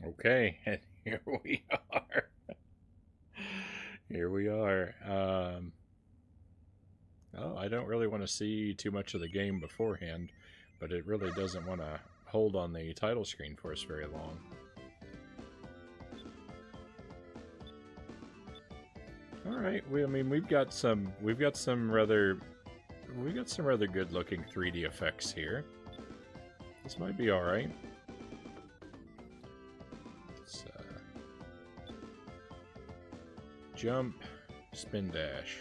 Okay, and here we are. Here we are. Oh, I don't really want to see too much of the game beforehand, but it really doesn't want to hold on the title screen for us very long. All right. I mean, we've got some rather good looking 3D effects here. This might be all right. Let's jump, spin dash.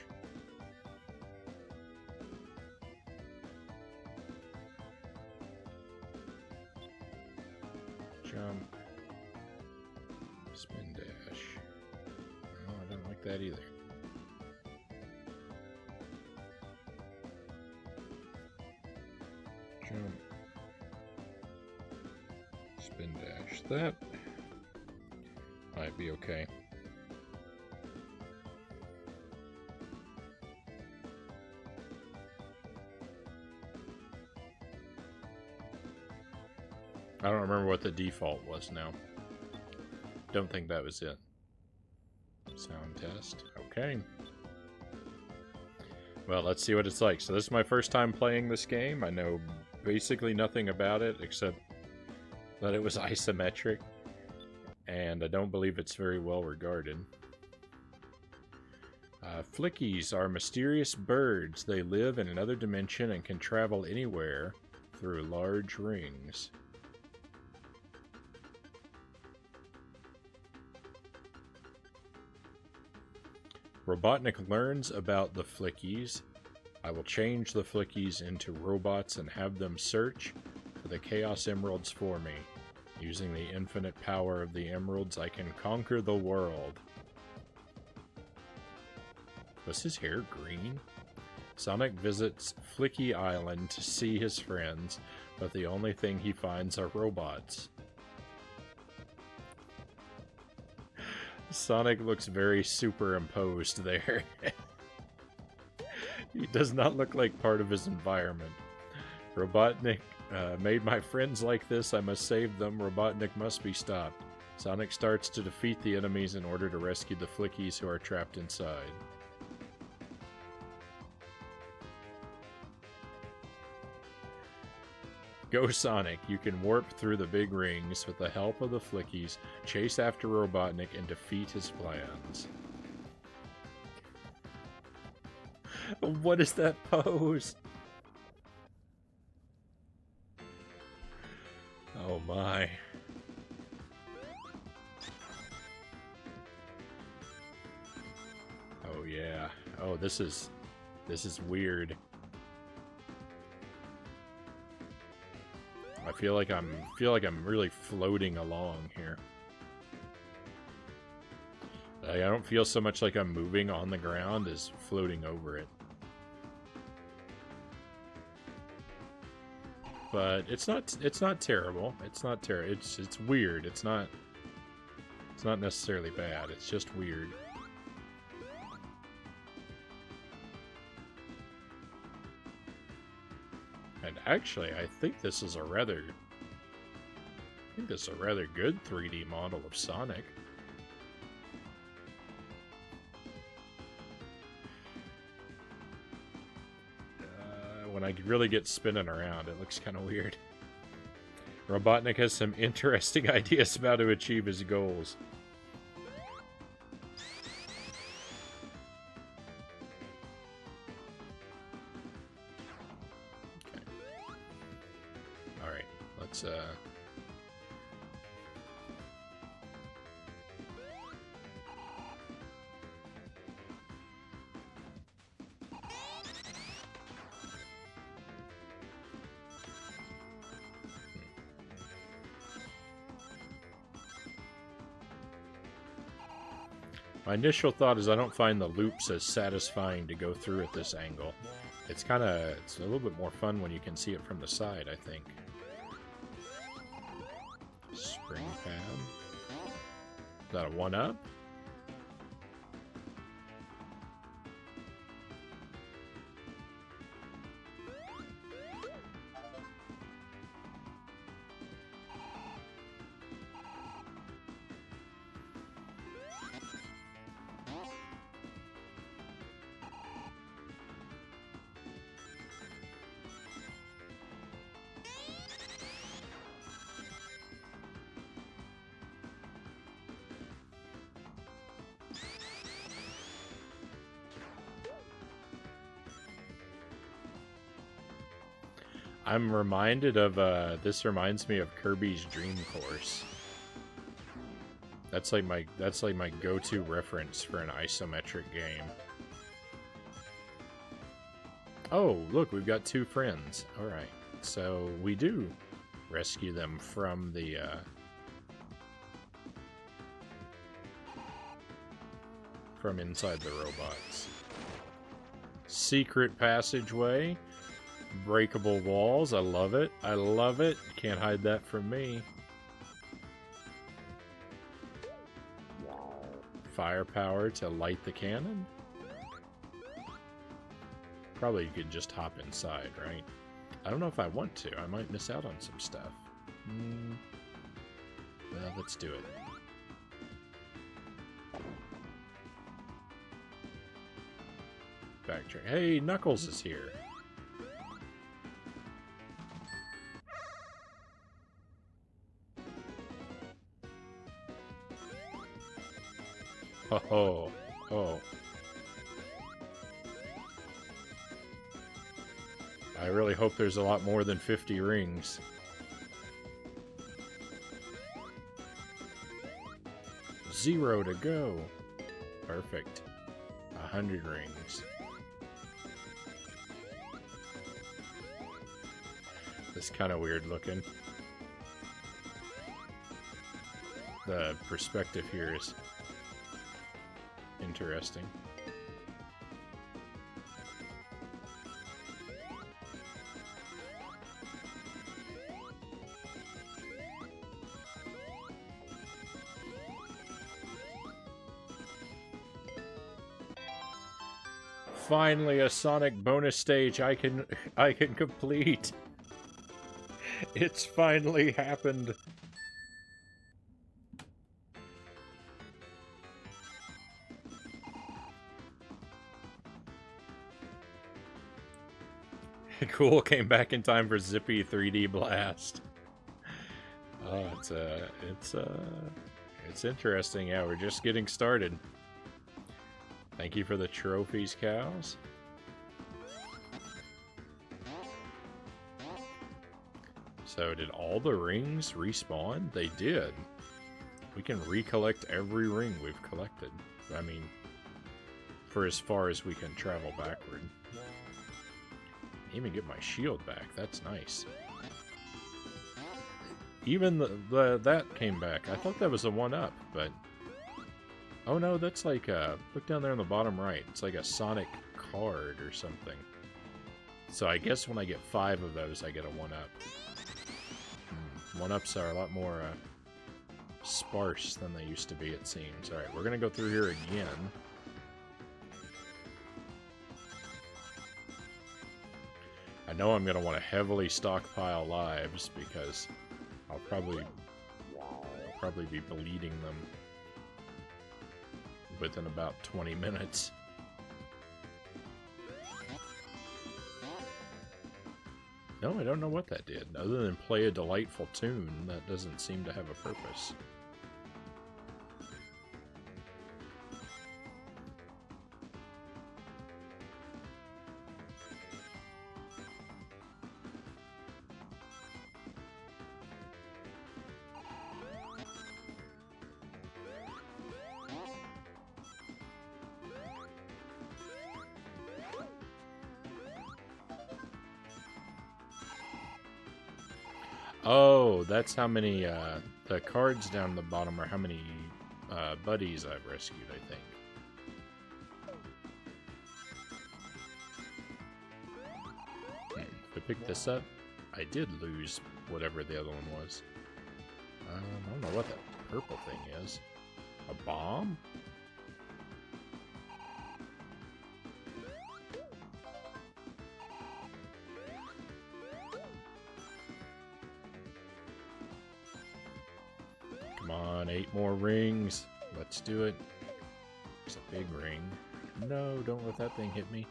Jump, spin dash. Oh, I don't like that either. Jump, spin dash. That might be okay. I don't remember what the default was now. Don't think that was it. Sound test. Okay. Well, let's see what it's like. So this is my first time playing this game. I know basically nothing about it except that it was isometric, and I don't believe it's very well regarded. Flickies are mysterious birds. They live in another dimension and can travel anywhere through large rings. Robotnik learns about the Flickies. I will change the Flickies into robots and have them search for the Chaos Emeralds for me. Using the infinite power of the emeralds, I can conquer the world. Was his hair green? Sonic visits Flicky Island to see his friends, but the only thing he finds are robots. Sonic looks very superimposed there. He does not look like part of his environment. Robotnik made my friends like this. I must save them. Robotnik must be stopped. Sonic starts to defeat the enemies in order to rescue the Flickies who are trapped inside. Go Sonic, you can warp through the big rings with the help of the Flickies, chase after Robotnik, and defeat his plans. What is that pose? Oh my. Oh yeah. Oh, this is weird. I feel like I'm really floating along here. I don't feel so much like I'm moving on the ground as floating over it. But it's not terrible. It's not terrible. It's weird. It's not necessarily bad. It's just weird. And actually, I think this is a rather good 3D model of Sonic. When I really get spinning around, it looks kind of weird. Robotnik has some interesting ideas about how to achieve his goals. Okay. Alright, let's my initial thought is I don't find the loops as satisfying to go through at this angle. It's a little bit more fun when you can see it from the side, I think. Spring pad. Is that a 1-up? I'm reminded of, this reminds me of Kirby's Dream Course. That's like my go-to reference for an isometric game. Oh, look, we've got 2 friends. Alright, so we do rescue them from the, from inside the robots. Secret passageway. Breakable walls. I love it. I love it. Can't hide that from me. Firepower to light the cannon. Probably you could just hop inside, right? I don't know if I want to. I might miss out on some stuff. Well, let's do it. Backtrack. Hey, Knuckles is here. Oh, oh. I really hope there's a lot more than 50 rings. Zero to go. Perfect. 100 rings. This kind of weird looking. The perspective here is interesting. Finally, a Sonic bonus stage I can complete. It's finally happened. Cool, came back in time for Zippy 3D Blast. Oh, it's interesting. Yeah, we're just getting started. Thank you for the trophies, cows. So, did all the rings respawn? They did. We can recollect every ring we've collected. I mean, for as far as we can travel backward. Even get my shield back. That's nice. Even that came back. I thought that was a 1-up, but... Oh no, that's like a... Look down there on the bottom right. It's like a Sonic card or something. So I guess when I get 5 of those, I get a 1-up. 1-ups are a lot more sparse than they used to be, it seems. Alright, we're gonna go through here again. I know I'm gonna want to heavily stockpile lives because I'll probably be bleeding them within about 20 minutes. No, I don't know what that did. Other than play a delightful tune, that doesn't seem to have a purpose. Oh, that's how many, the cards down the bottom are how many, buddies I've rescued, I think. If I pick this up, I did lose whatever the other one was. I don't know what that purple thing is. A bomb? Come on, 8 more rings. Let's do it. It's a big ring. No, don't let that thing hit me.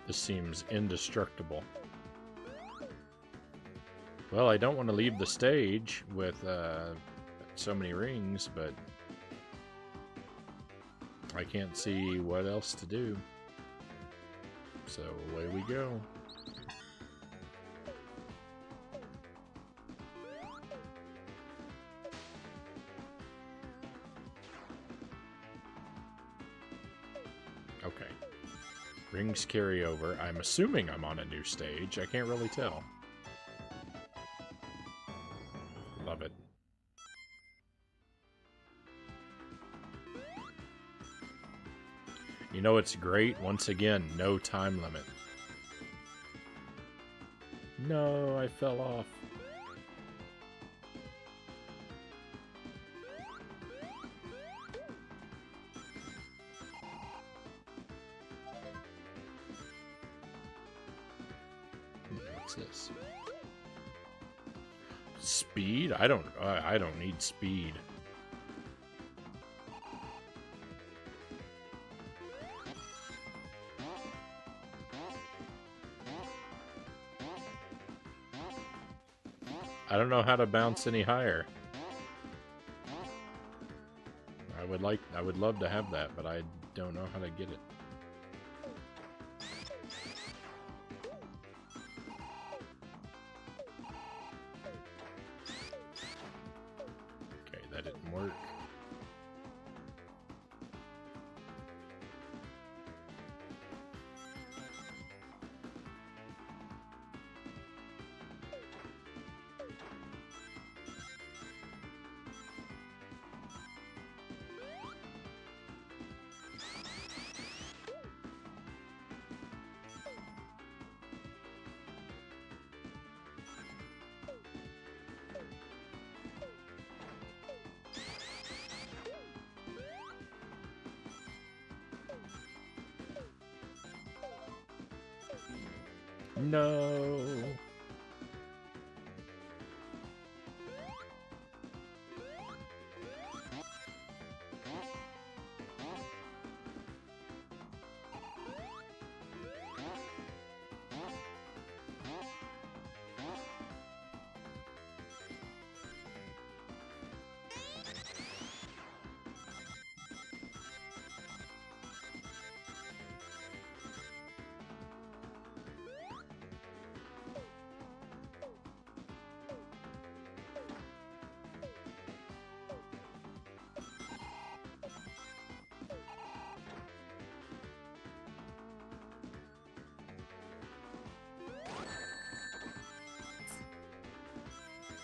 This seems indestructible. Well, I don't want to leave the stage with so many rings, but I can't see what else to do. So away we go. Okay. Rings carry over. I'm assuming I'm on a new stage. I can't really tell. Love it. You know it's great? Once again, no time limit. No, I fell off. What's this? Speed? I don't need speed. I don't know how to bounce any higher. I would love to have that, but I don't know how to get it. Okay, that didn't work. No.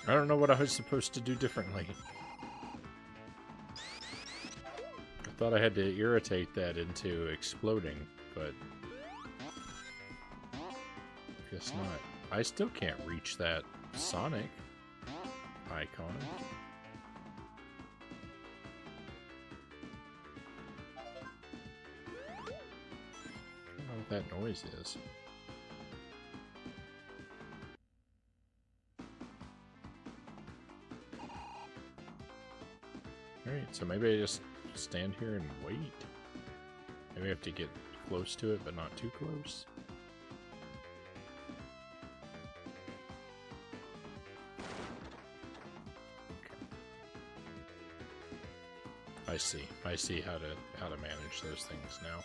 I don't know what I was supposed to do differently. I thought I had to irritate that into exploding, but guess not. I still can't reach that Sonic icon. I don't know what that noise is. Alright, so maybe I just stand here and wait. Maybe I have to get close to it, but not too close. Okay. I see how to manage those things now.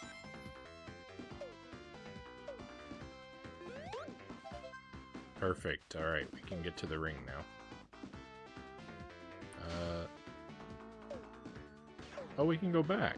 Perfect. Alright, we can get to the ring now. Oh, we can go back.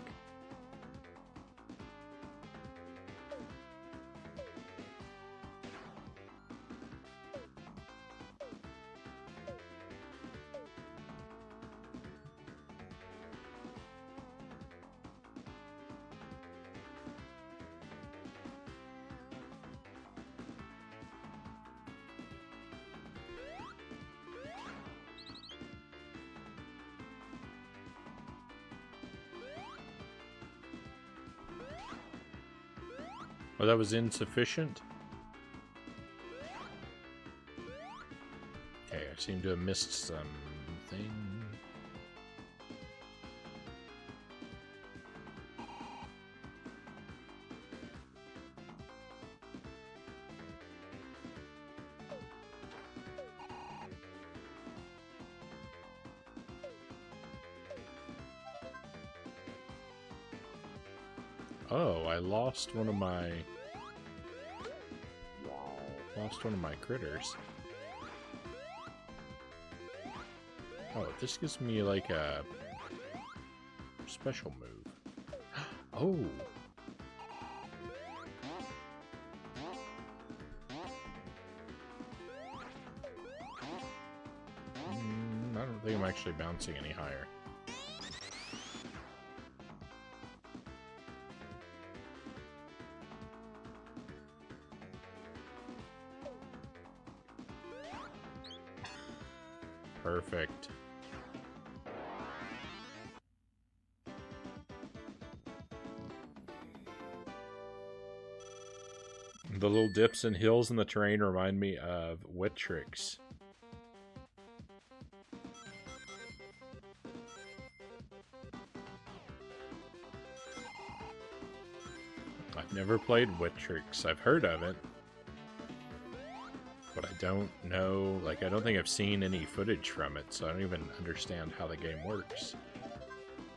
Oh, that was insufficient? Okay, I seem to have missed something. Oh, I lost one of my... critters. Oh, this gives me like a special move. Oh! I don't think I'm actually bouncing any higher. Perfect. The little dips and hills in the terrain remind me of Wet Tricks. I've never played Wet Tricks. I've heard of it. But I don't know, like, I don't think I've seen any footage from it, so I don't even understand how the game works.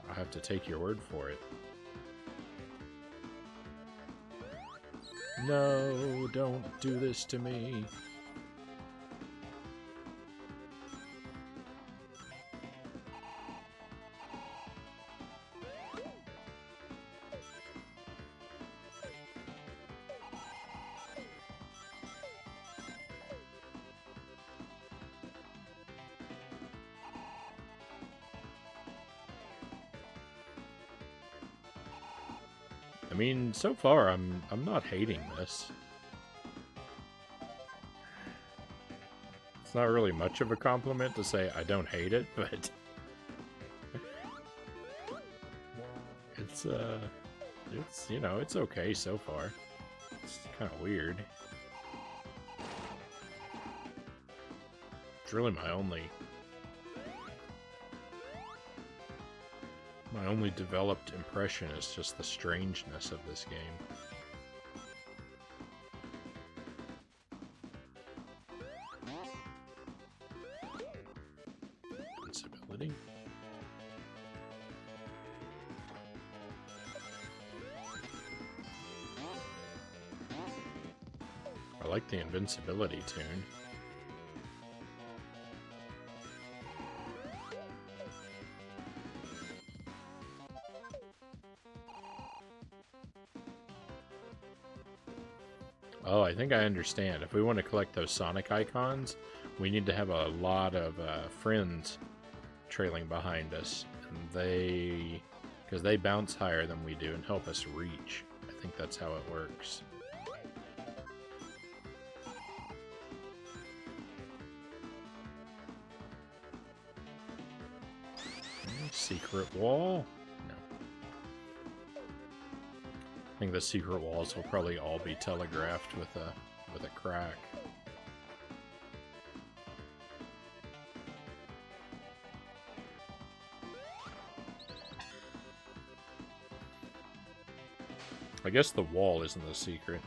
I'll have to take your word for it. No, don't do this to me. I mean, so far I'm not hating this. It's not really much of a compliment to say I don't hate it, but it's you know, it's okay so far. It's kind of weird. It's really my only developed impression is just the strangeness of this game. Invincibility? I like the invincibility tune. Oh, I think I understand. If we want to collect those Sonic icons, we need to have a lot of friends trailing behind us. And because they bounce higher than we do and help us reach. I think that's how it works. Secret wall? No. I think the secret walls will probably all be telegraphed with a crack. I guess the wall isn't the secret.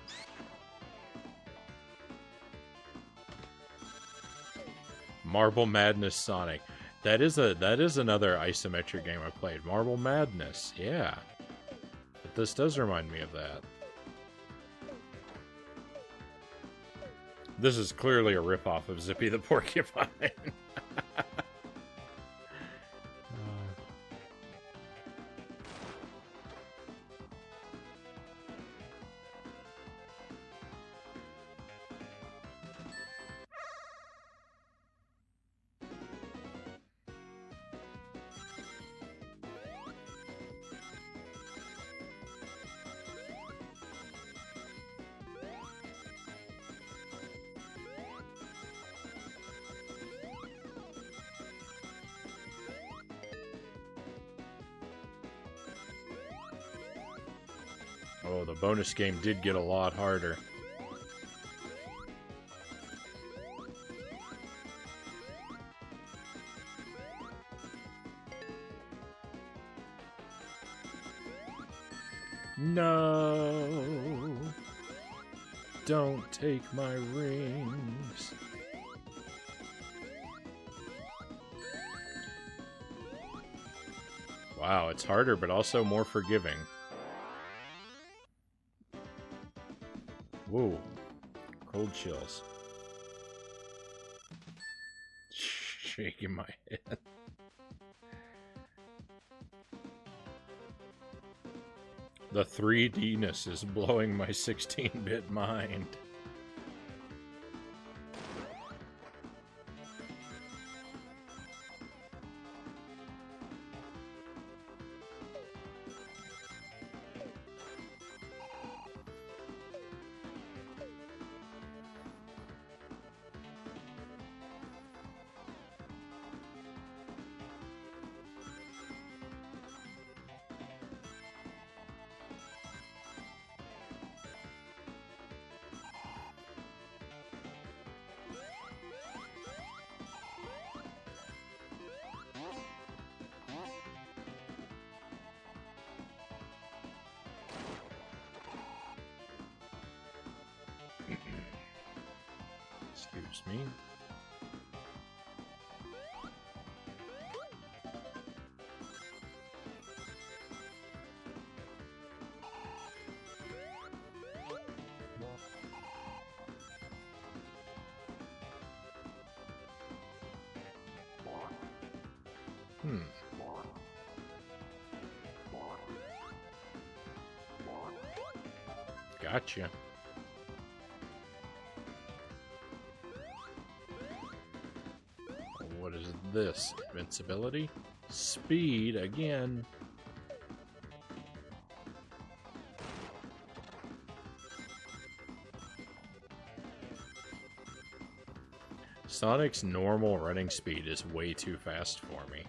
Marble Madness Sonic. That is another isometric game I played. Marble Madness, yeah. But this does remind me of that. This is clearly a ripoff of Zippy the Porcupine. Oh, the bonus game did get a lot harder. No! Don't take my rings. Wow, it's harder, but also more forgiving. Whoa. Cold chills. Shaking my head. The 3D-ness is blowing my 16-bit mind. Excuse me. Gotcha. What is this? Invincibility? Speed again. Sonic's normal running speed is way too fast for me.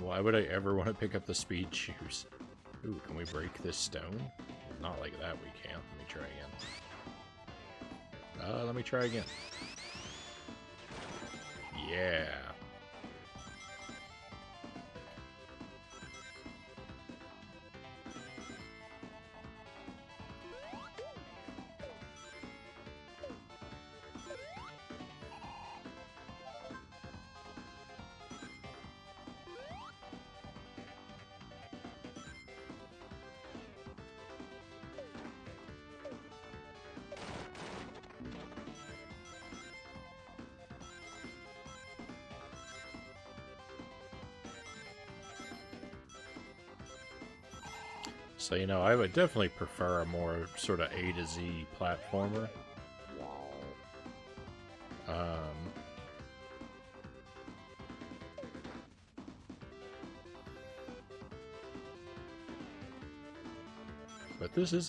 Why would I ever want to pick up the speed shoes? Ooh, can we break this stone? Not like that we can't. Let me try again. Let me try again. Yeah. So, you know, I would definitely prefer a more sort of A to Z platformer. But this is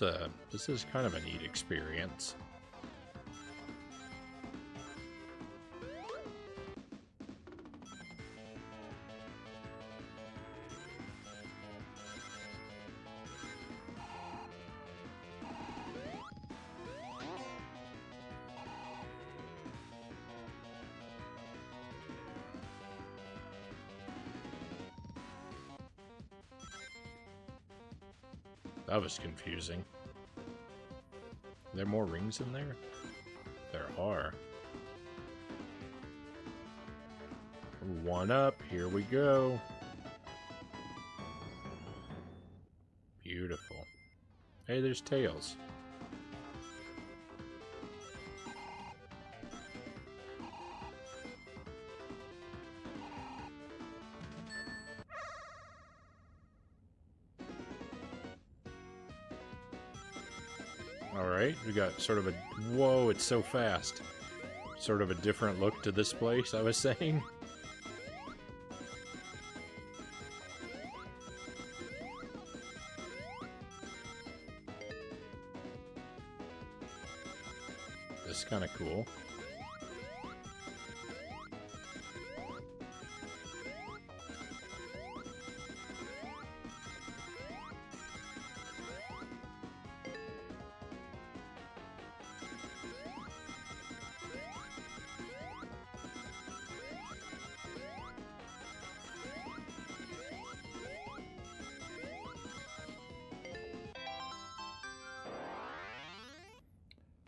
kind of a neat experience. That was confusing. Are there more rings in there? There are. One up. Here we go. Beautiful. Hey, there's Tails. Alright, we got sort of a... Whoa, it's so fast. Sort of a different look to this place, I was saying. This is kind of cool.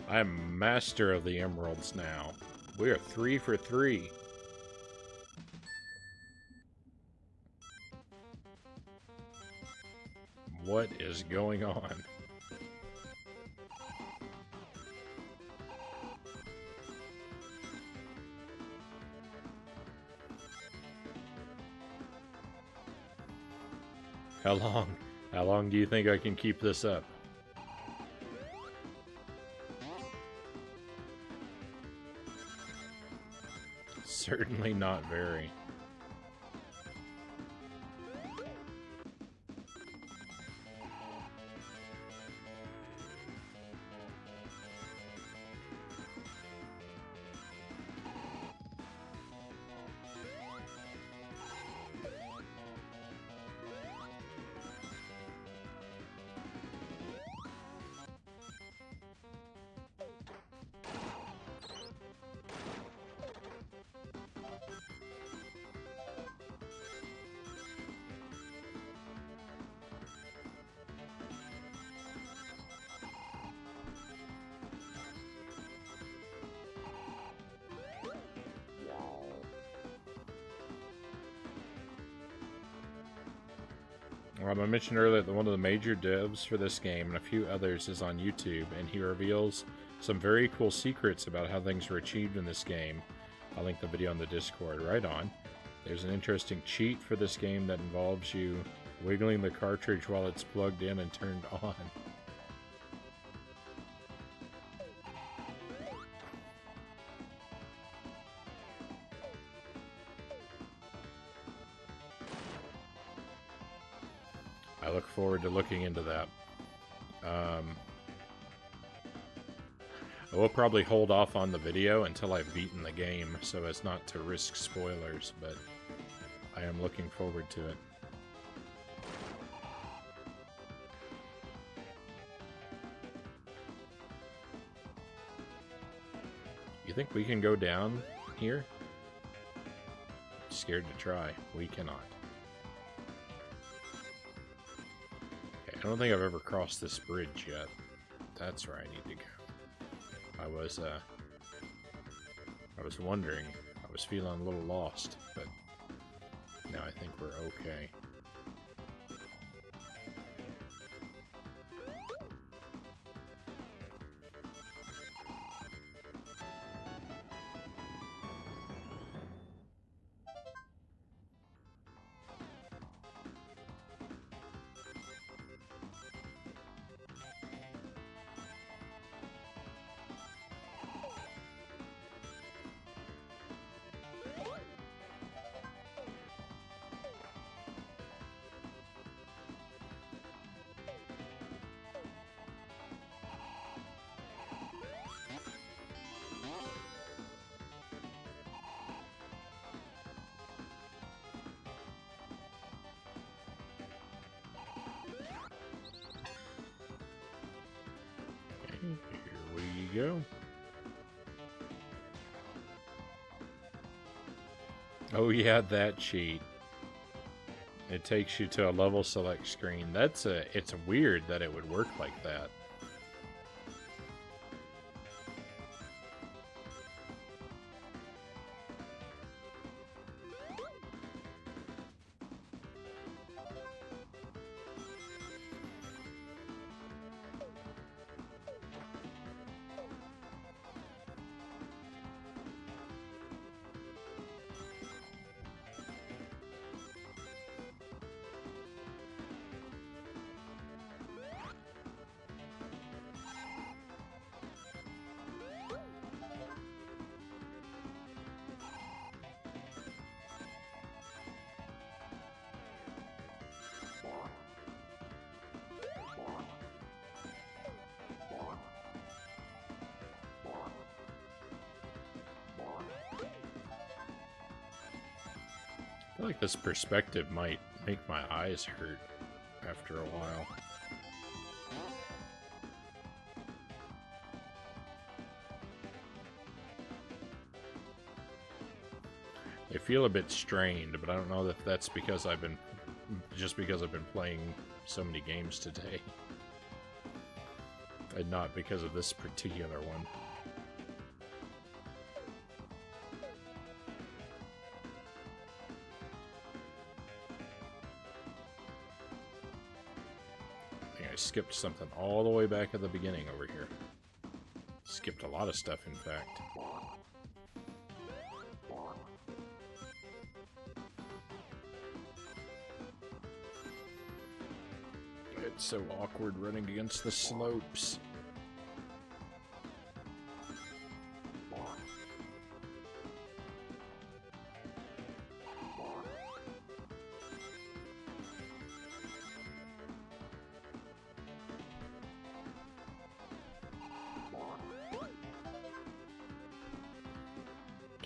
I'm master of the emeralds now. We are 3 for 3. What is going on? How long? How long do you think I can keep this up? Certainly not very. I mentioned earlier that one of the major devs for this game and a few others is on YouTube, and he reveals some very cool secrets about how things were achieved in this game. I'll link the video on the Discord. Right on. There's an interesting cheat for this game that involves you wiggling the cartridge while it's plugged in and turned on. I look forward to looking into that. I will probably hold off on the video until I've beaten the game so as not to risk spoilers, but I am looking forward to it. You think we can go down here? I'm scared to try. We cannot. Okay, I don't think I've ever crossed this bridge yet. That's where I need to go. I was wondering. I was feeling a little lost, but now I think we're okay. Here we go. Oh yeah, that cheat. It takes you to a level select screen. It's weird that it would work like that. I feel like this perspective might make my eyes hurt after a while. They feel a bit strained, but I don't know if that's because I've been playing so many games today. And not because of this particular one. I skipped something all the way back at the beginning over here. Skipped a lot of stuff, in fact. It's so awkward running against the slopes.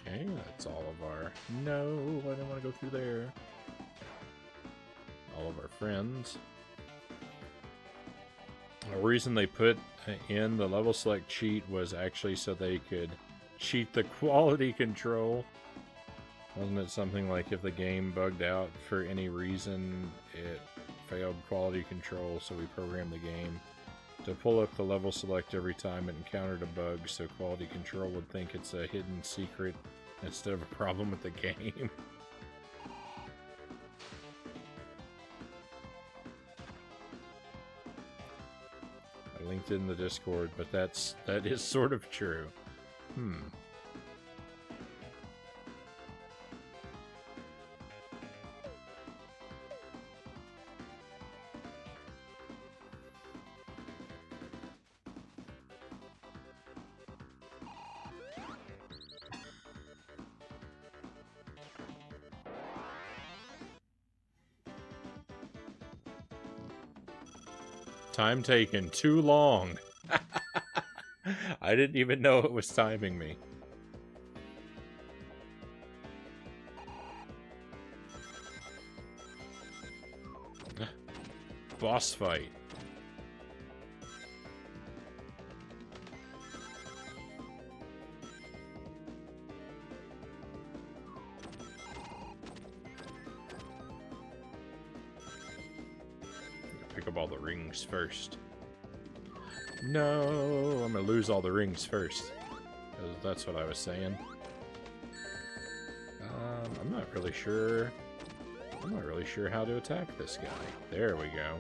Okay, that's all of our... No, I don't want to go through there. All of our friends. The reason they put in the level select cheat was actually so they could cheat the quality control. Wasn't it something like if the game bugged out for any reason, it failed quality control, so we programmed the game to pull up the level select every time it encountered a bug, so quality control would think it's a hidden secret instead of a problem with the game. I linked it in the Discord, but that is sort of true. Time taken too long. I didn't even know it was timing me. Boss fight. Pick up all the rings first. No, I'm gonna lose all the rings first. That's what I was saying. I'm not really sure. I'm not really sure how to attack this guy. There we go.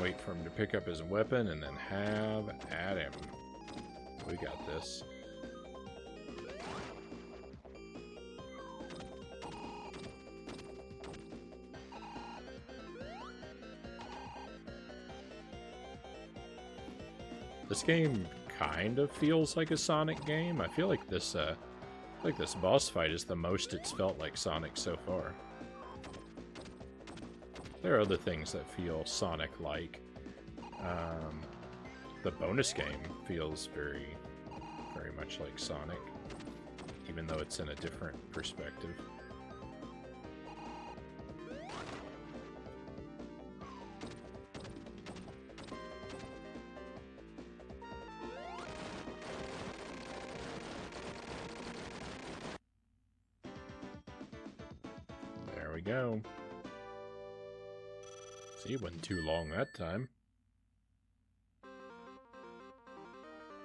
Wait for him to pick up his weapon and then have at him. We got this. This game kind of feels like a Sonic game. I feel like this boss fight is the most it's felt like Sonic so far. There are other things that feel Sonic-like. The bonus game feels very, very much like Sonic, even though it's in a different perspective. There we go. See, it wasn't too long that time.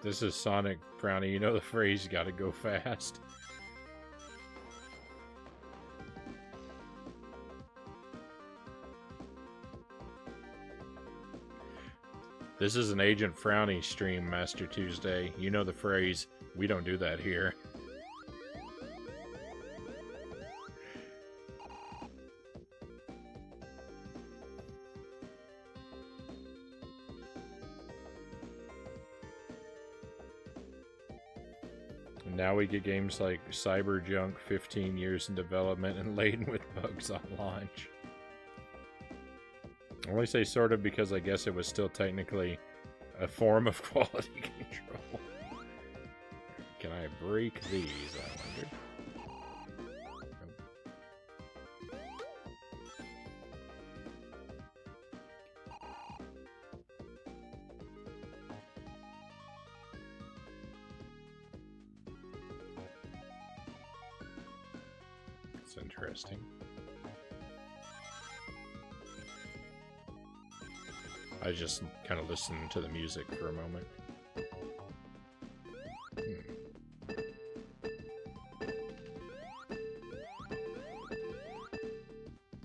This is Sonic, Frownie. You know the phrase, you gotta go fast. This is an Agent Frownie stream, Master Tuesday. You know the phrase, we don't do that here. Now we get games like Cyberjunk, 15 years in development and laden with bugs on launch. I only say sort of because I guess it was still technically a form of quality control. Can I break these, I wonder? It's interesting. I just kind of listened to the music for a moment.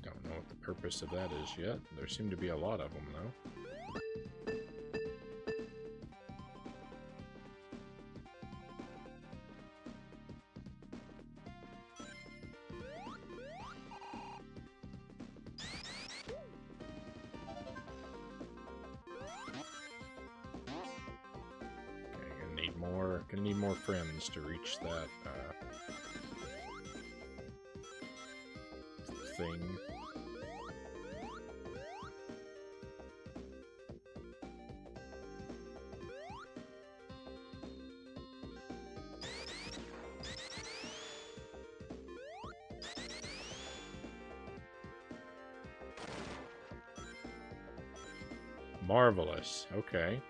Don't know what the purpose of that is yet. There seem to be a lot of them, though. gonna need more friends to reach that thing. Marvelous. Okay.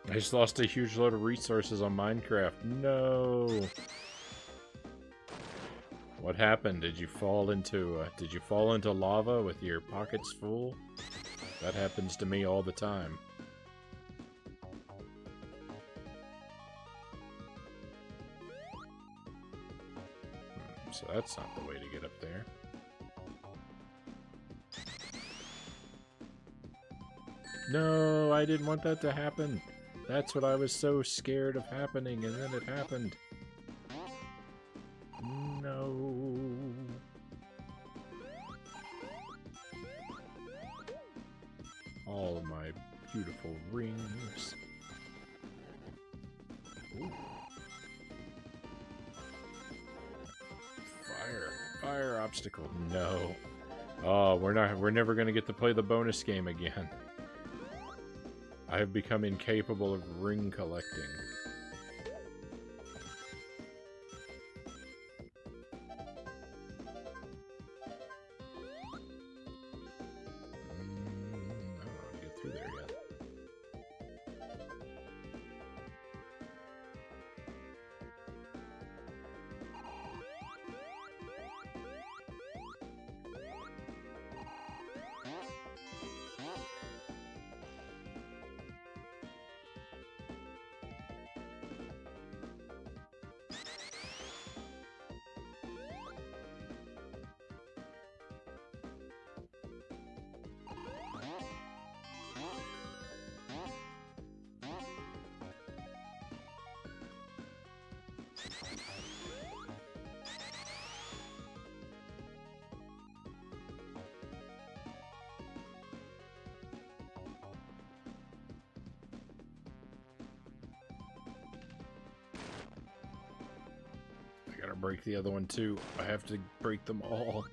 I just lost a huge load of resources on Minecraft. No. What happened? Did you fall into lava with your pockets full? That happens to me all the time. So that's not the way to get up there. No, I didn't want that to happen. That's what I was so scared of happening, and then it happened. No. All of my beautiful rings. Ooh. Fire obstacle. No. Oh, we're never gonna get to play the bonus game again. I have become incapable of ring collecting. I don't know how to get through there yet. I gotta break the other one too. I have to break them all.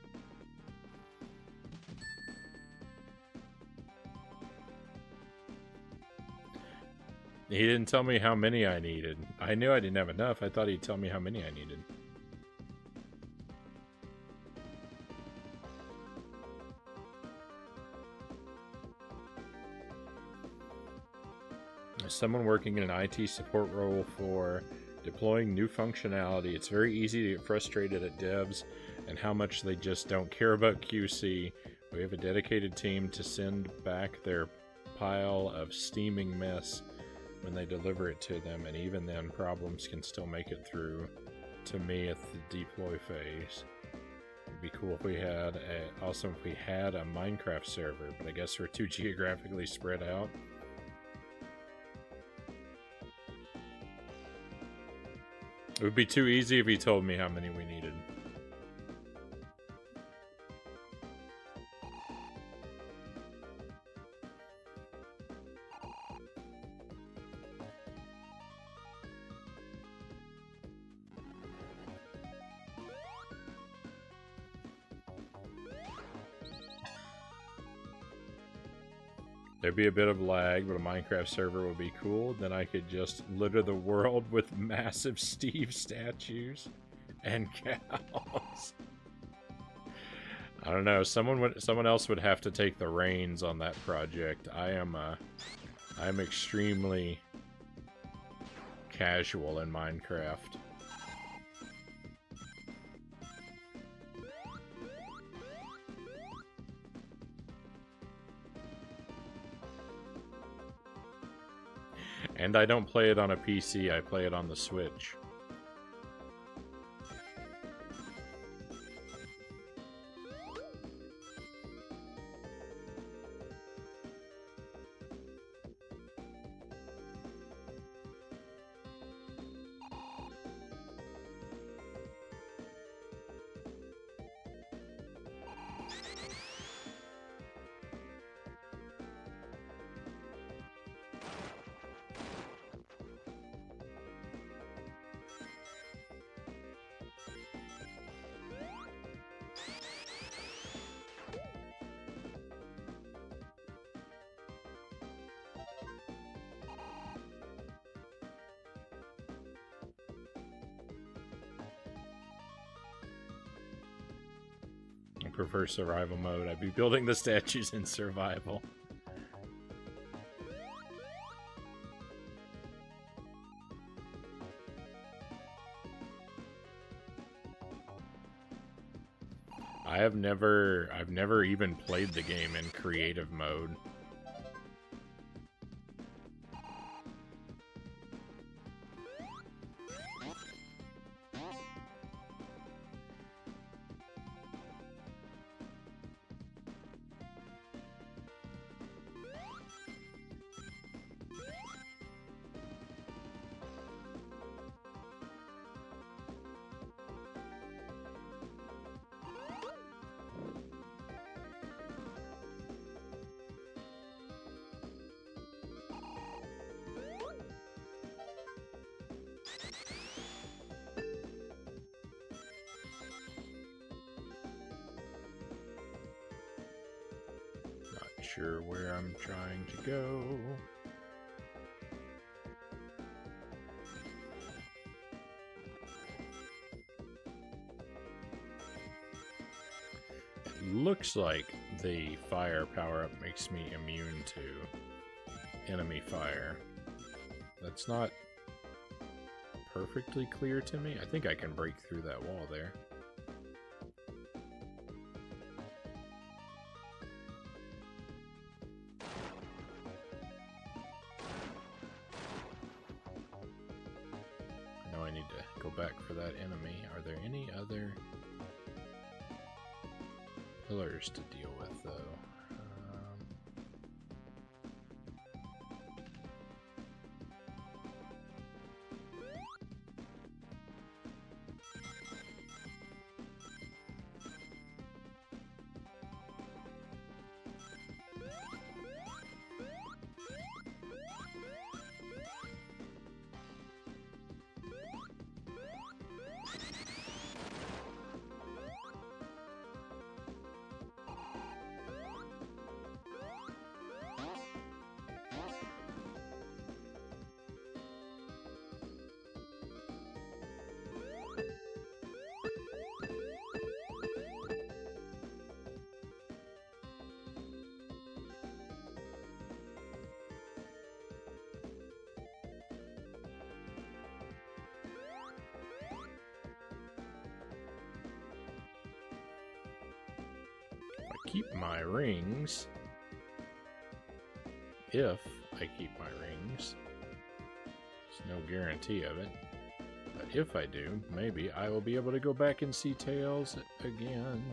He didn't tell me how many I needed. I knew I didn't have enough. I thought he'd tell me how many I needed. As someone working in an IT support role for deploying new functionality, it's very easy to get frustrated at devs and how much they just don't care about QC. We have a dedicated team to send back their pile of steaming mess when they deliver it to them, and even then problems can still make it through to me at the deploy phase. It'd be cool if we had awesome if we had a Minecraft server, but I guess we're too geographically spread out. It would be too easy if he told me how many we needed. There'd be a bit of lag, but a Minecraft server would be cool. Then I could just litter the world with massive Steve statues and cows. I don't know. Someone else would have to take the reins on that project. I'm extremely casual in Minecraft. And I don't play it on a PC, I play it on the Switch. prefer survival mode. I'd be building the statues in survival. I've never even played the game in creative mode. Sure where I'm trying to go. It looks like the fire power-up makes me immune to enemy fire. That's not perfectly clear to me. I think I can break through that wall there. Back for that enemy. Are there any other pillars to deal with, though? Keep my rings. If I keep my rings, there's no guarantee of it. But if I do, maybe I will be able to go back and see Tails again.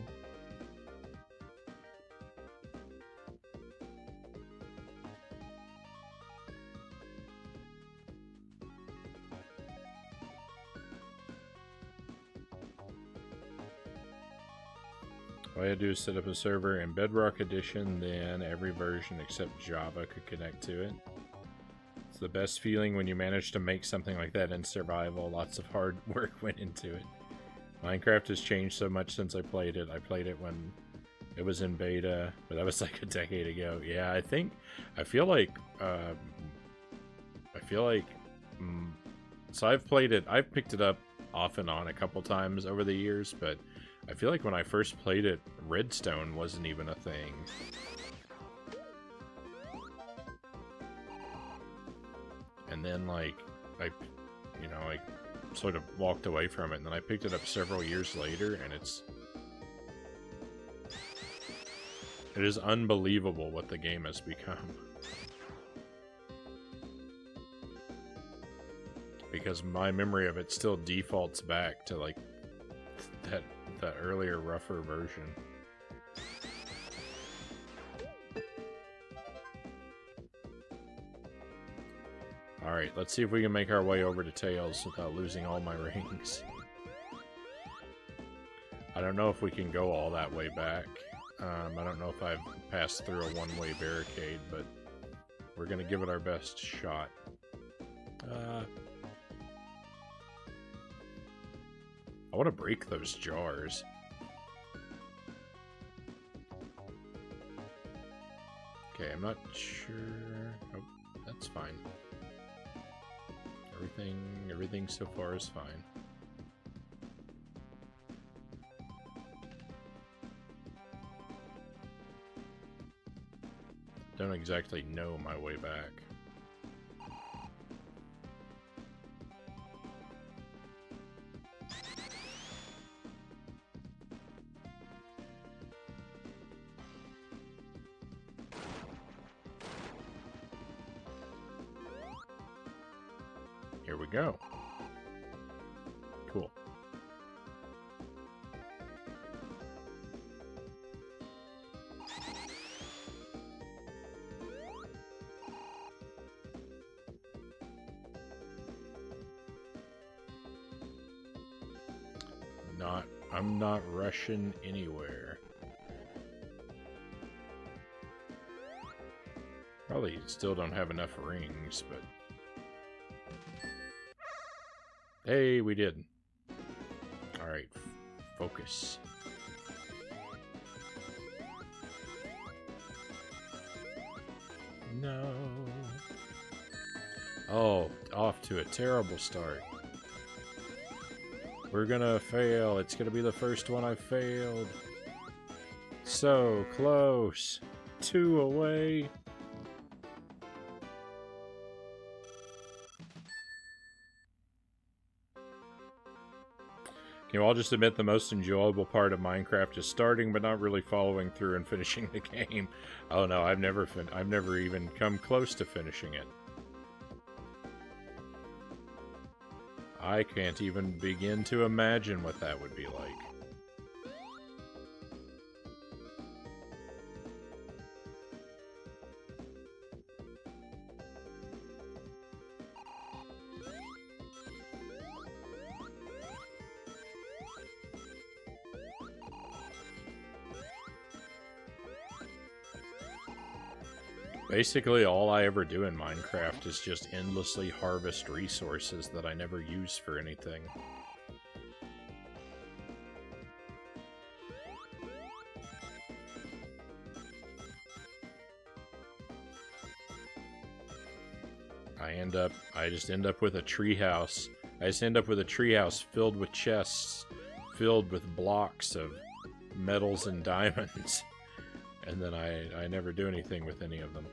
All I had to do is set up a server in Bedrock Edition, then every version except Java could connect to it. It's the best feeling when you manage to make something like that in survival. Lots of hard work went into it. Minecraft has changed so much since I played it. I played it when it was in beta, but that was like a decade ago. Yeah, I feel like, so I've played it, I've picked it up off and on a couple times over the years, but I feel like when I first played it, redstone wasn't even a thing. And then, like, I sort of walked away from it, and then I picked it up several years later, and it is unbelievable what the game has become. Because my memory of it still defaults back to, like, that earlier, rougher version. Alright, let's see if we can make our way over to Tails without losing all my rings. I don't know if we can go all that way back. I don't know if I've passed through a one-way barricade, but we're gonna give it our best shot. I want to break those jars. Okay, I'm not sure. Oh, that's fine. Everything so far is fine. don't exactly know my way back. Here we go. Cool. I'm not rushing anywhere. Probably still don't have enough rings, but... Hey, we did. Alright, focus. No. Oh, off to a terrible start. We're gonna fail. It's gonna be the first one I failed. So close. 2 away. Can you all just admit the most enjoyable part of Minecraft is starting but not really following through and finishing the game? Oh no, I've never even come close to finishing it. I can't even begin to imagine what that would be like. Basically, all I ever do in Minecraft is just endlessly harvest resources that I never use for anything. I just end up with a treehouse. I just end up with a treehouse filled with chests, filled with blocks of metals and diamonds. And then I never do anything with any of them.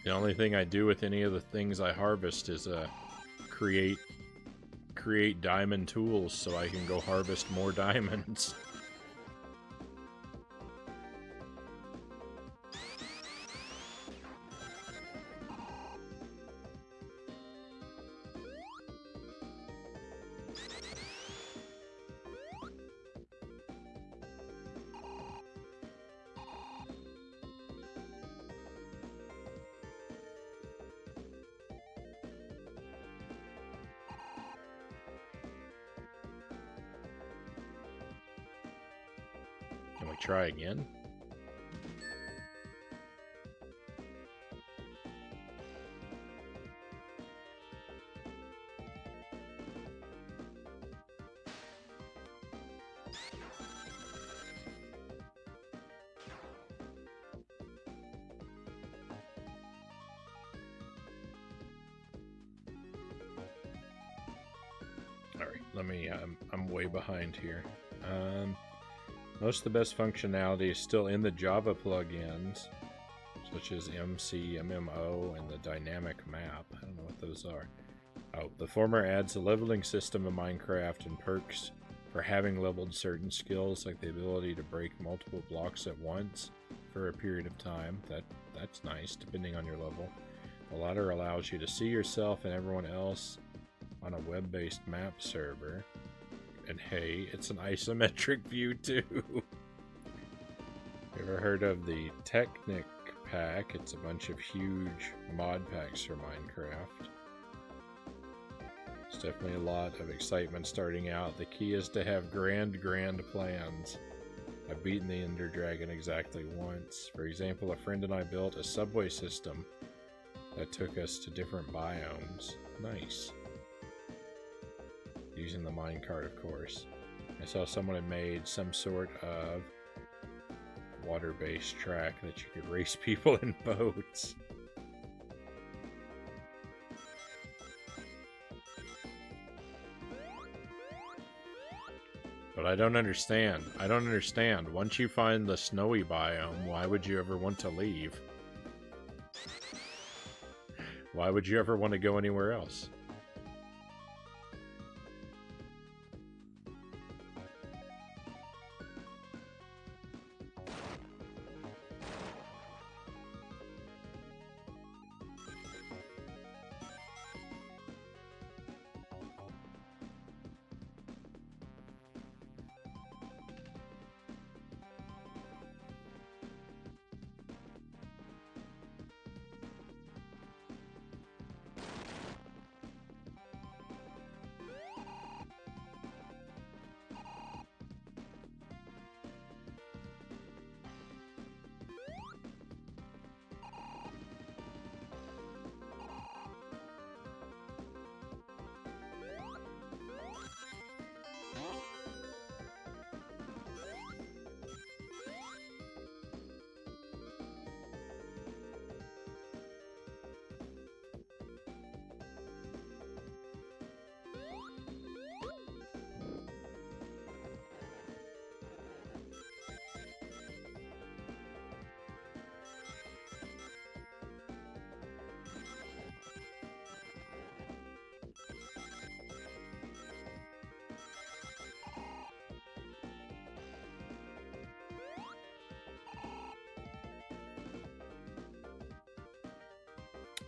The only thing I do with any of the things I harvest is create diamond tools so I can go harvest more diamonds. Can we try again? Alright, let me, I'm way behind here. Most of the best functionality is still in the Java plugins, such as MC, MMO, and the dynamic map. I don't know what those are. Oh, the former adds a leveling system of Minecraft and perks for having leveled certain skills, like the ability to break multiple blocks at once for a period of time. That's nice, depending on your level. The latter allows you to see yourself and everyone else on a web-based map server. And hey, it's an isometric view too. You ever heard of the Technic pack? It's a bunch of huge mod packs for Minecraft. It's definitely a lot of excitement starting out. The key is to have grand plans. I've beaten the Ender Dragon exactly once. For example, a friend and I built a subway system That took us to different biomes. Nice. Using the minecart, of course. I saw someone had made some sort of water-based track that you could race people in boats. But I don't understand. I don't understand. Once you find the snowy biome, why would you ever want to leave? Why would you ever want to go anywhere else?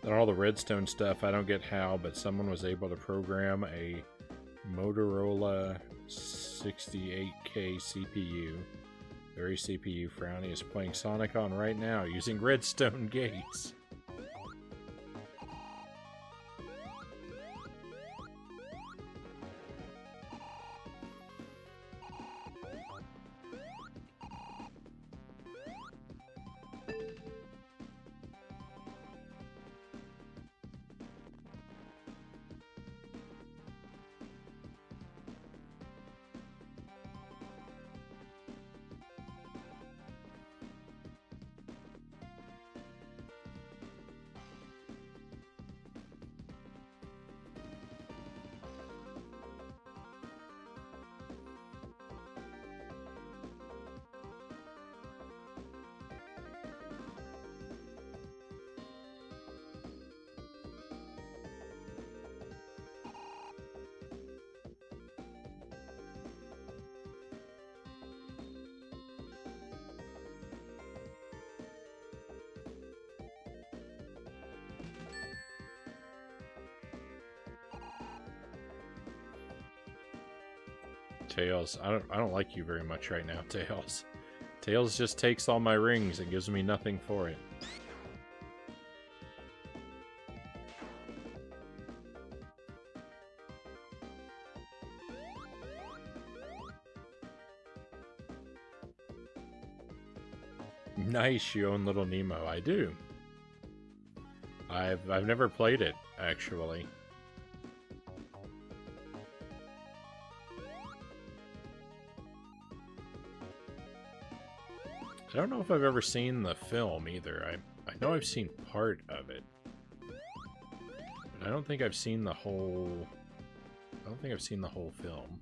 And all the redstone stuff, I don't get how, but someone was able to program a Motorola 68K CPU. Very CPU Frownie is playing Sonic on right now using redstone gates. Tails, I don't like you very much right now, Tails. Tails just takes all my rings and gives me nothing for it. Nice, you own Little Nemo. I do. I've never played it, actually. I don't know if I've ever seen the film either. I know I've seen part of it, but I don't think I've seen the whole. I don't think I've seen the whole film.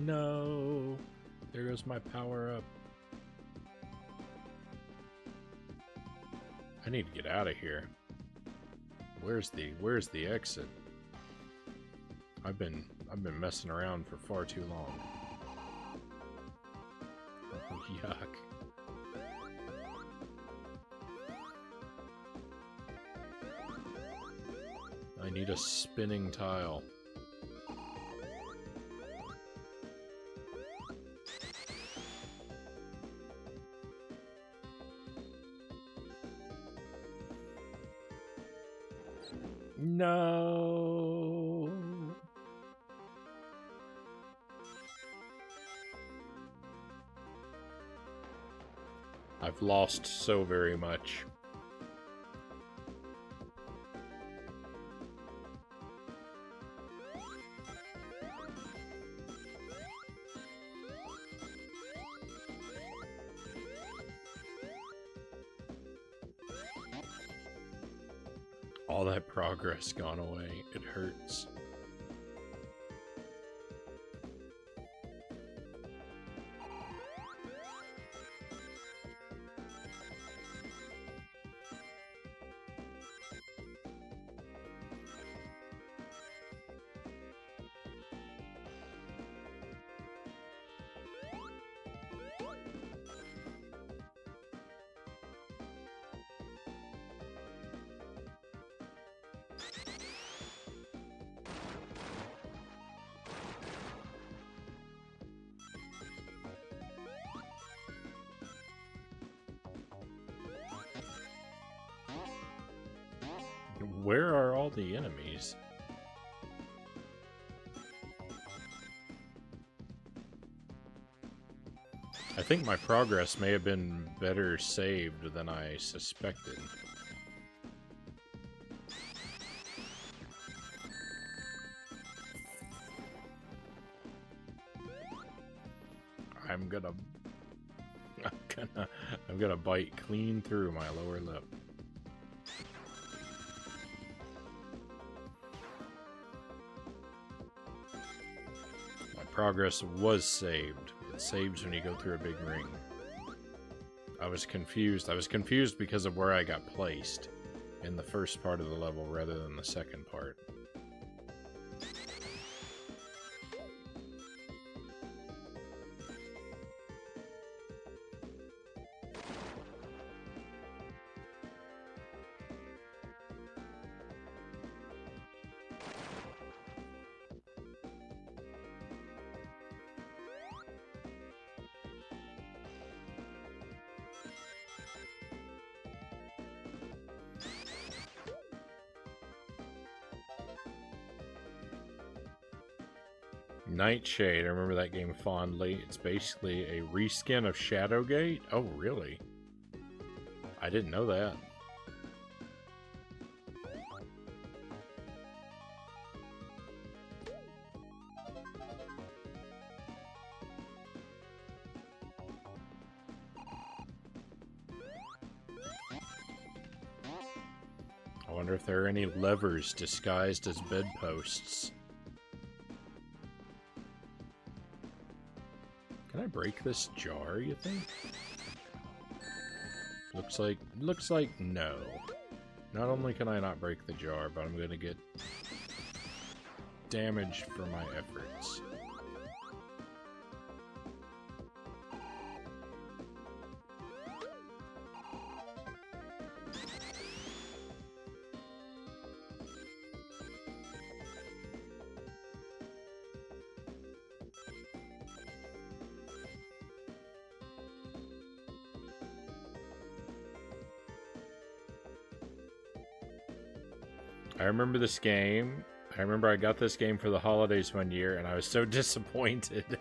No, there goes my power up. I need to get out of here. Where's the exit? I've been messing around for far too long. Oh, yuck. I need a spinning tile. No. I've lost so very much. All that progress gone away. It hurts. Where are all the enemies? I think my progress may have been better saved than I suspected. I'm gonna bite clean through my lower lip. My progress was saved. It saves when you go through a big ring. I was confused. I was confused because of where I got placed in the first part of the level rather than the second part. Nightshade, I remember that game fondly. It's basically a reskin of Shadowgate? Oh, really? I didn't know that. I wonder if there are any levers disguised as bedposts. Can I break this jar, you think? Looks like no. Not only can I not break the jar, but I'm gonna get damaged for my efforts. I remember this game. I remember I got this game for the holidays one year, and I was so disappointed.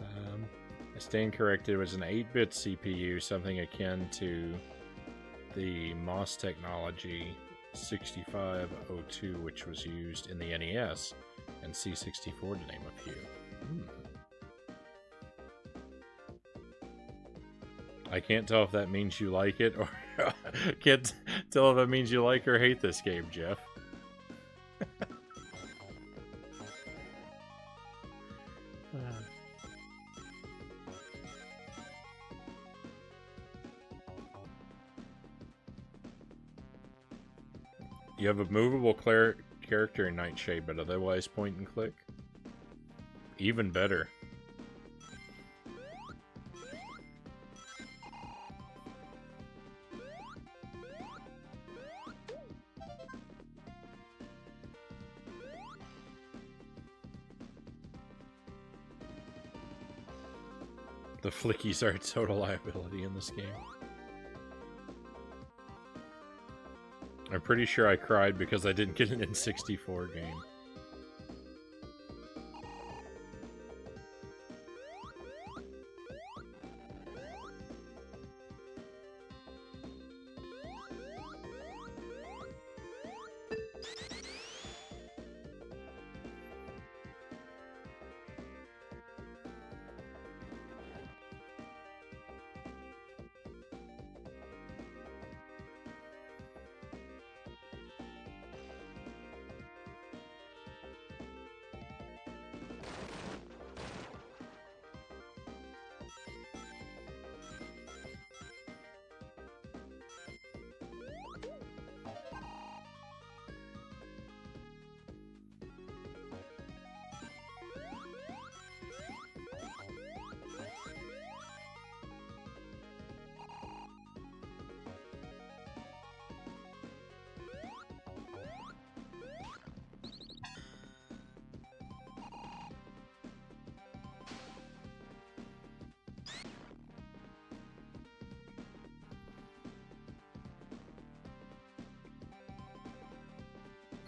I stand corrected. It was an 8-bit CPU, something akin to the MOS technology 6502, which was used in the NES and C64, to name a few. I can't tell if that means you like it, or can't tell if it means you like or hate this game, Jeff. You have a movable character in Nightshade, but otherwise point and click. Even better. The flickies are a total liability in this game. I'm pretty sure I cried because I didn't get an N64 game.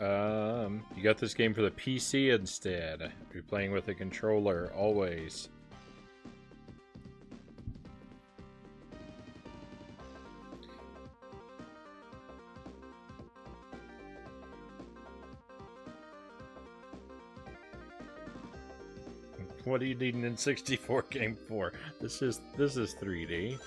You got this game for the PC instead. You're playing with a controller, always. What do you need an N64 game for? This is 3D.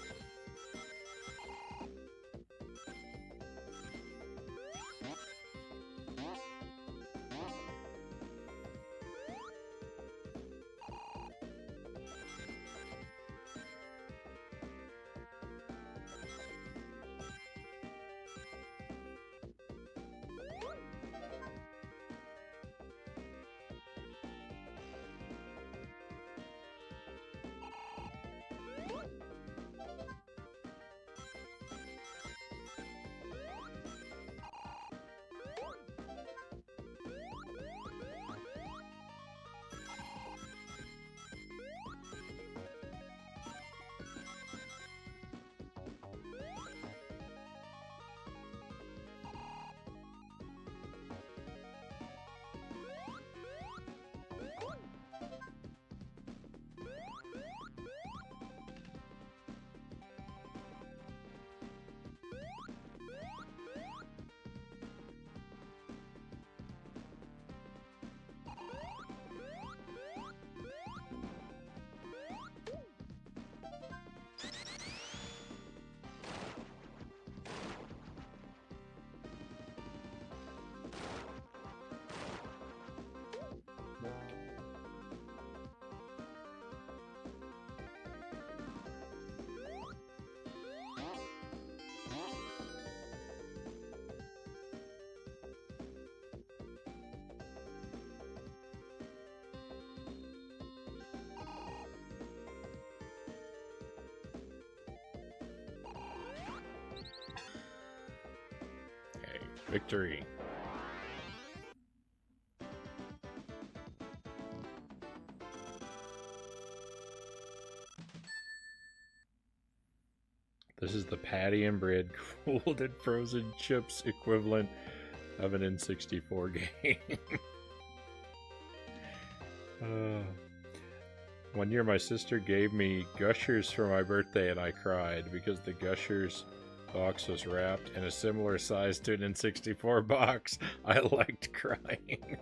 Victory. This is the patty and bread cooled and frozen chips equivalent of an N64 game. One year my sister gave me Gushers for my birthday and I cried because the Gushers box was wrapped in a similar size to an N64 box. I liked crying.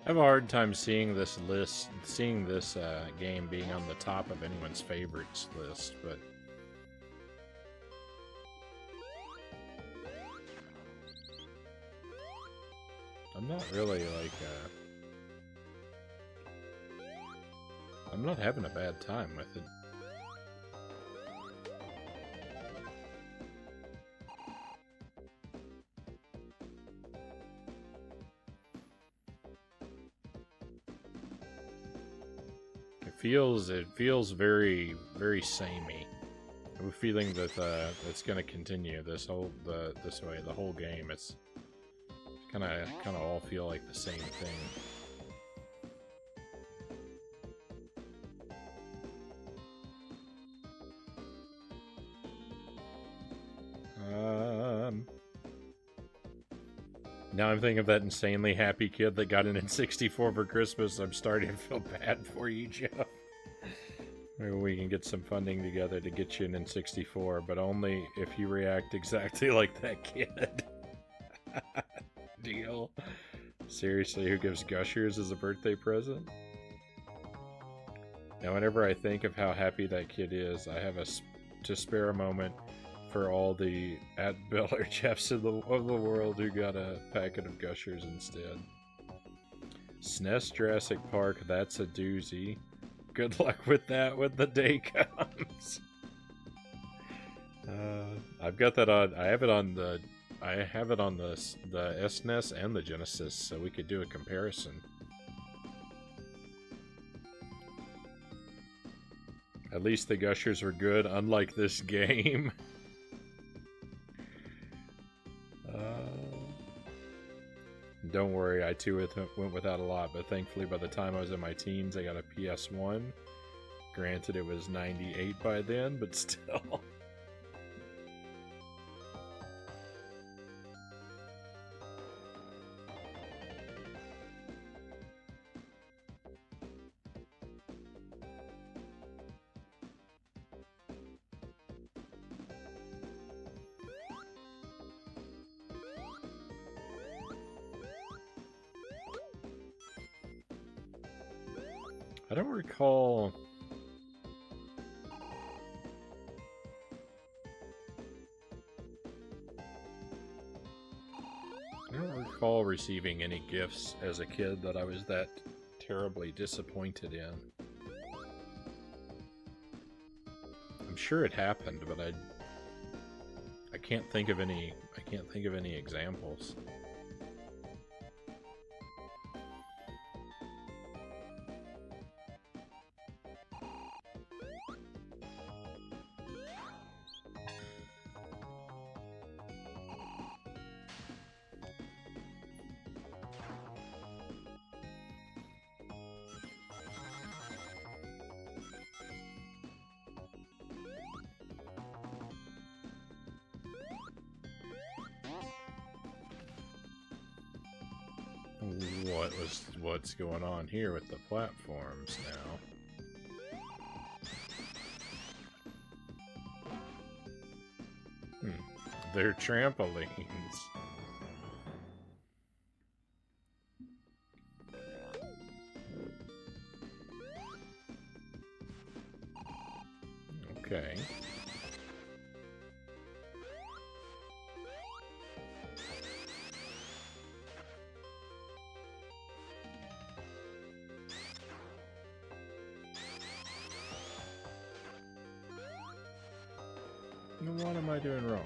I have a hard time seeing this game being on the top of anyone's favorites list, but I'm not really like I'm not having a bad time with it. It feels very, very samey. I have a feeling that it's going to continue this way the whole game. It's kind of all feel like the same thing. Now I'm thinking of that insanely happy kid that got an N64 for Christmas. I'm starting to feel bad for you, Jeff. Maybe we can get some funding together to get you an N64, but only if you react exactly like that kid. Deal. Seriously, who gives Gushers as a birthday present? Now, whenever I think of how happy that kid is, I have to spare a moment for all the at-Biller Jeffs of the world who got a packet of Gushers instead. SNES Jurassic Park, that's a doozy. Good luck with that when the day comes. I've got that on. I have it on the SNES and the Genesis, so we could do a comparison. At least the Gushers were good, unlike this game. Don't worry, I too went without a lot, but thankfully by the time I was in my teens, I got a PS1. Granted, it was 98 by then, but still. I don't recall... receiving any gifts as a kid that I was that terribly disappointed in. I'm sure it happened, but I can't think of any examples. What's going on here with the platforms now? They're trampolines. Okay. What am I doing wrong?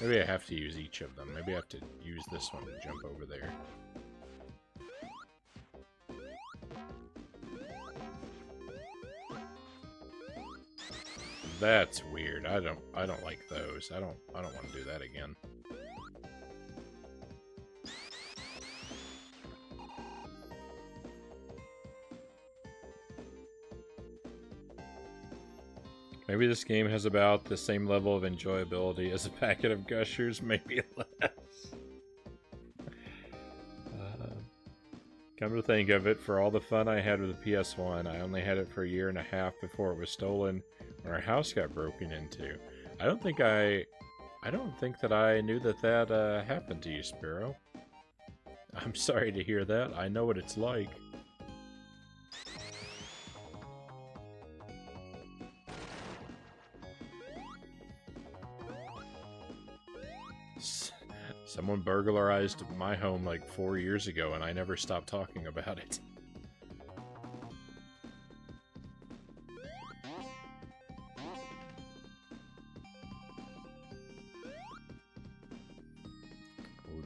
Maybe I have to use each of them. Maybe I have to use this one to jump over there. That's weird. I don't like those. I don't want to do that again. Maybe this game has about the same level of enjoyability as a packet of Gushers, maybe less. Come to think of it, for all the fun I had with the PS1, I only had it for a year and a half before it was stolen when our house got broken into. I don't think that I knew that happened to you, Sparrow. I'm sorry to hear that. I know what it's like. Someone burglarized my home like 4 years ago, and I never stopped talking about it.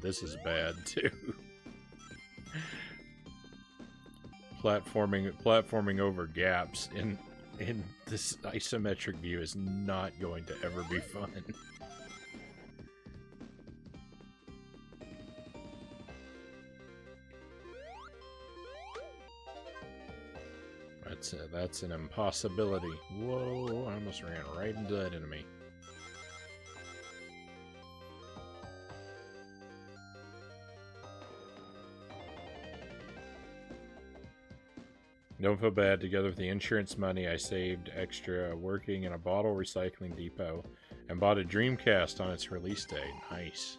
this is bad too. Platforming over gaps in this isometric view is not going to ever be fun. That's an impossibility. Whoa, I almost ran right into that enemy. Don't feel bad. Together with the insurance money I saved extra working in a bottle recycling depot and bought a Dreamcast on its release day. Nice.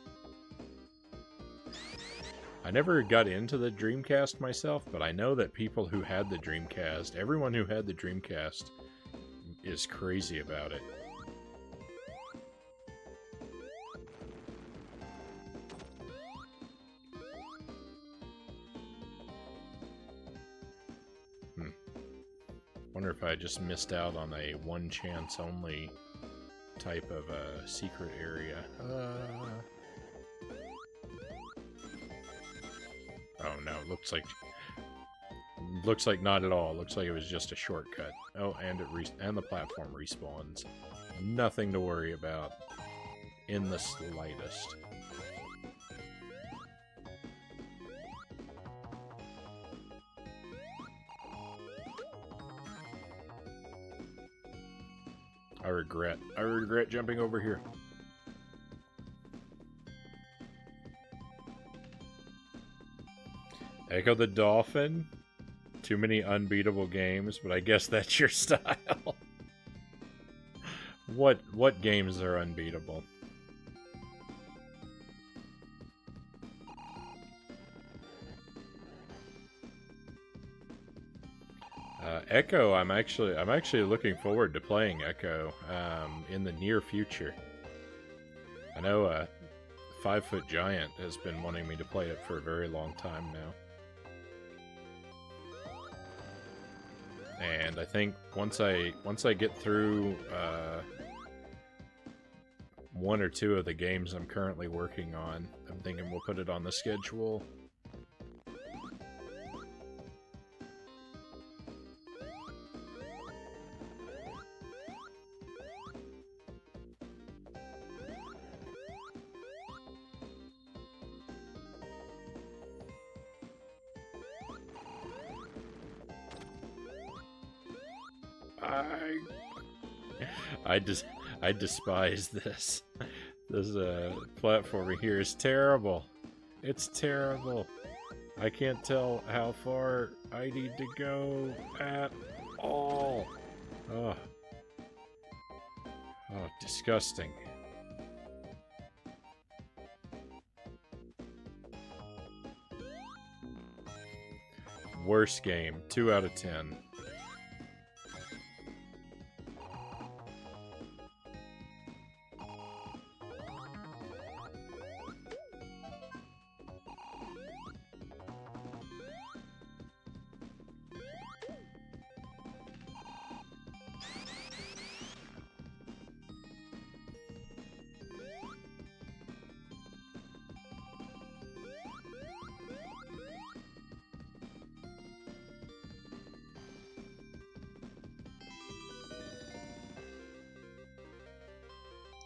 I never got into the Dreamcast myself, but I know that people who had the Dreamcast, everyone who had the Dreamcast is crazy about it. Wonder if I just missed out on a one chance only type of secret area. Oh no, looks like not at all. Looks like it was just a shortcut. Oh, and the platform respawns. Nothing to worry about in the slightest. I regret jumping over here. Echo the Dolphin. Too many unbeatable games, but I guess that's your style. What games are unbeatable? Echo, I'm actually looking forward to playing Echo in the near future. I know 5 Foot Giant has been wanting me to play it for a very long time now. And I think once I get through one or two of the games I'm currently working on, I'm thinking we'll put it on the schedule. I despise this. This platforming here is terrible. It's terrible. I can't tell how far I need to go at all. Oh, disgusting. Worst game, 2 out of 10.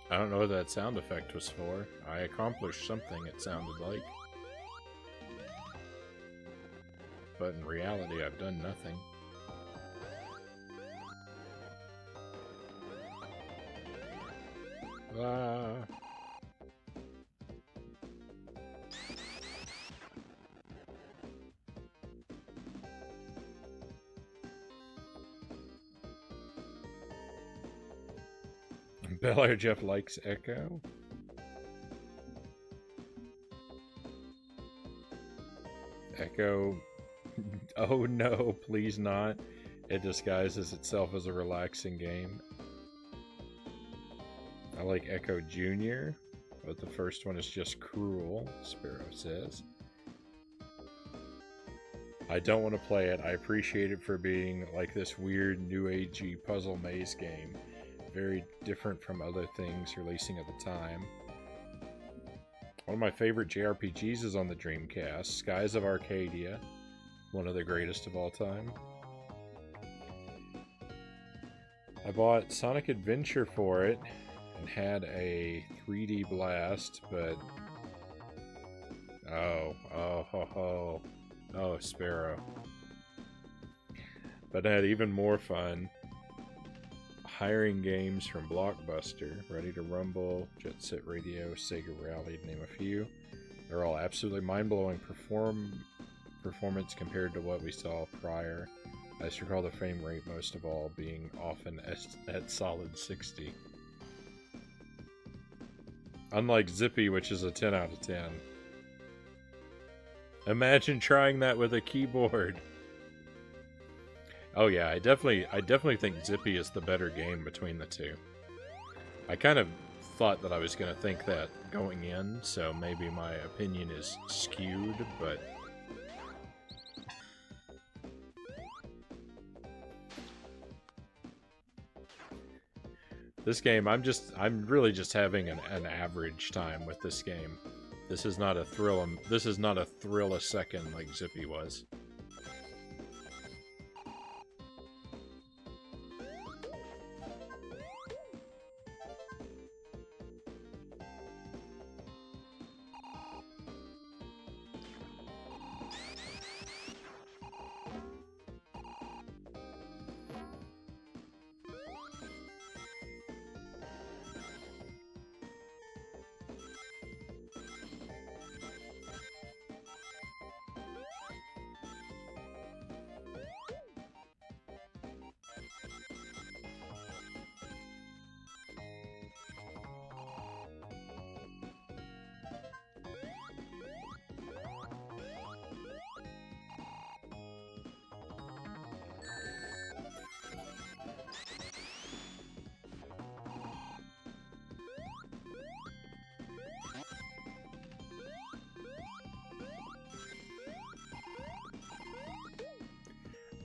I don't know what that sound effect was for. I accomplished something, it sounded like. But in reality, I've done nothing. Bel Jeff likes Echo. Echo. Oh no, please not. It disguises itself as a relaxing game. I like Echo Jr., but the first one is just cruel, Sparrow says. I don't want to play it. I appreciate it for being like this weird new agey puzzle maze game. Very different from other things releasing at the time. One of my favorite JRPGs is on the Dreamcast, Skies of Arcadia, one of the greatest of all time. I bought Sonic Adventure for it and had a 3D blast, but oh, Sparrow. But I had even more fun hiring games from Blockbuster, Ready to Rumble, Jet Set Radio, Sega Rally, to name a few. They're all absolutely mind-blowing performance compared to what we saw prior. I just recall the frame rate most of all being often at solid 60. Unlike Zippy, which is a 10 out of 10. Imagine trying that with a keyboard. Oh yeah, I definitely think Zippy is the better game between the two. I kind of thought that I was going to think that going in, so maybe my opinion is skewed, but this game, I'm really just having an average time with this game. This is not a thrill a second like Zippy was.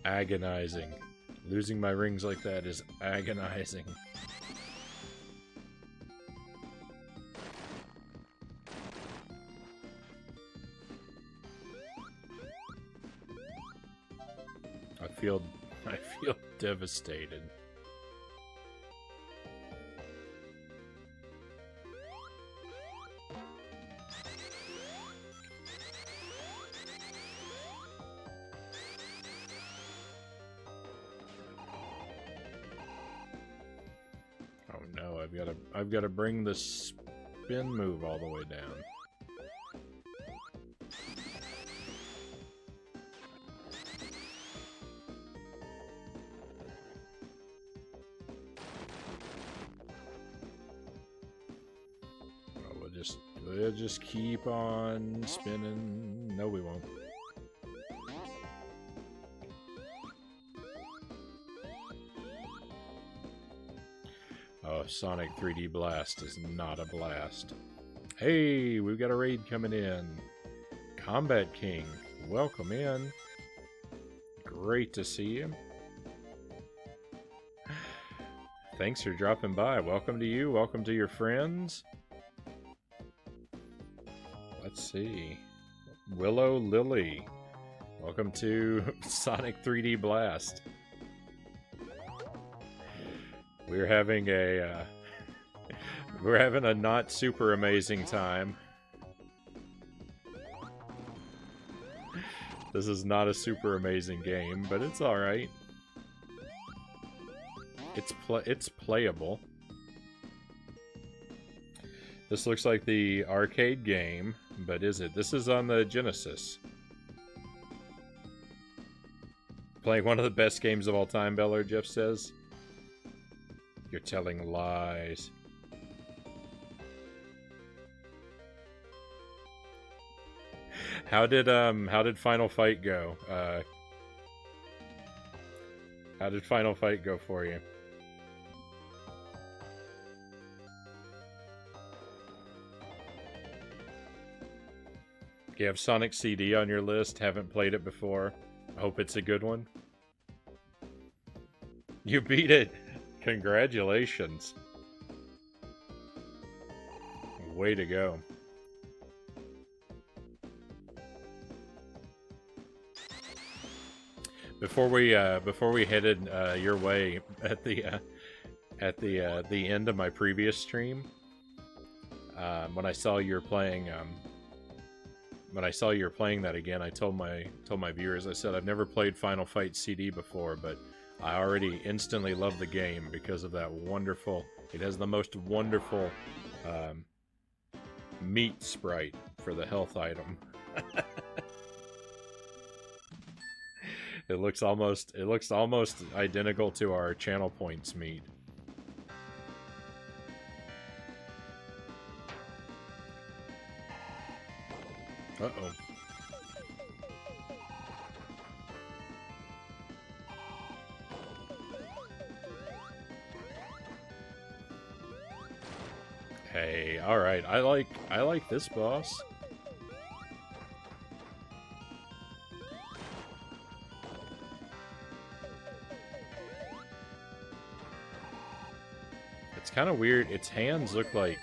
Agonizing. Losing my rings like that is agonizing. I feel devastated. I've got to bring the spin move all the way down. Oh, we'll just keep on spinning. No, we won't. Oh, Sonic 3D Blast is not a blast. Hey, we've got a raid coming in. Combat King, welcome in. Great to see you. Thanks for dropping by. Welcome to you. Welcome to your friends. Let's see. Willow Lily. Welcome to Sonic 3D Blast. We're having a not super amazing time. This is not a super amazing game, but it's all right. It's playable. This looks like the arcade game, but is it? This is on the Genesis. Playing one of the best games of all time, Beller, Jeff says. You're telling lies. How did Final Fight go? How did Final Fight go for you? You have Sonic CD on your list, haven't played it before. I hope it's a good one. You beat it! Congratulations. Way to go. Before we headed your way at the end of my previous stream, when I saw you were playing that again, I told my viewers, I said I've never played Final Fight CD before, but I already instantly love the game because of that wonderful. It has the most wonderful meat sprite for the health item. It looks almost identical to our channel points meat. Uh-oh. Hey, all right. I like this boss. It's kind of weird. His hands look like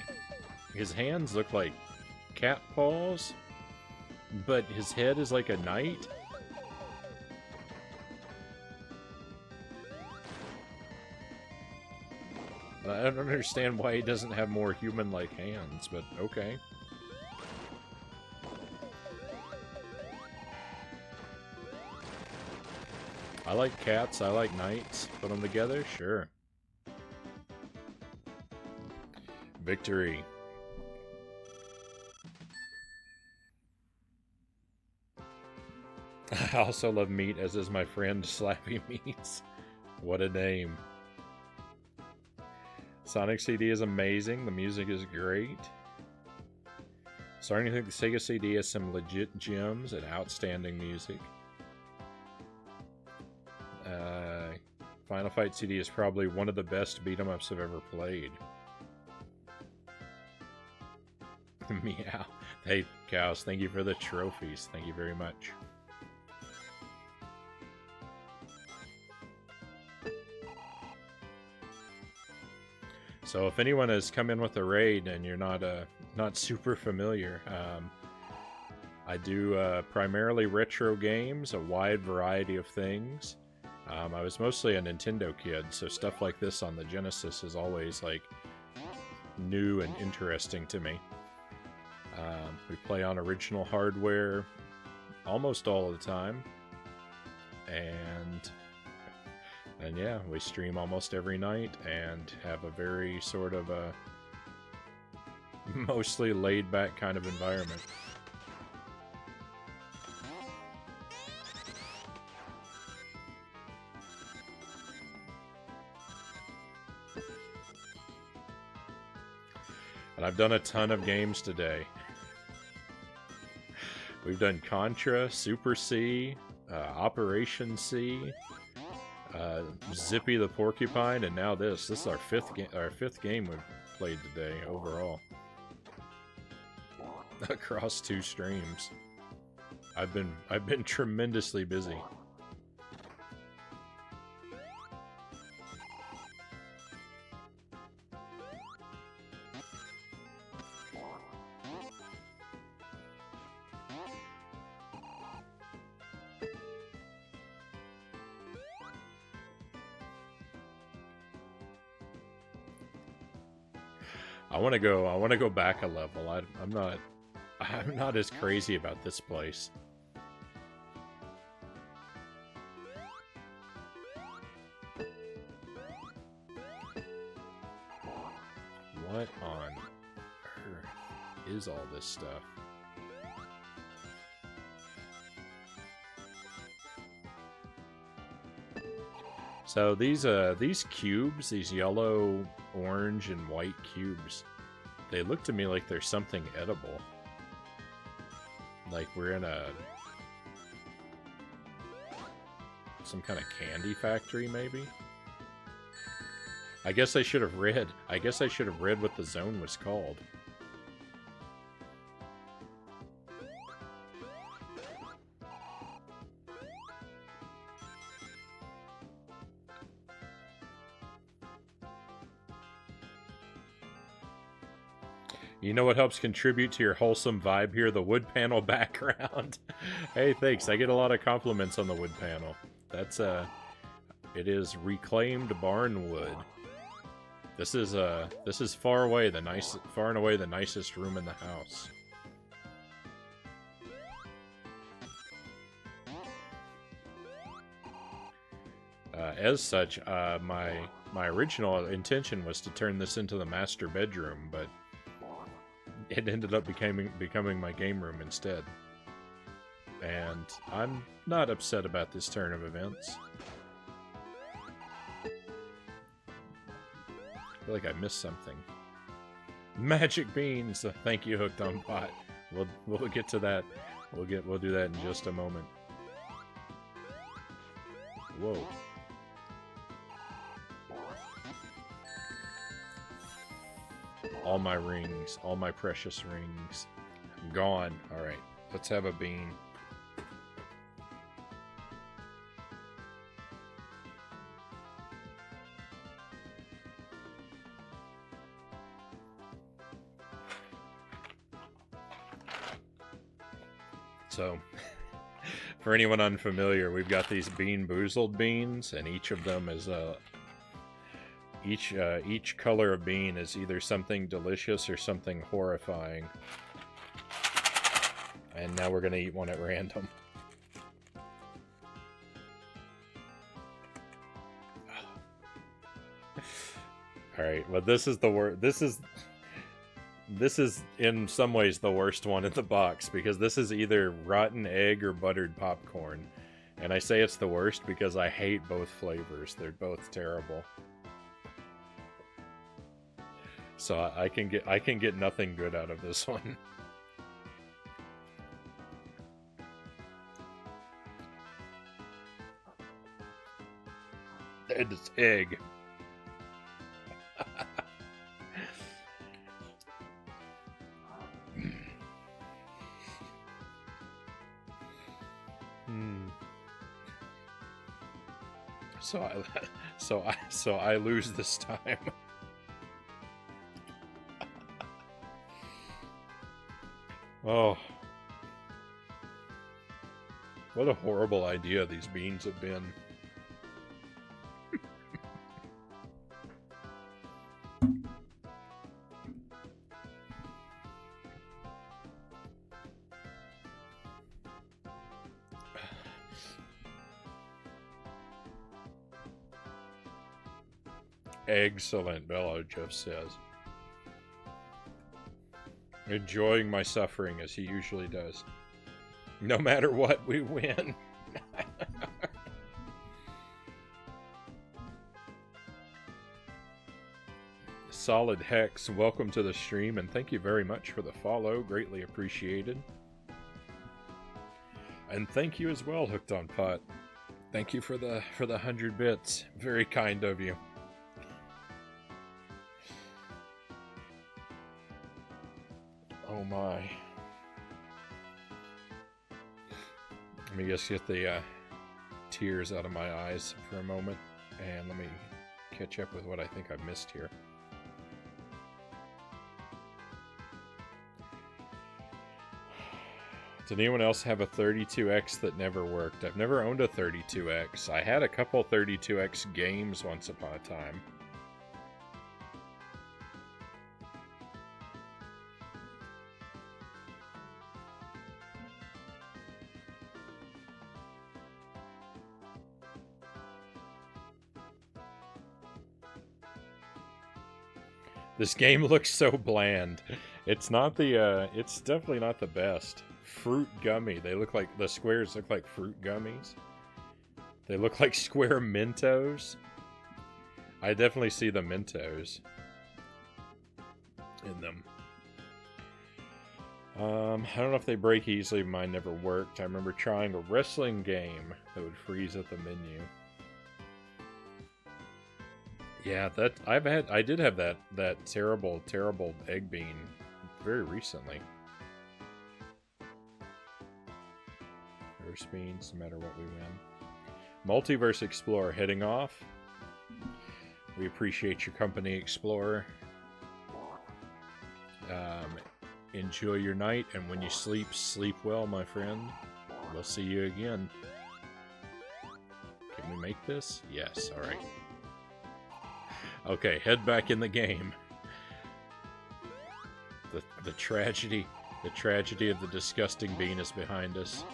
cat paws, but his head is like a knight. I don't understand why he doesn't have more human-like hands, but okay. I like cats, I like knights. Put them together? Sure. Victory. I also love meat, as is my friend Slappy Meats. What a name. Sonic CD is amazing. The music is great. Starting to think the Sega CD has some legit gems and outstanding music. Final Fight CD is probably one of the best beat-em-ups I've ever played. Meow. Hey, cows, thank you for the trophies. Thank you very much. So if anyone has come in with a raid and you're not super familiar, I do primarily retro games, a wide variety of things. I was mostly a Nintendo kid, so stuff like this on the Genesis is always like new and interesting to me. We play on original hardware almost all of the time, and yeah, we stream almost every night and have a very sort of a mostly laid-back kind of environment. And I've done a ton of games today. We've done Contra, Super C, Operation C, Zippy the Porcupine, and now this. This is our fifth game we've played today overall. Across 2 streams. I've been tremendously busy. I want to go back a level. I'm not as crazy about this place. What on earth is all this stuff? So these cubes, these yellow, orange, and white cubes, they look to me like they're something edible. Like we're in some kind of candy factory, maybe? I guess I should have read what the zone was called. You know what helps contribute to your wholesome vibe here? The wood panel background. Hey, thanks. I get a lot of compliments on the wood panel. That's it is reclaimed barnwood. This is far and away the nicest room in the house. As such, my original intention was to turn this into the master bedroom, but it ended up becoming my game room instead. And I'm not upset about this turn of events. I feel like I missed something. Magic beans! Thank you, Hooked on Pot. We'll get to that. We'll do that in just a moment. Whoa. All my rings, all my precious rings, gone. Alright, let's have a bean. So, for anyone unfamiliar, we've got these Bean Boozled beans, and each of them is each color of bean is either something delicious or something horrifying. And now we're gonna eat one at random. Alright, well this is the worst. This is in some ways the worst one in the box, because this is either rotten egg or buttered popcorn. And I say it's the worst because I hate both flavors. They're both terrible. So I can get nothing good out of this one. It's egg. So I lose this time. Oh. What a horrible idea these beans have been. Excellent, Bello just says. Enjoying my suffering as he usually does. No matter what, we win. Solid Hex, welcome to the stream, and thank you very much for the follow. Greatly appreciated. And thank you as well, Hooked on Pot. Thank you for the 100 bits. Very kind of you. Oh my. Let me just get the tears out of my eyes for a moment, and let me catch up with what I think I missed here. Did anyone else have a 32X that never worked? I've never owned a 32X. I had a couple 32X games once upon a time. This game looks so bland. It's not the, it's definitely not the best. Fruit gummy. They look like, the squares look like fruit gummies. They look like square Mentos. I definitely see the Mentos in them. I don't know if they break easily. Mine never worked. I remember trying a wrestling game that would freeze at the menu. Yeah, I did have that terrible egg bean very recently. First beans, no matter what we win. Multiverse Explorer heading off. We appreciate your company, Explorer. Enjoy your night, and when you sleep, sleep well, my friend. We'll see you again. Can we make this? Yes, alright. Okay, head back in the game. The tragedy of the disgusting bean is behind us.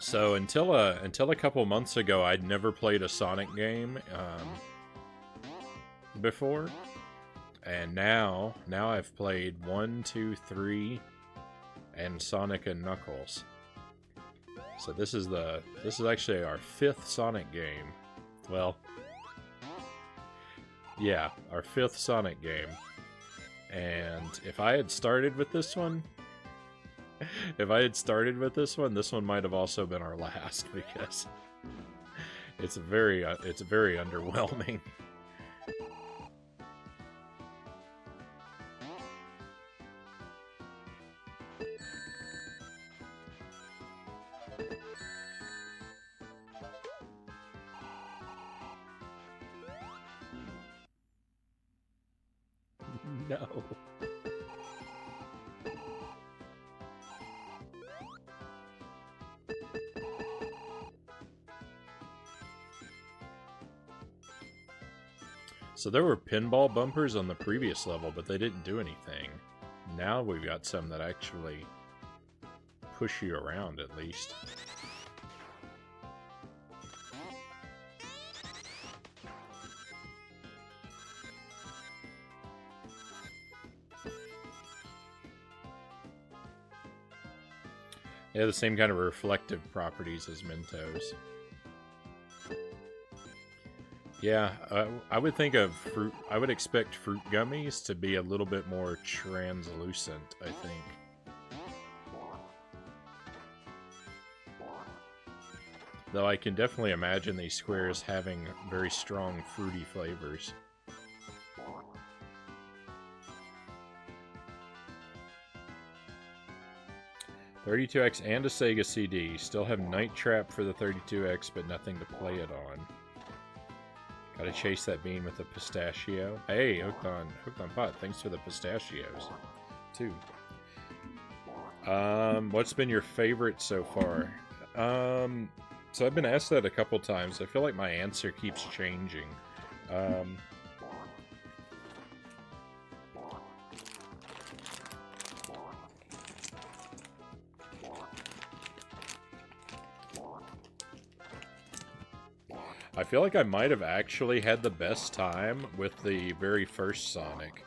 So until a couple months ago, I'd never played a Sonic game before, and now I've played 1, 2, 3, and Sonic and Knuckles. So this is actually our 5th Sonic game. Well, yeah, our 5th Sonic game. And if I had started with this one. This one might have also been our last, because it's very underwhelming. No. So there were pinball bumpers on the previous level, but they didn't do anything. Now we've got some that actually push you around, at least. They have the same kind of reflective properties as Mentos. Yeah, I would think of fruit. I would expect fruit gummies to be a little bit more translucent, I think. Though I can definitely imagine these squares having very strong fruity flavors. $32X and a Sega CD. Still have Night Trap for the 32X, but nothing to play it on. Gotta chase that bean with a pistachio. Hey, hooked on pot. Thanks for the pistachios, too. What's been your favorite so far? So I've been asked that a couple times. I feel like my answer keeps changing. I feel like I might have actually had the best time with the very first Sonic.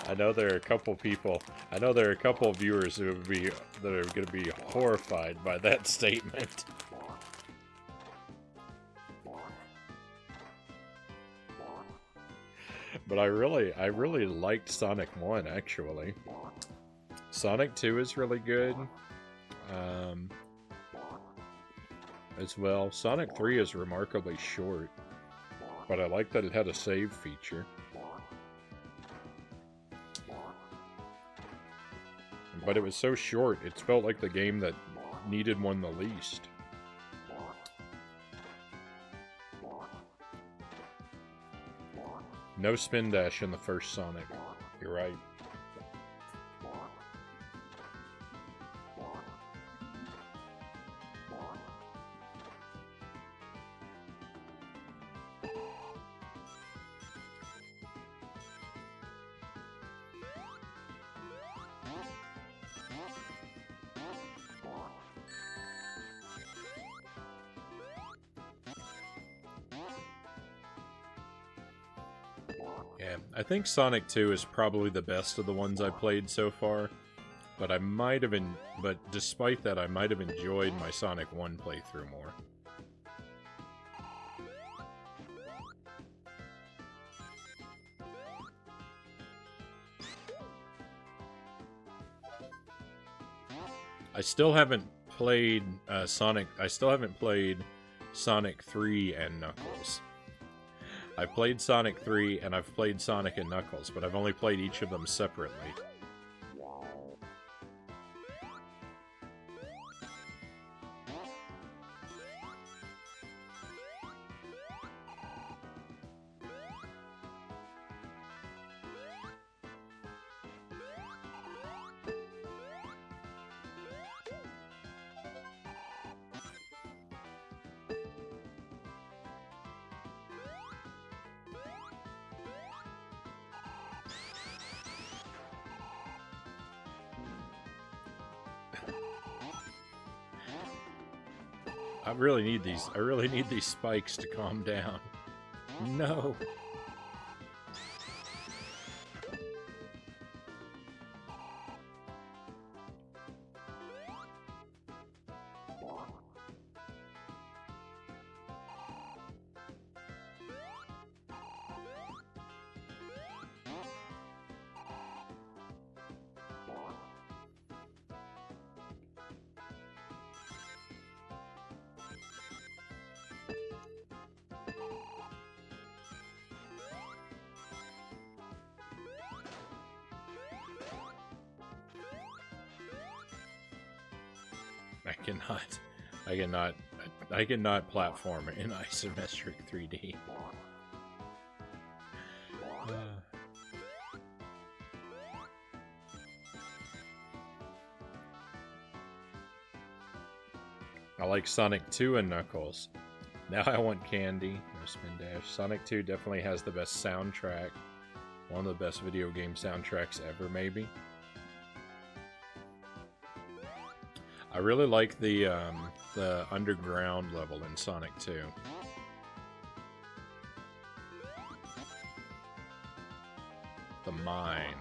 I know there are a couple people. I know there are a couple of viewers who would be that are going to be horrified by that statement. But I really liked Sonic 1, actually. Sonic 2 is really good. As well. Sonic 3 is remarkably short, but I like that it had a save feature. But it was so short, it felt like the game that needed one the least. No spin dash in the first Sonic. You're right. Yeah, I think Sonic 2 is probably the best of the ones I played so far, but despite that, I might have enjoyed my Sonic 1 playthrough more. I still haven't played Sonic 3 and Knuckles. I played Sonic 3 and I've played Sonic and Knuckles, but I've only played each of them separately. I really need these spikes to calm down. No. I cannot platform in isometric 3D. I like Sonic 2 and Knuckles. Now I want candy. No spin dash. Sonic 2 definitely has the best soundtrack. One of the best video game soundtracks ever, maybe. I really like the underground level in Sonic 2. The mine.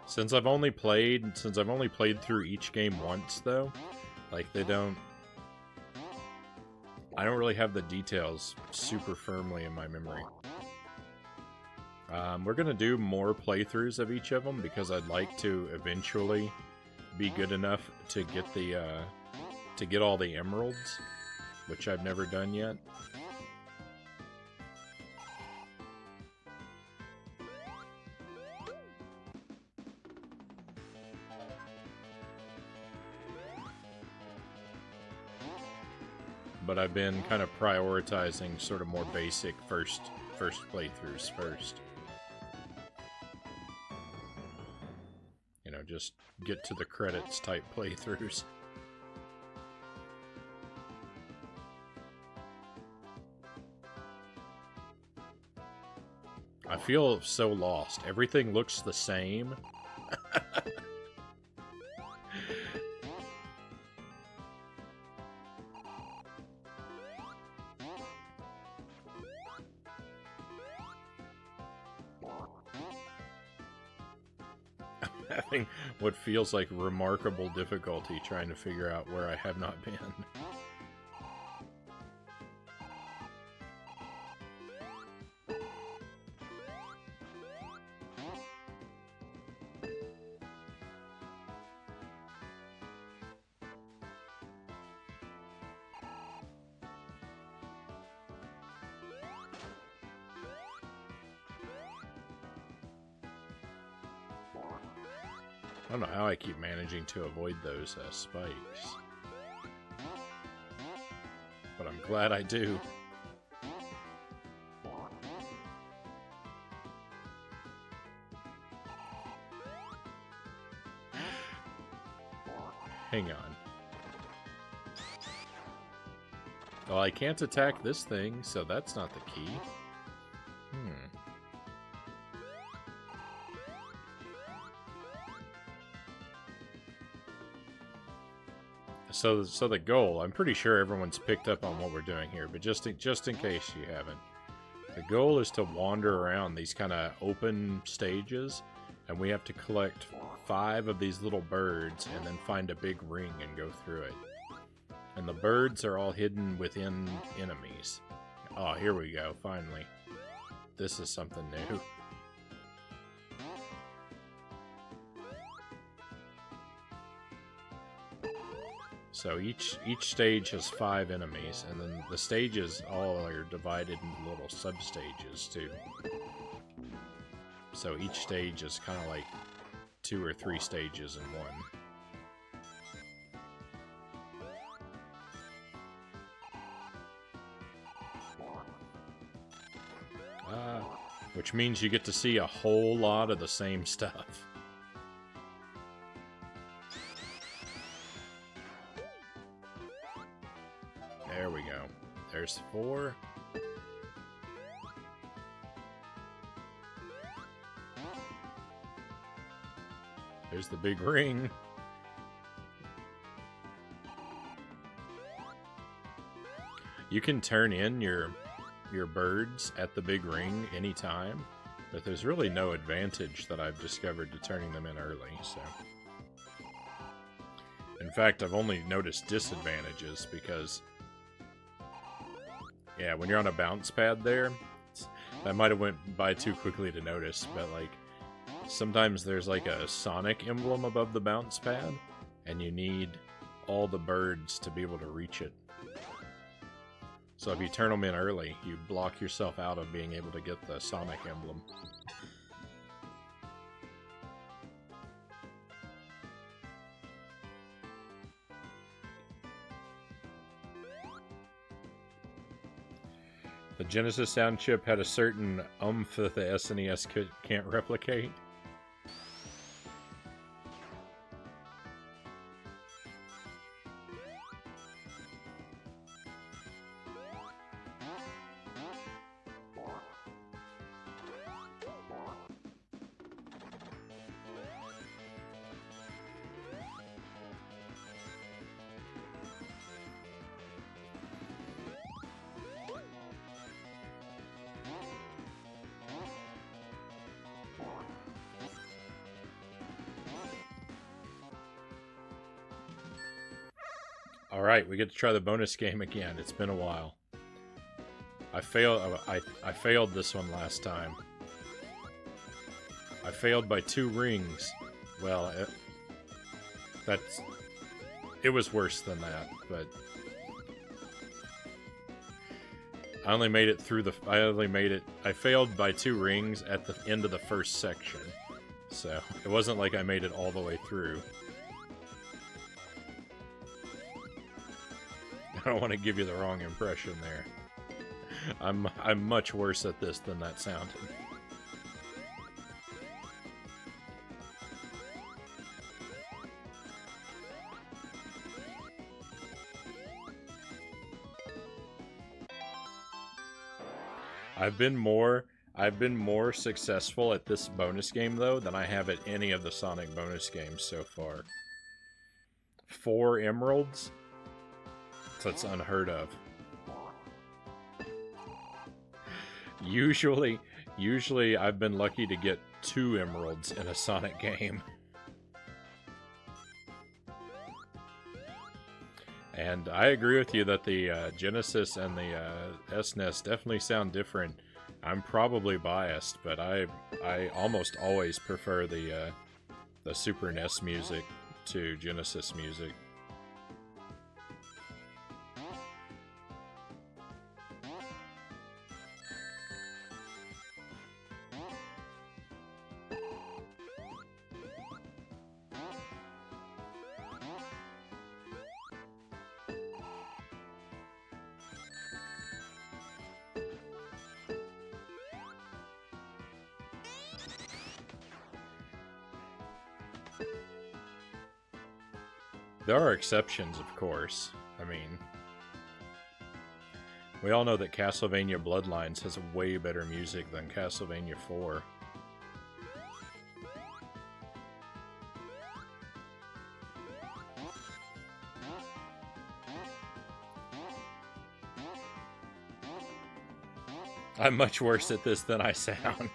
Since I've only played through each game once, though, like I don't really have the details super firmly in my memory. We're gonna do more playthroughs of each of them because I'd like to eventually be good enough to get to get all the emeralds, which I've never done yet. But I've been kind of prioritizing sort of more basic first playthroughs first. You know, just get to the credits type playthroughs. I feel so lost. Everything looks the same. Having what feels like remarkable difficulty trying to figure out where I have not been. I don't know how I keep managing to avoid those spikes. But I'm glad I do. Hang on. Well, I can't attack this thing, so that's not the key. So the goal, I'm pretty sure everyone's picked up on what we're doing here, but just in case you haven't, the goal is to wander around these kind of open stages, and we have to collect 5 of these little birds and then find a big ring and go through it. And the birds are all hidden within enemies. Oh, here we go, finally. This is something new. So each stage has 5 enemies, and then the stages all are divided into little sub-stages, too. So each stage is kind of like 2 or 3 stages in one. Which means you get to see a whole lot of the same stuff. There we go. There's 4. There's the big ring. You can turn in your birds at the big ring anytime, but there's really no advantage that I've discovered to turning them in early, so... In fact, I've only noticed disadvantages because... Yeah, when you're on a bounce pad there, that might have went by too quickly to notice, but like, sometimes there's like a Sonic emblem above the bounce pad, and you need all the birds to be able to reach it. So if you turn them in early, you block yourself out of being able to get the Sonic emblem. The Genesis sound chip had a certain oomph that the SNES can't replicate. Alright, we get to try the bonus game again. It's been a while. I failed this one last time. I failed by 2 rings. Well, it was worse than that, but I only made it through I failed by 2 rings at the end of the first section. So, it wasn't like I made it all the way through. I don't want to give you the wrong impression there. I'm much worse at this than that sounded. I've been more successful at this bonus game though than I have at any of the Sonic bonus games so far. 4 emeralds? That's unheard of. Usually I've been lucky to get 2 emeralds in a Sonic game. And I agree with you that the Genesis and the SNES definitely sound different. I'm probably biased, but I almost always prefer the Super NES music to Genesis music. There are exceptions, of course. I mean, we all know that Castlevania Bloodlines has way better music than Castlevania 4. I'm much worse at this than I sound.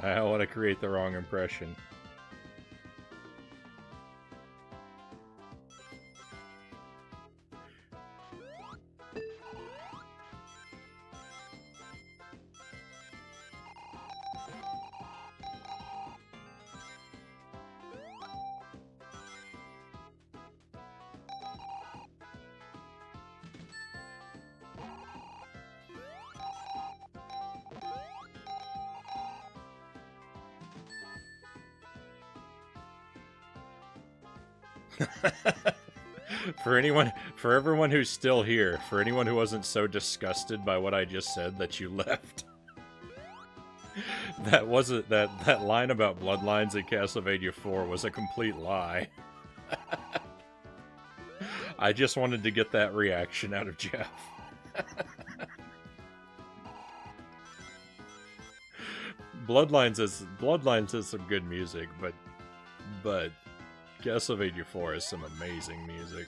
I don't want to create the wrong impression. For everyone who's still here, for anyone who wasn't so disgusted by what I just said that you left. That wasn't that line about bloodlines in Castlevania 4 was a complete lie. I just wanted to get that reaction out of Jeff. Bloodlines is some good music, but Castlevania 4 is some amazing music.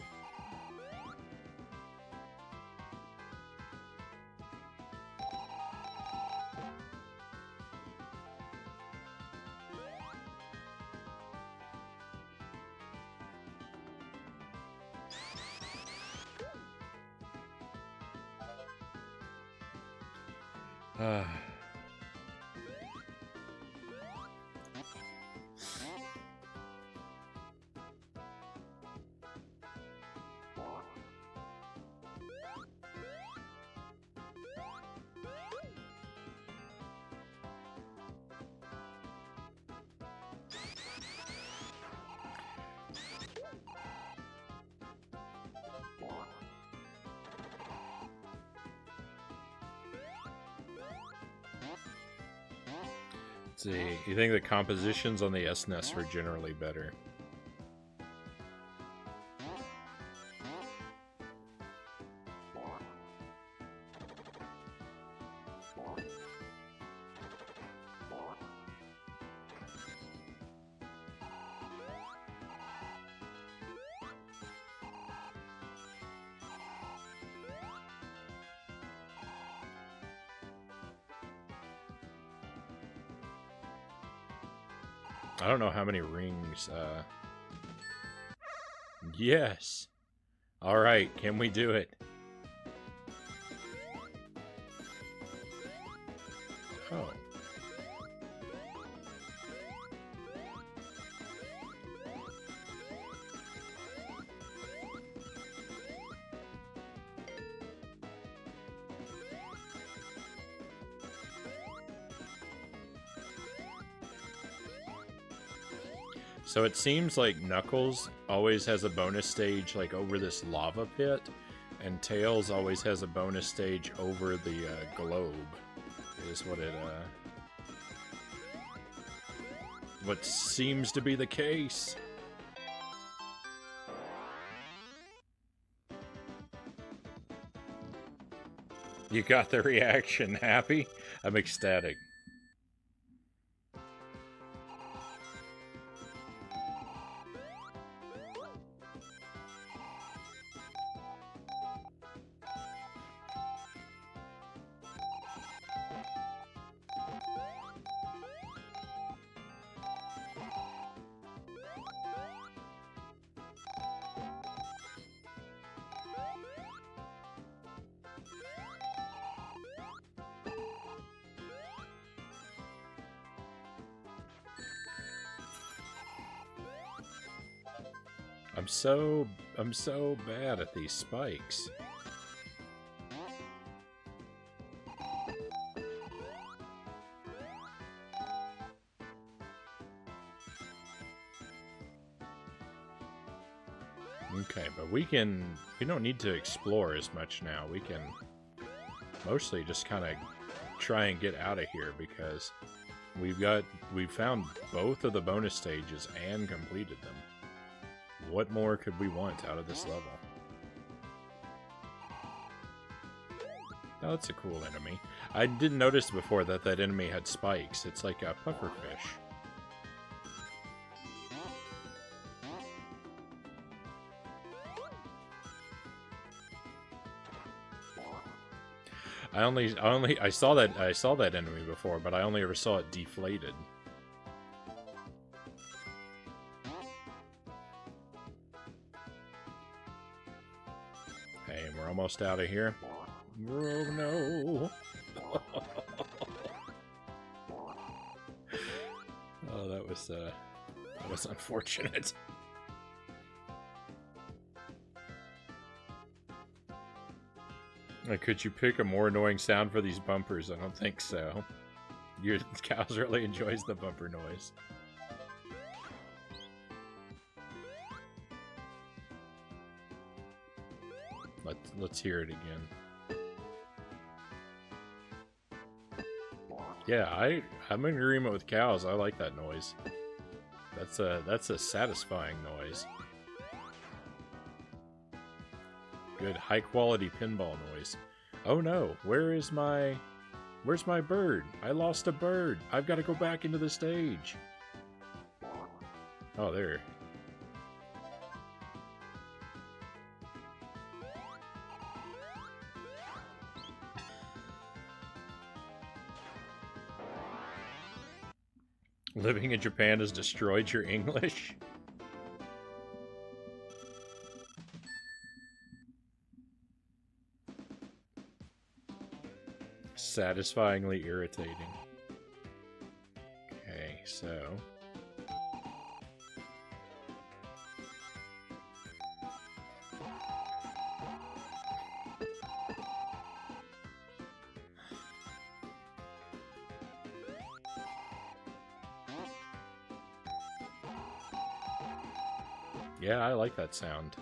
See, you think the compositions on the SNES were generally better? I don't know how many rings, Yes! Alright, can we do it? Oh. So it seems like Knuckles always has a bonus stage like over this lava pit, and Tails always has a bonus stage over the globe, is what seems to be the case. You got the reaction. Happy? I'm ecstatic. I'm so bad at these spikes. Okay, but we don't need to explore as much now. We can mostly just kind of try and get out of here because we've found both of the bonus stages and completed them. What more could we want out of this level? Oh, that's a cool enemy. I didn't notice before that enemy had spikes. It's like a pufferfish. I saw that enemy before, but I only ever saw it deflated. Hey, we're almost out of here. Oh no! Oh, that was unfortunate. Could you pick a more annoying sound for these bumpers? I don't think so. Your cows really enjoys the bumper noise. Let's hear it again. Yeah, I'm in agreement with cows. I like that noise. That's a satisfying noise. Good high quality pinball noise. Oh no, where's my bird? I lost a bird. I've got to go back into the stage. Oh, there. Living in Japan has destroyed your English? Satisfyingly irritating. Okay, so... Yeah, I like that sound.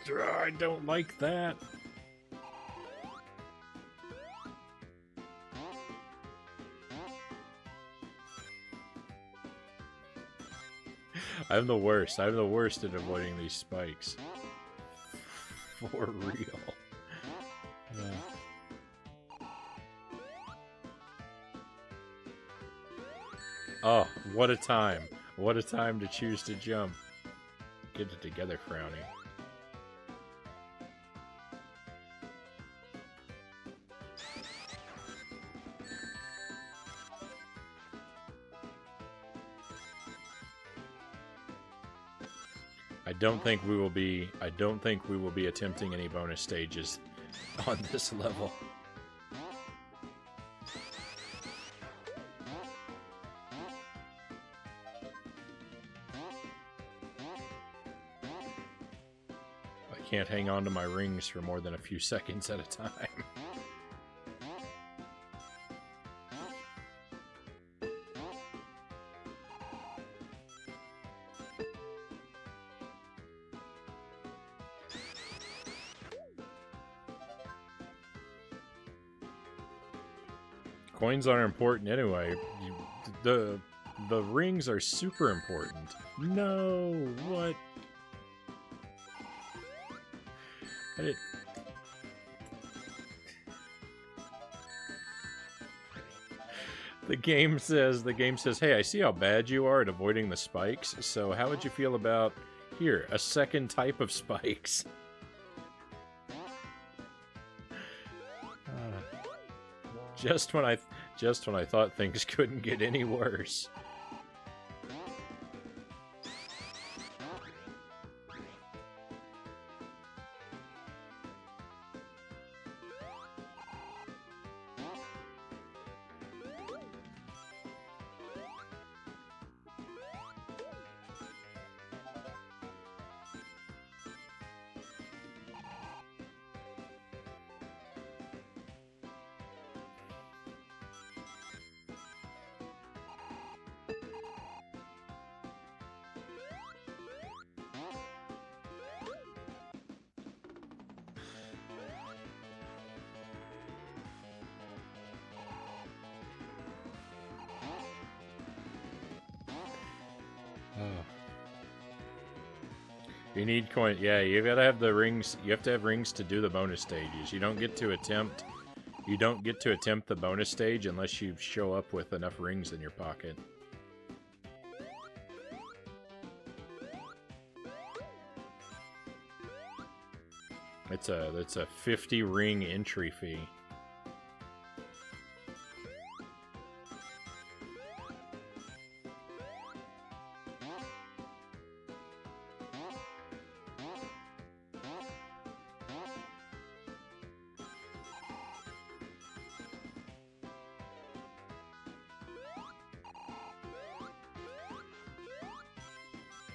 I don't like that. I'm the worst. I'm the worst at avoiding these spikes. For real. Oh, what a time. What a time to choose to jump. Get it together, Frownie. I don't think we will be attempting any bonus stages on this level. I can't hang on to my rings for more than a few seconds at a time. Coins aren't important anyway. The rings are super important. No, what? The game says, hey, I see how bad you are at avoiding the spikes, so how would you feel about, here, a second type of spikes? Just when I thought things couldn't get any worse. You need coin. Yeah, you gotta have the rings. You have to have rings to do the bonus stages. You don't get to attempt the bonus stage unless you show up with enough rings in your pocket. It's a 50 ring entry fee.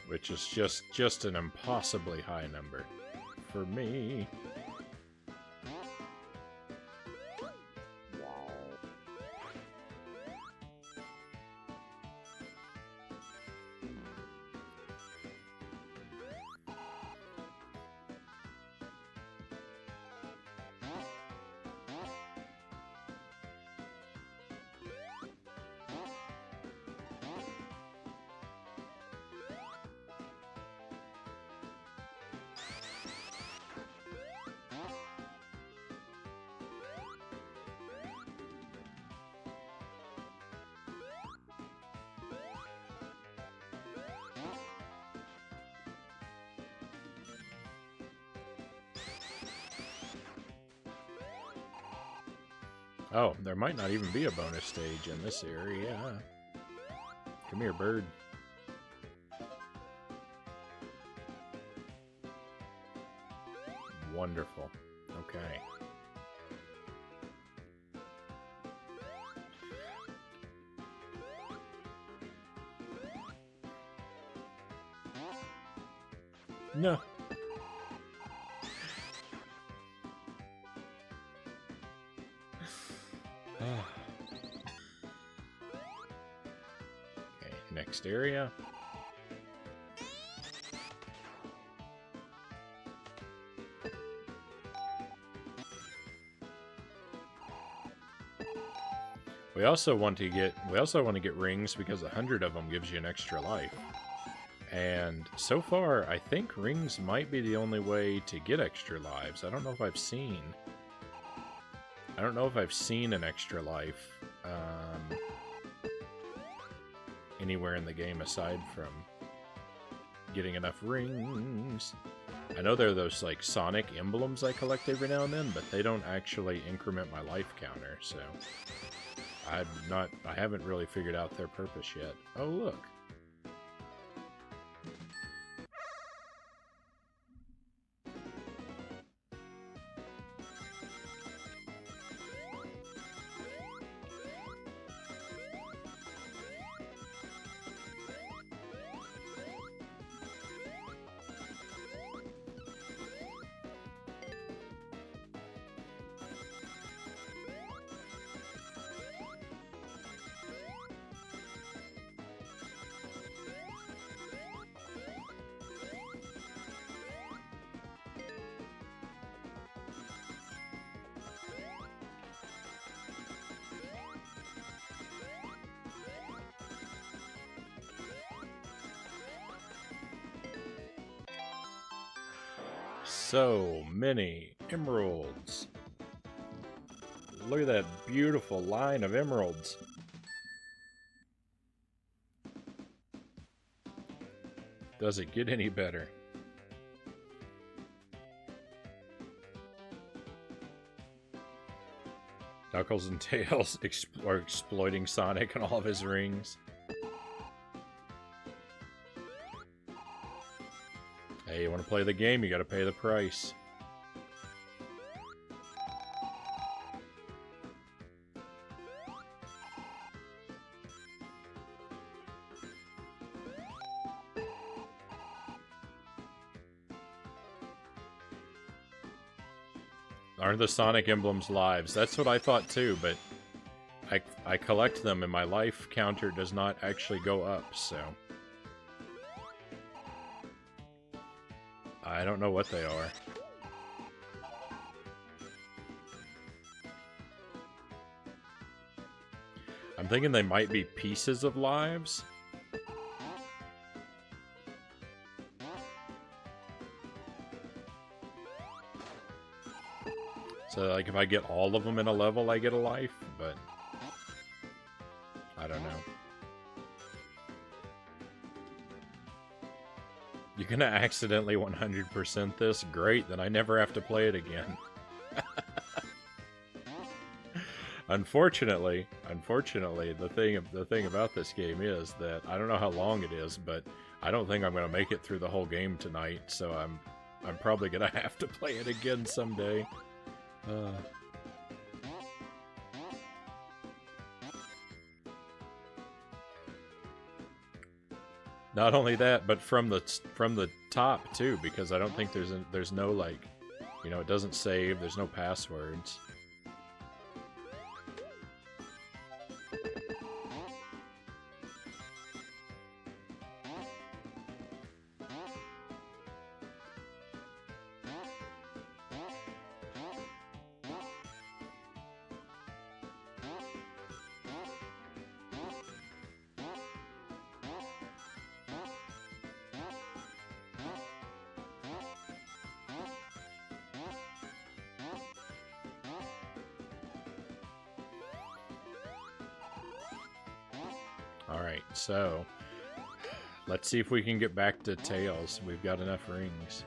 Which is just an impossibly high number for me. Oh, there might not even be a bonus stage in this area. Come here, bird. Wonderful. Okay. No. Okay, next area. We also want to get rings because 100 of them gives you an extra life. And so far, I think rings might be the only way to get extra lives. I don't know if I've seen an extra life anywhere in the game aside from getting enough rings. I know there are those like Sonic emblems I collect every now and then, but they don't actually increment my life counter, so I haven't really figured out their purpose yet. Oh, look. So many emeralds. Look at that beautiful line of emeralds. Does it get any better? Knuckles and Tails are exploiting Sonic and all of his rings. Hey, you want to play the game, you gotta pay the price. Aren't the Sonic emblems lives? That's what I thought too, but I collect them and my life counter does not actually go up, so I don't know what they are. I'm thinking they might be pieces of lives. So, like, if I get all of them in a level, I get a life, but I don't know. You're gonna accidentally 100% this? Great, then I never have to play it again. Unfortunately, the thing about this game is that I don't know how long it is, but I don't think I'm gonna make it through the whole game tonight, so I'm probably gonna have to play it again someday. Not only that, but from the top too, because I don't think there's no, like, you know, it doesn't save. There's no passwords. Alright, so let's see if we can get back to Tails. We've got enough rings.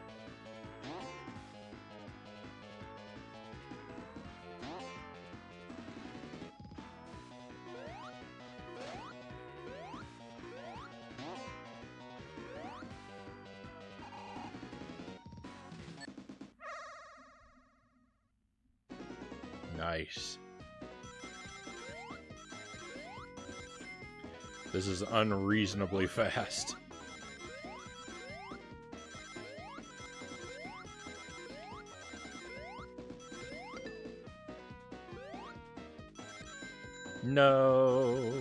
Nice. This is unreasonably fast. No.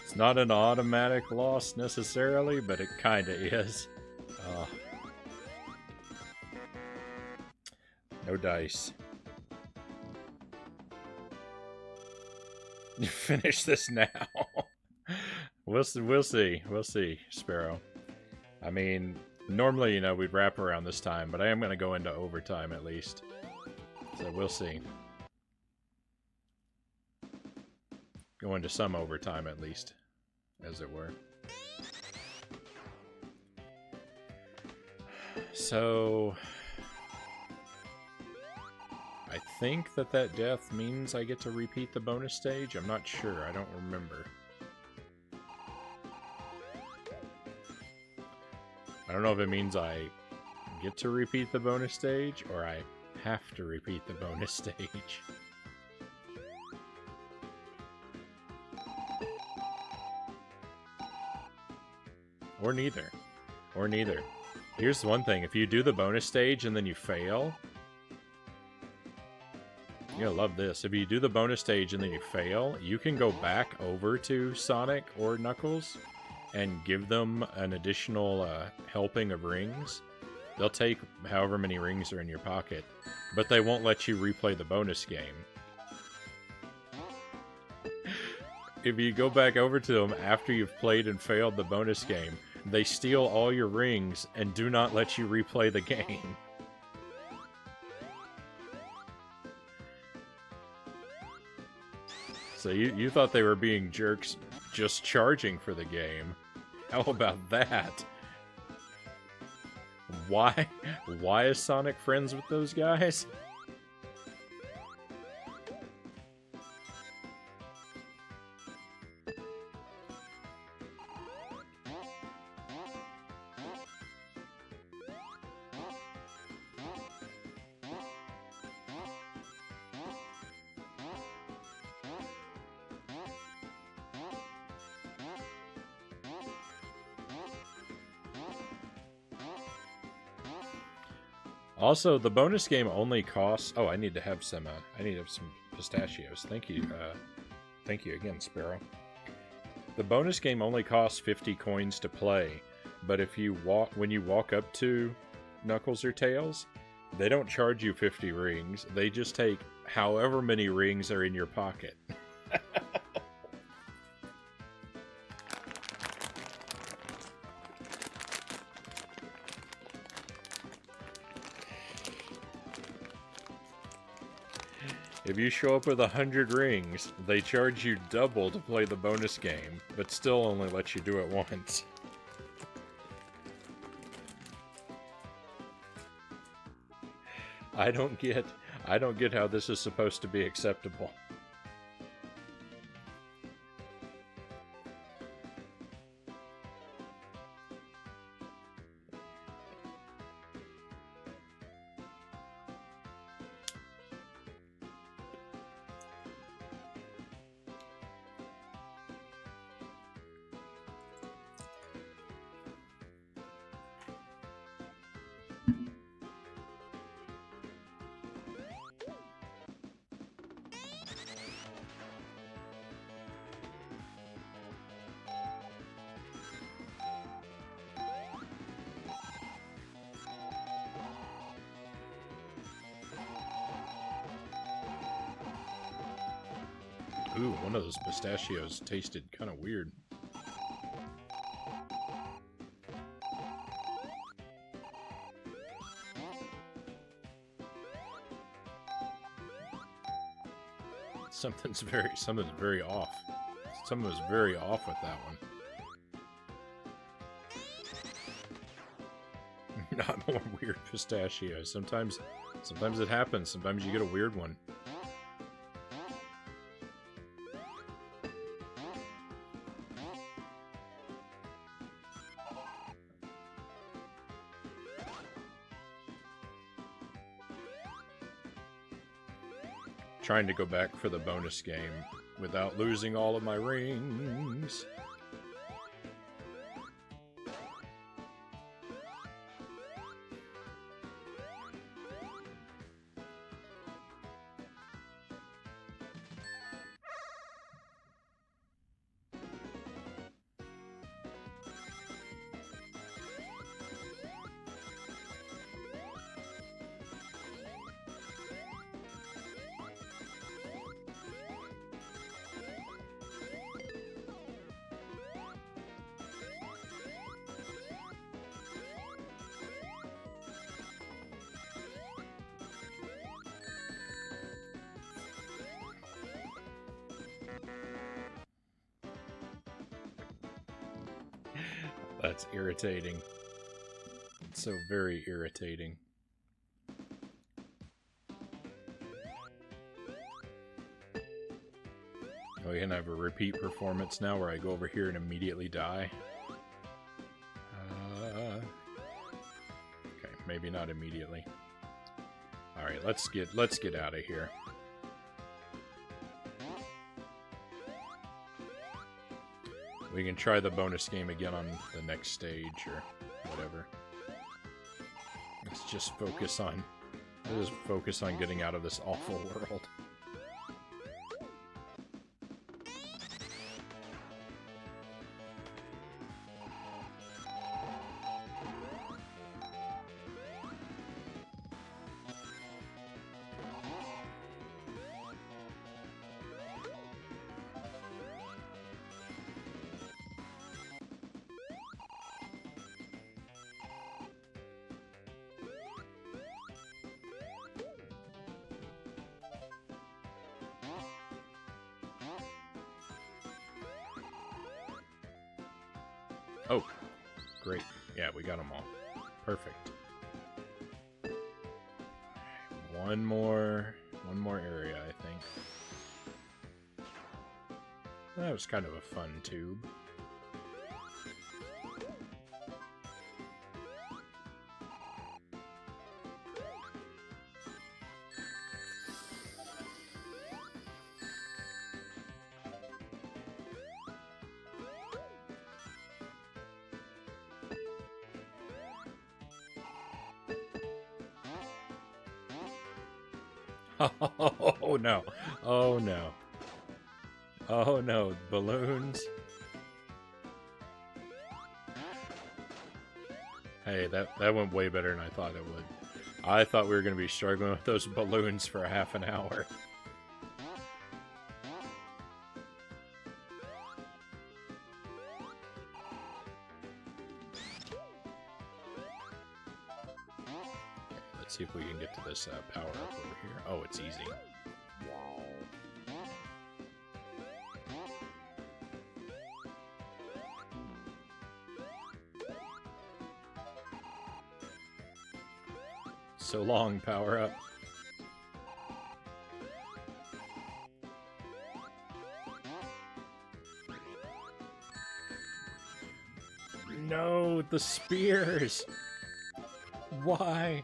It's not an automatic loss necessarily, but it kinda is. No dice. Finish this now. We'll see, Sparrow. I mean, normally, we'd wrap around this time, but I am going to go into overtime at least. So we'll see. Go into some overtime at least, as it were. So I think that death means I get to repeat the bonus stage. I'm not sure. I don't remember. I don't know if it means I get to repeat the bonus stage or I have to repeat the bonus stage. Or neither. Or neither. Here's one thing. If you do the bonus stage and then you fail... You're gonna love this. If you do the bonus stage and then you fail, you can go back over to Sonic or Knuckles and give them an additional helping of rings. They'll take however many rings are in your pocket, but they won't let you replay the bonus game. If you go back over to them after you've played and failed the bonus game, they steal all your rings and do not let you replay the game. So you thought they were being jerks just charging for the game. How about that? Why is Sonic friends with those guys? Also, the bonus game only costs... Oh, I need to have some pistachios. Thank you. Thank you again, Sparrow. The bonus game only costs 50 coins to play, but if you when you walk up to Knuckles or Tails, they don't charge you 50 rings. They just take however many rings are in your pocket. If you show up with 100 rings, they charge you double to play the bonus game, but still only let you do it once. I don't get how this is supposed to be acceptable. Ooh, one of those pistachios tasted kind of weird. Something's very off. Something was very off with that one. Not more weird pistachios. Sometimes it happens. Sometimes you get a weird one. trying to go back for the bonus game without losing all of my rings. That's irritating. It's so very irritating. We can have a repeat performance now where I go over here and immediately die. Okay, maybe not immediately. All right, let's get out of here. We can try the bonus game again on the next stage or whatever. Let's just focus on getting out of this awful world. Oh, great. Yeah, we got them all. Perfect. One more area, I think. That was kind of a fun tube. Oh no. Oh no. Oh no, balloons. Hey, that went way better than I thought it would. I thought we were going to be struggling with those balloons for half an hour. Let's see if we can get to this power up over here. Oh, it's easy. So long, power up. No, the spears. Why?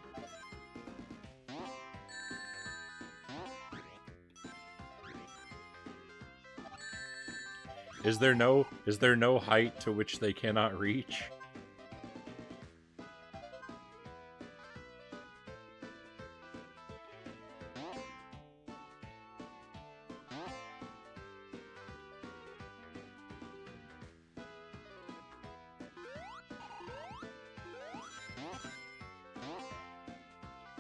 Is there no height to which they cannot reach?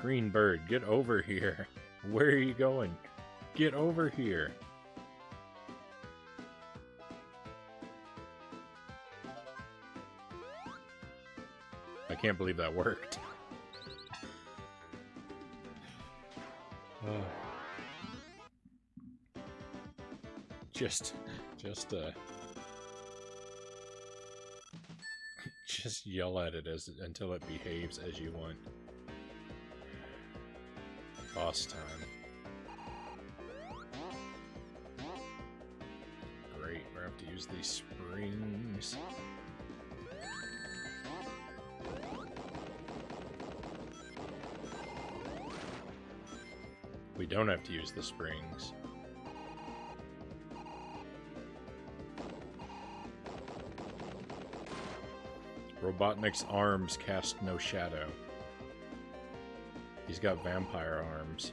Green bird, get over here. Where are you going? Get over here. I can't believe that worked. Just yell at it until it behaves as you want. Boss time. Great, we're gonna have to use these springs. We don't have to use the springs. Robotnik's arms cast no shadow. He's got vampire arms.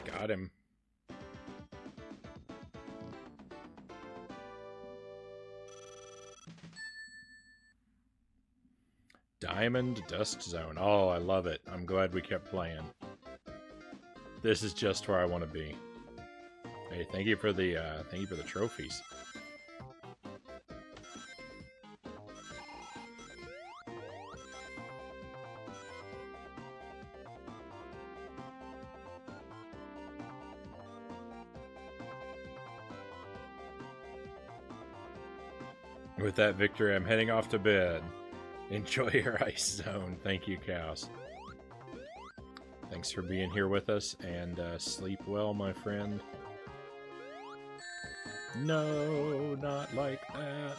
Got him. Diamond Dust Zone. Oh, I love it. I'm glad we kept playing. This is just where I want to be. Hey, thank you for the trophies. With that victory, I'm heading off to bed. Enjoy your ice zone. Thank you, Cows. Thanks for being here with us, and sleep well, my friend. No, not like that.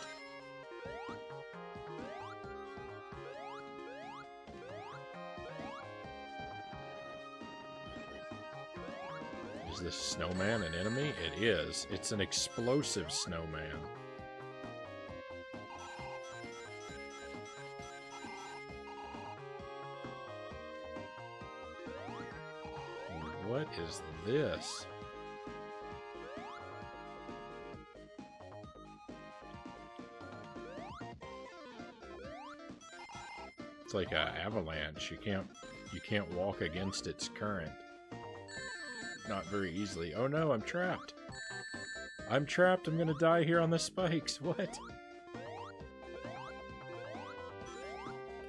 Is this snowman an enemy? It is. It's an explosive snowman. What is this? It's like an avalanche. You can't walk against its current. Not very easily. Oh no, I'm trapped. I'm trapped. I'm gonna die here on the spikes. What?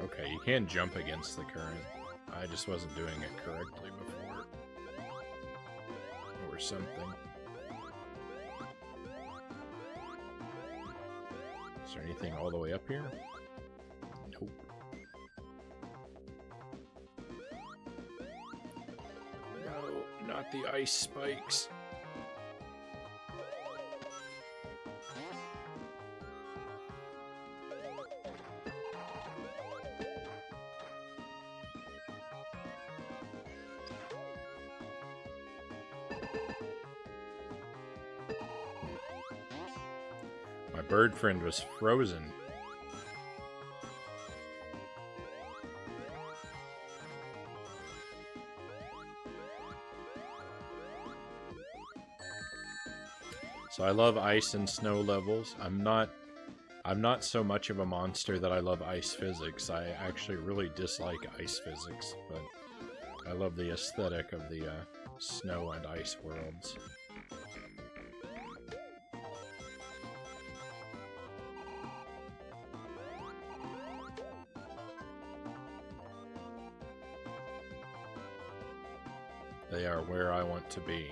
Okay, you can jump against the current. I just wasn't doing it correctly before. Or something. Is there anything all the way up here? Nope. No, not the ice spikes. My bird friend was frozen. So I love ice and snow levels. I'm not so much of a monster that I love ice physics. I actually really dislike ice physics, but I love the aesthetic of the snow and ice worlds. They are where I want to be.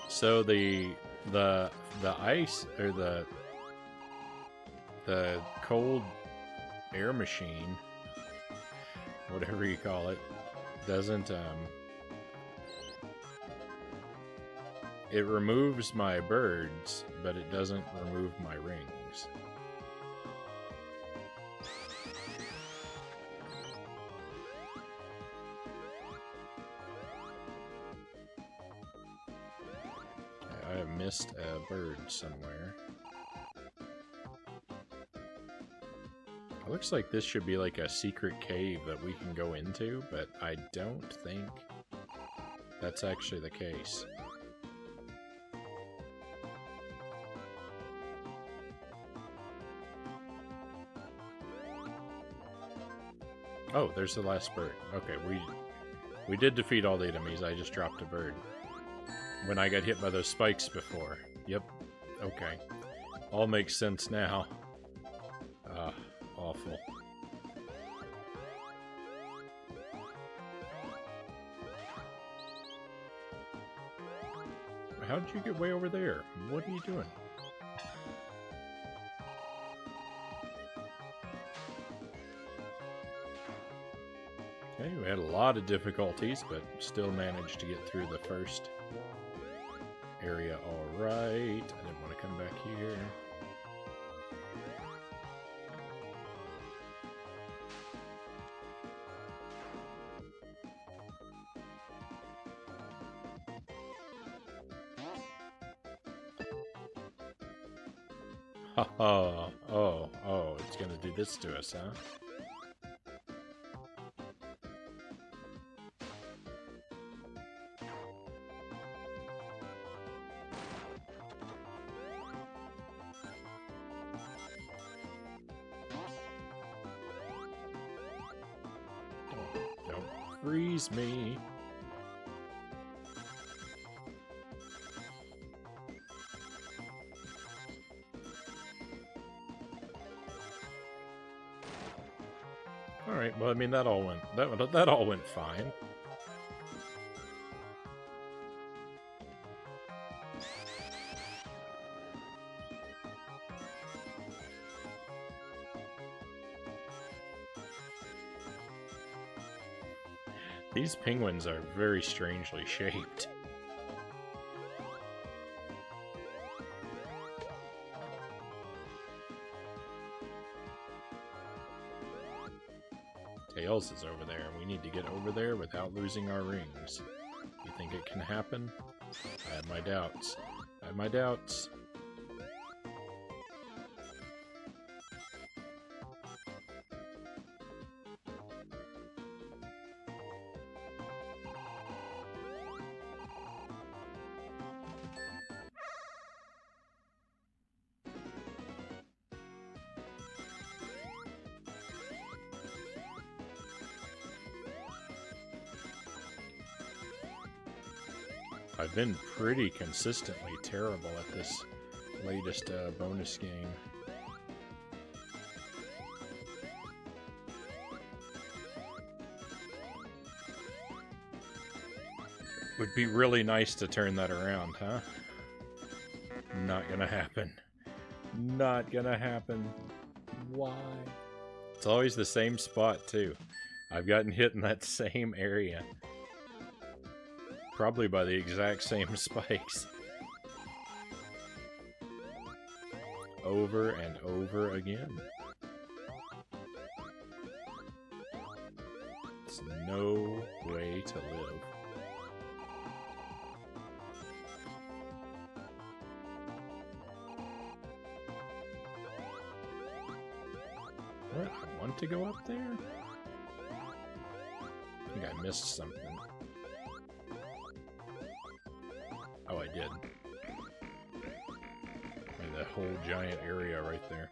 So the ice, or the cold air machine, whatever you call it, doesn't it removes my birds, but it doesn't remove my rings. Okay, I have missed a bird somewhere. It looks like this should be like a secret cave that we can go into, but I don't think that's actually the case. Oh, there's the last bird. Okay, we did defeat all the enemies. I just dropped a bird. When I got hit by those spikes before. Yep. Okay. All makes sense now. Awful. How did you get way over there? What are you doing? Okay, we had a lot of difficulties, but still managed to get through the first area all right. I didn't want to come back here. Oh, it's gonna do this to us, huh? Don't freeze me. Alright, well, I mean, that all went fine. These penguins are very strangely shaped. Tails is over there, and we need to get over there without losing our rings. You think it can happen? I have my doubts. I have my doubts. I've been pretty consistently terrible at this latest bonus game. Would be really nice to turn that around, huh? Not gonna happen. Not gonna happen. Why? It's always the same spot, too. I've gotten hit in that same area. Probably by the exact same spikes. Over and over again. It's no way to live. What? I want to go up there? I think I missed something. Oh, I did. And that whole giant area right there.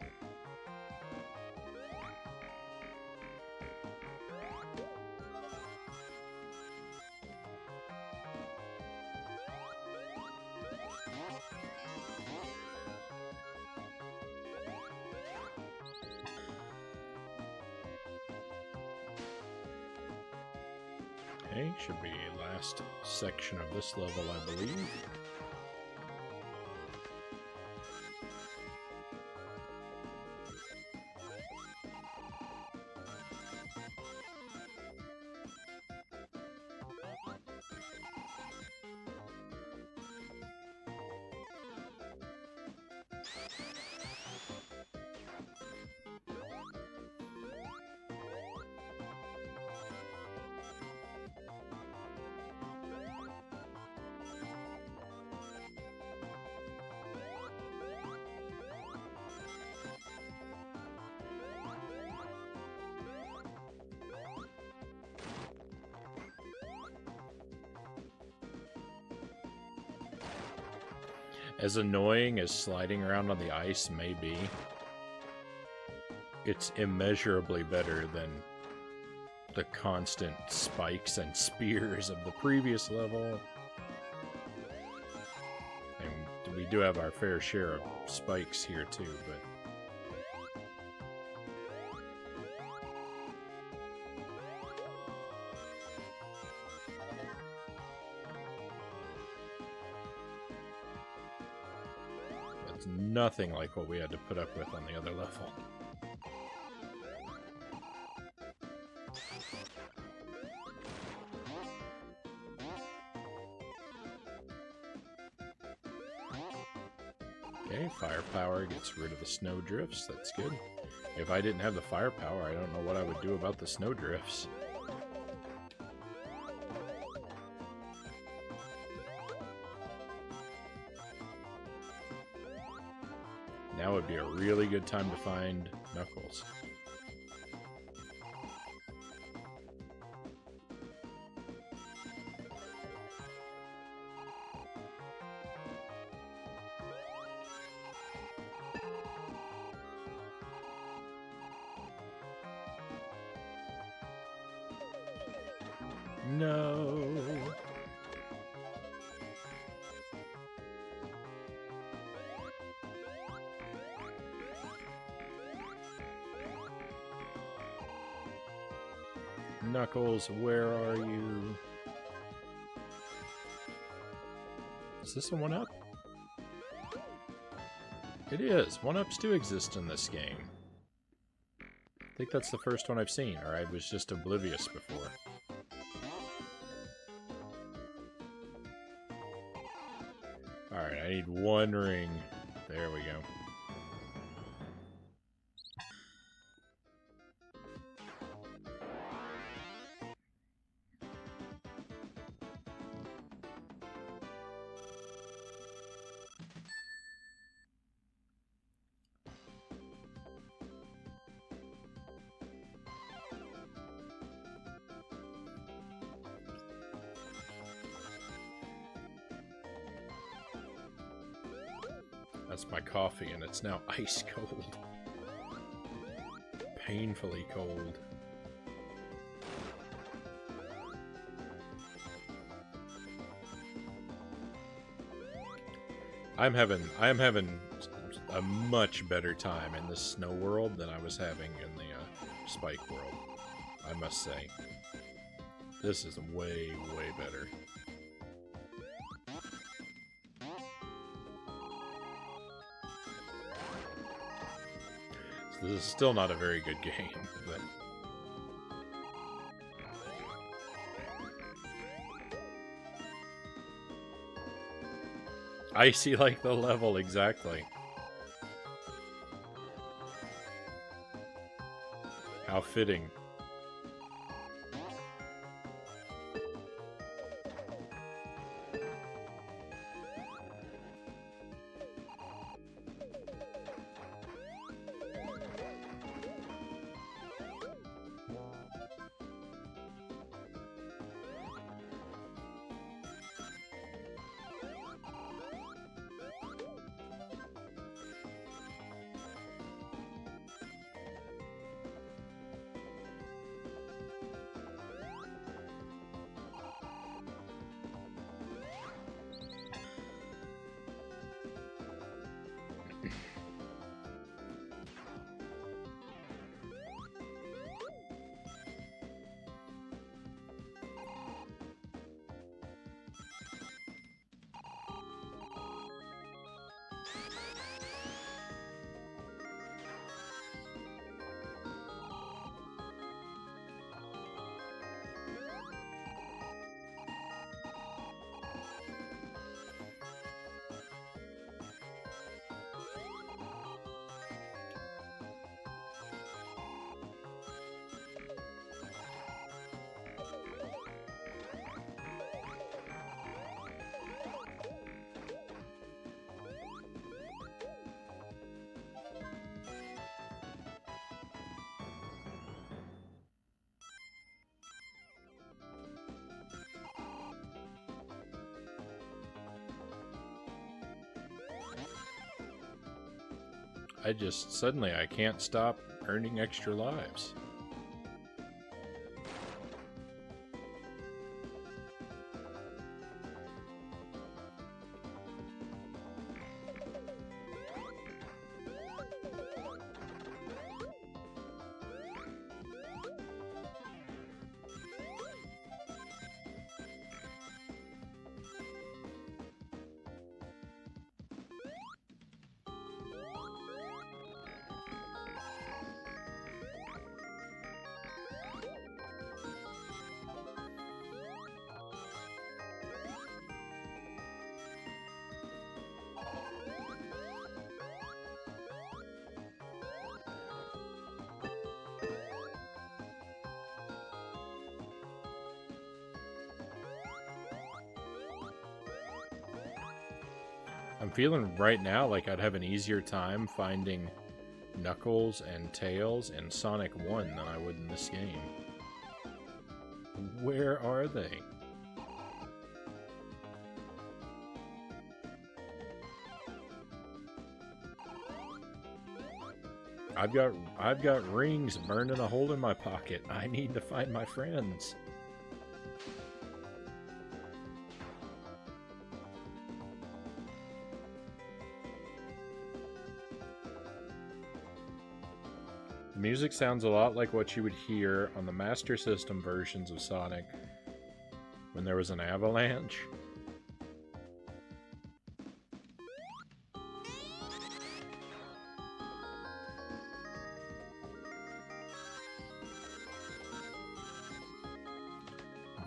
Okay, should be last section of this level, I believe. As annoying as sliding around on the ice may be, it's immeasurably better than the constant spikes and spears of the previous level. And we do have our fair share of spikes here too, but it's nothing like what we had to put up with on the other level. Okay, firepower gets rid of the snow drifts. That's good. If I didn't have the firepower, I don't know what I would do about the snow drifts. Now would be a really good time to find Knuckles. No. Knuckles, where are you? Is this a 1-up? It is. 1-ups do exist in this game. I think that's the first one I've seen, or I was just oblivious before. Alright, I need one ring. There we go. That's my coffee, and it's now ice cold. Painfully cold. I'm having a much better time in this snow world than I was having in the spike world. I must say, this is way, way better. This is still not a very good game, but icy like the level, exactly. How fitting. Suddenly I can't stop earning extra lives. I'm feeling right now like I'd have an easier time finding Knuckles and Tails in Sonic 1 than I would in this game. Where are they? I've got rings burning a hole in my pocket. I need to find my friends. The music sounds a lot like what you would hear on the Master System versions of Sonic when there was an avalanche.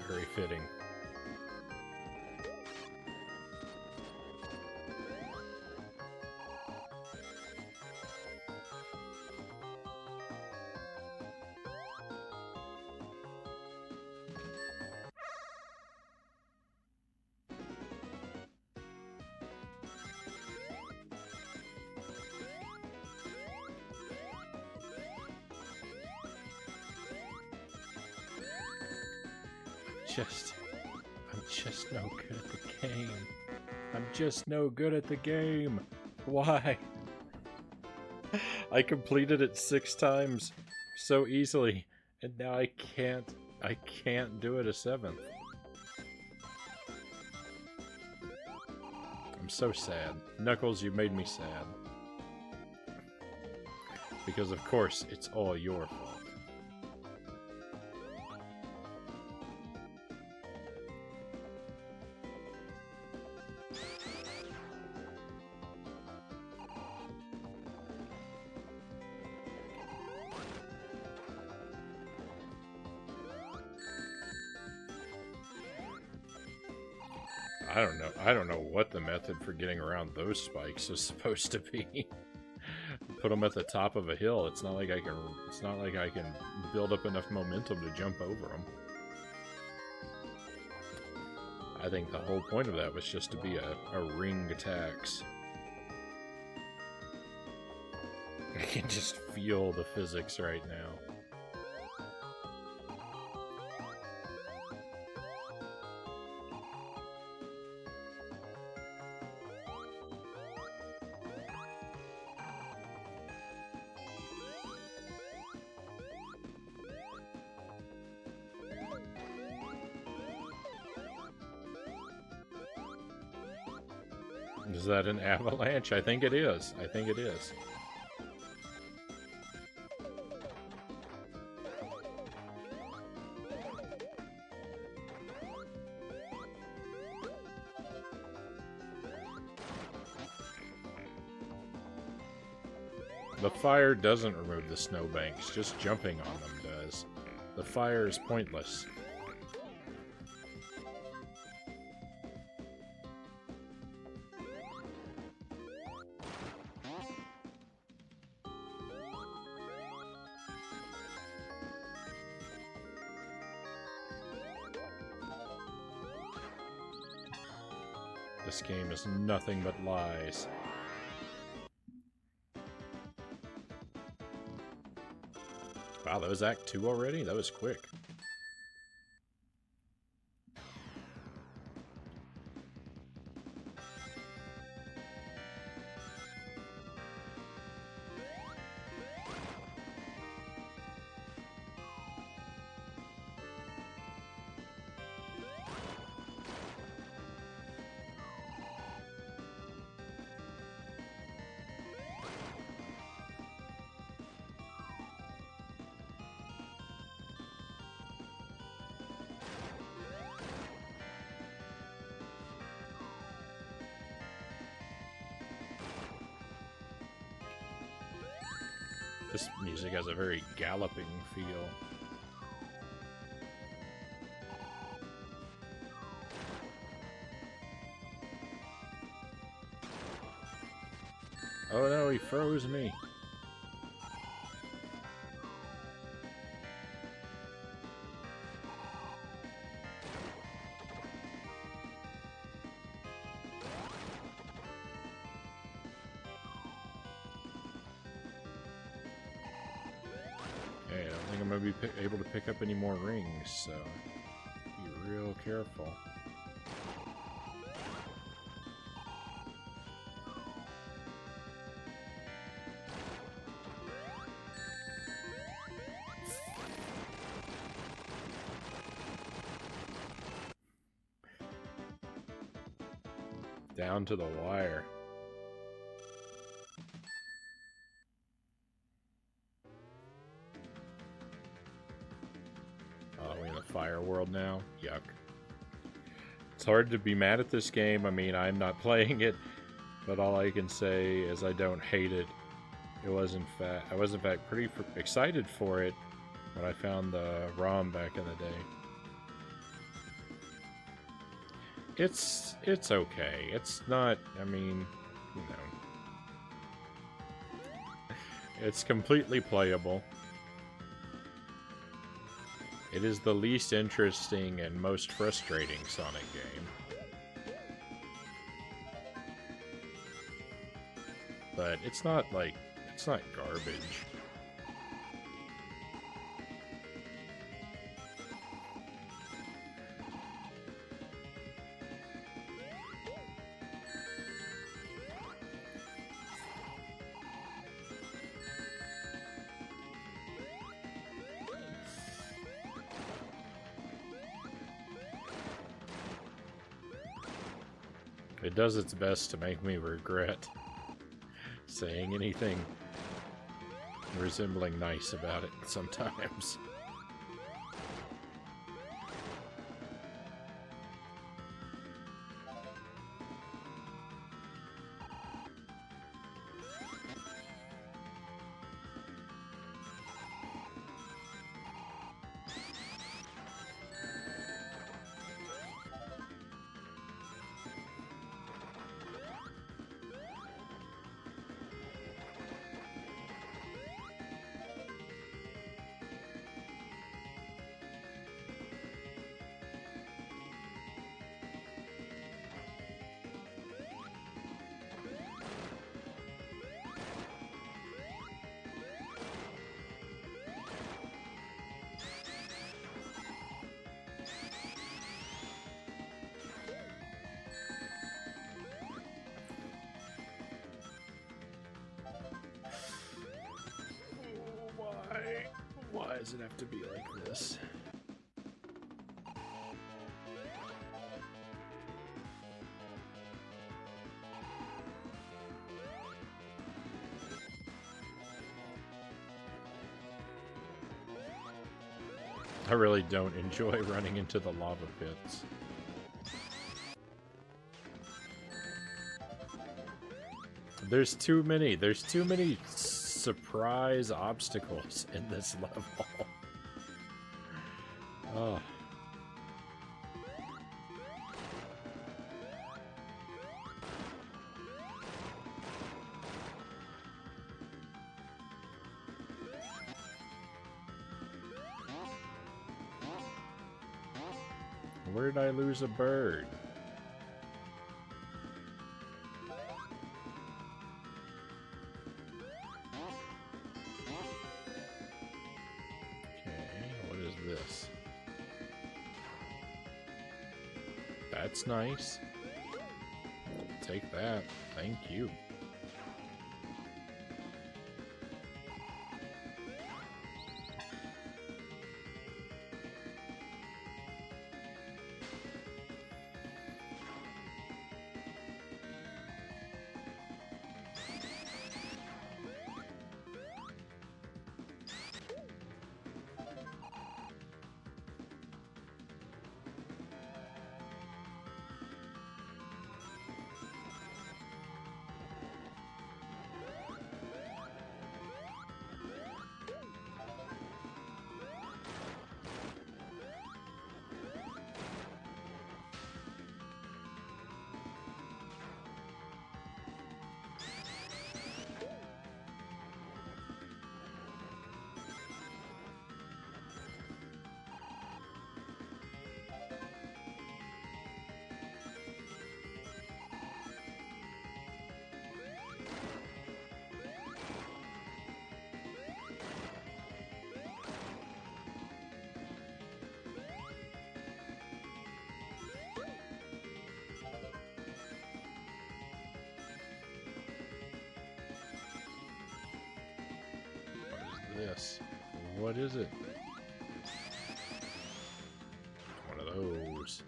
Very fitting. I'm just no good at the game. I'm just no good at the game. Why? I completed it 6 times so easily, and now I can't do it a 7th. I'm so sad. Knuckles, you made me sad. Because of course, it's all your fault. I don't know what the method for getting around those spikes is supposed to be. Put them at the top of a hill. It's not like I can build up enough momentum to jump over them. I think the whole point of that was just to be a ring tax. I can just feel the physics right now. Is that an avalanche? I think it is. I think it is. The fire doesn't remove the snowbanks, just jumping on them does. The fire is pointless. This game is nothing but lies. Wow, that was Act 2 already? That was quick. This music has a very galloping feel. Oh no, he froze me. Okay, I don't think I'm going to be able to pick up any more rings, so be real careful. Down to the wire. Oh, we're in the fire world now? Yuck. It's hard to be mad at this game. I mean, I'm not playing it, but all I can say is I don't hate it. I was in fact pretty excited for it when I found the ROM back in the day. It's okay. It's not, I mean, you know. It's completely playable. It is the least interesting and most frustrating Sonic game. But it's not like, it's not garbage. It does its best to make me regret saying anything resembling nice about it sometimes. Why does it have to be like this? I really don't enjoy running into the lava pits. There's too many surprise obstacles in this level. Oh. Where did I lose a bird? This. That's nice. Take that. Thank you. this. What is it? One of those.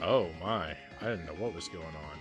Oh my, I didn't know what was going on.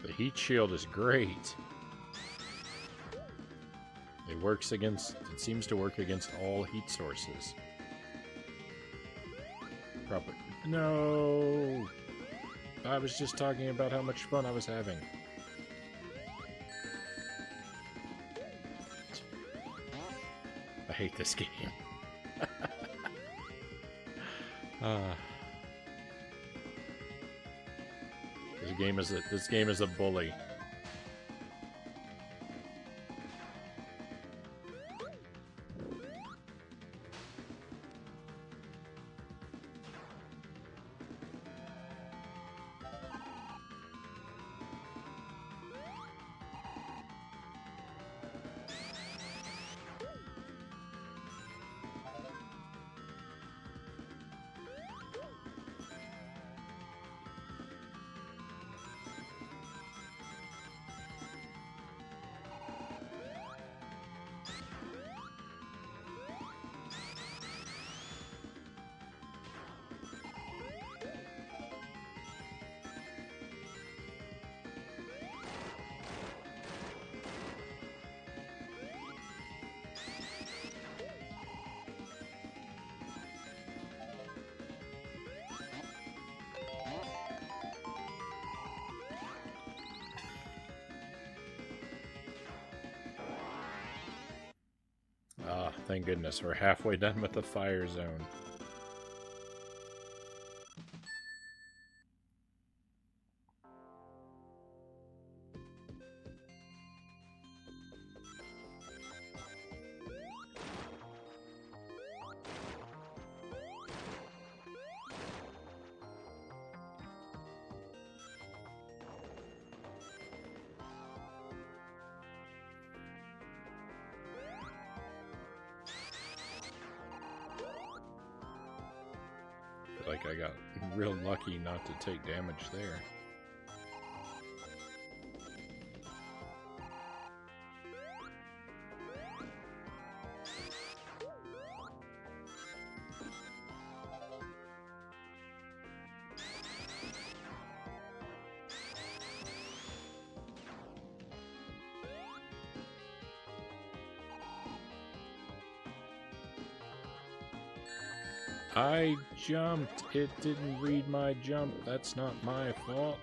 The heat shield is great. It seems to work against all heat sources. Probably. No! I was just talking about how much fun I was having. I hate this game. This game is a bully. Ah, thank goodness, we're halfway done with the fire zone. Like I got real lucky not to take damage there. I jumped. It didn't read my jump. That's not my fault.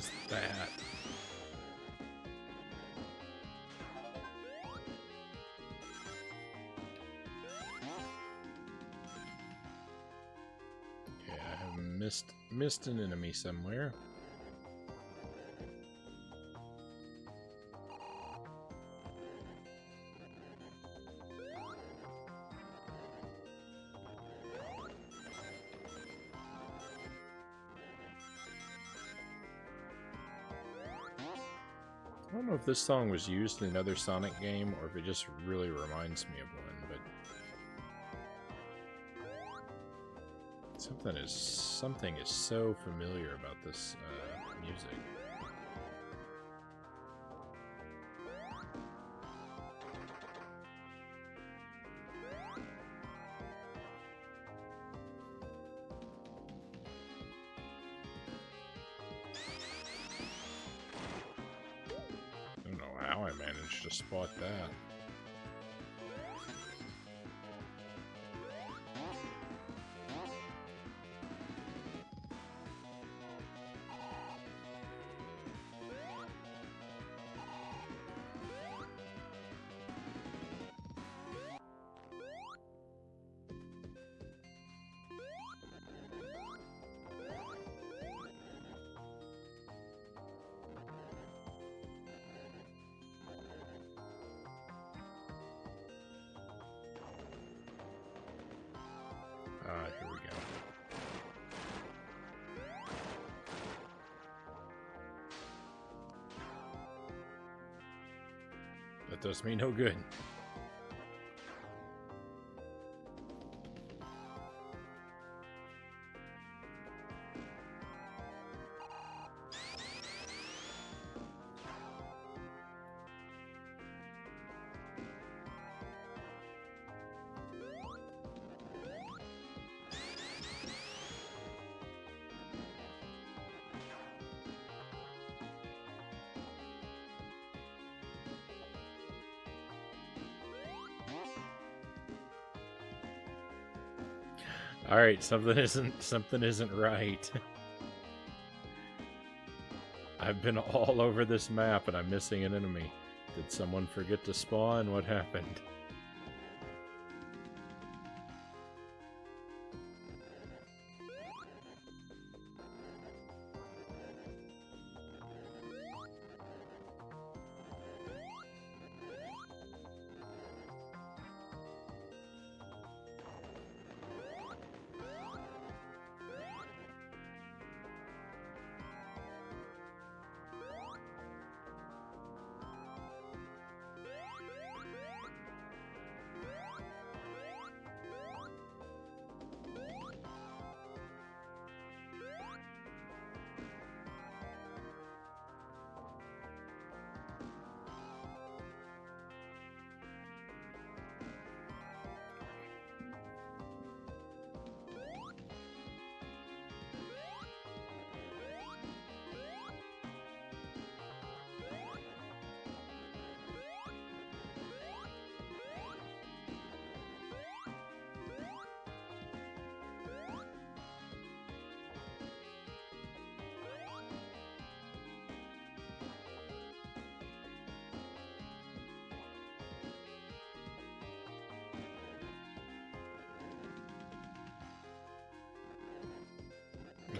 was that? Okay, I have missed an enemy somewhere. I don't know if this song was used in another Sonic game or if it just really reminds me of one, but something is so familiar about this music. I don't know how I managed to spot that. Here we go. That does me no good. All right, something isn't right. I've been all over this map and I'm missing an enemy. Did someone forget to spawn? What happened?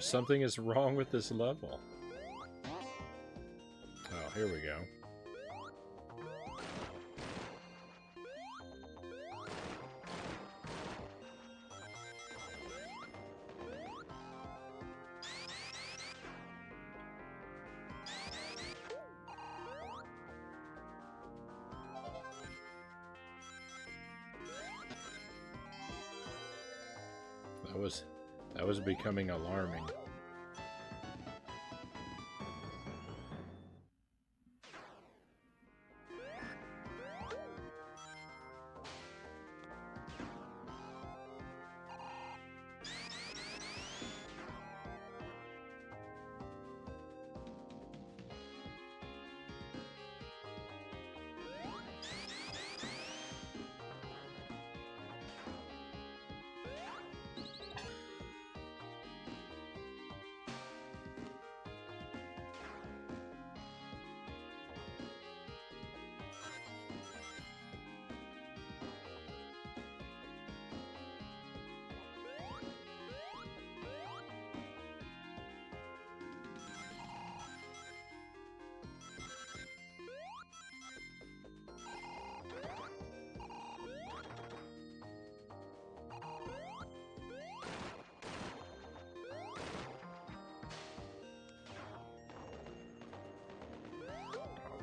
Something is wrong with this level. Oh, here we go. That was becoming alarming.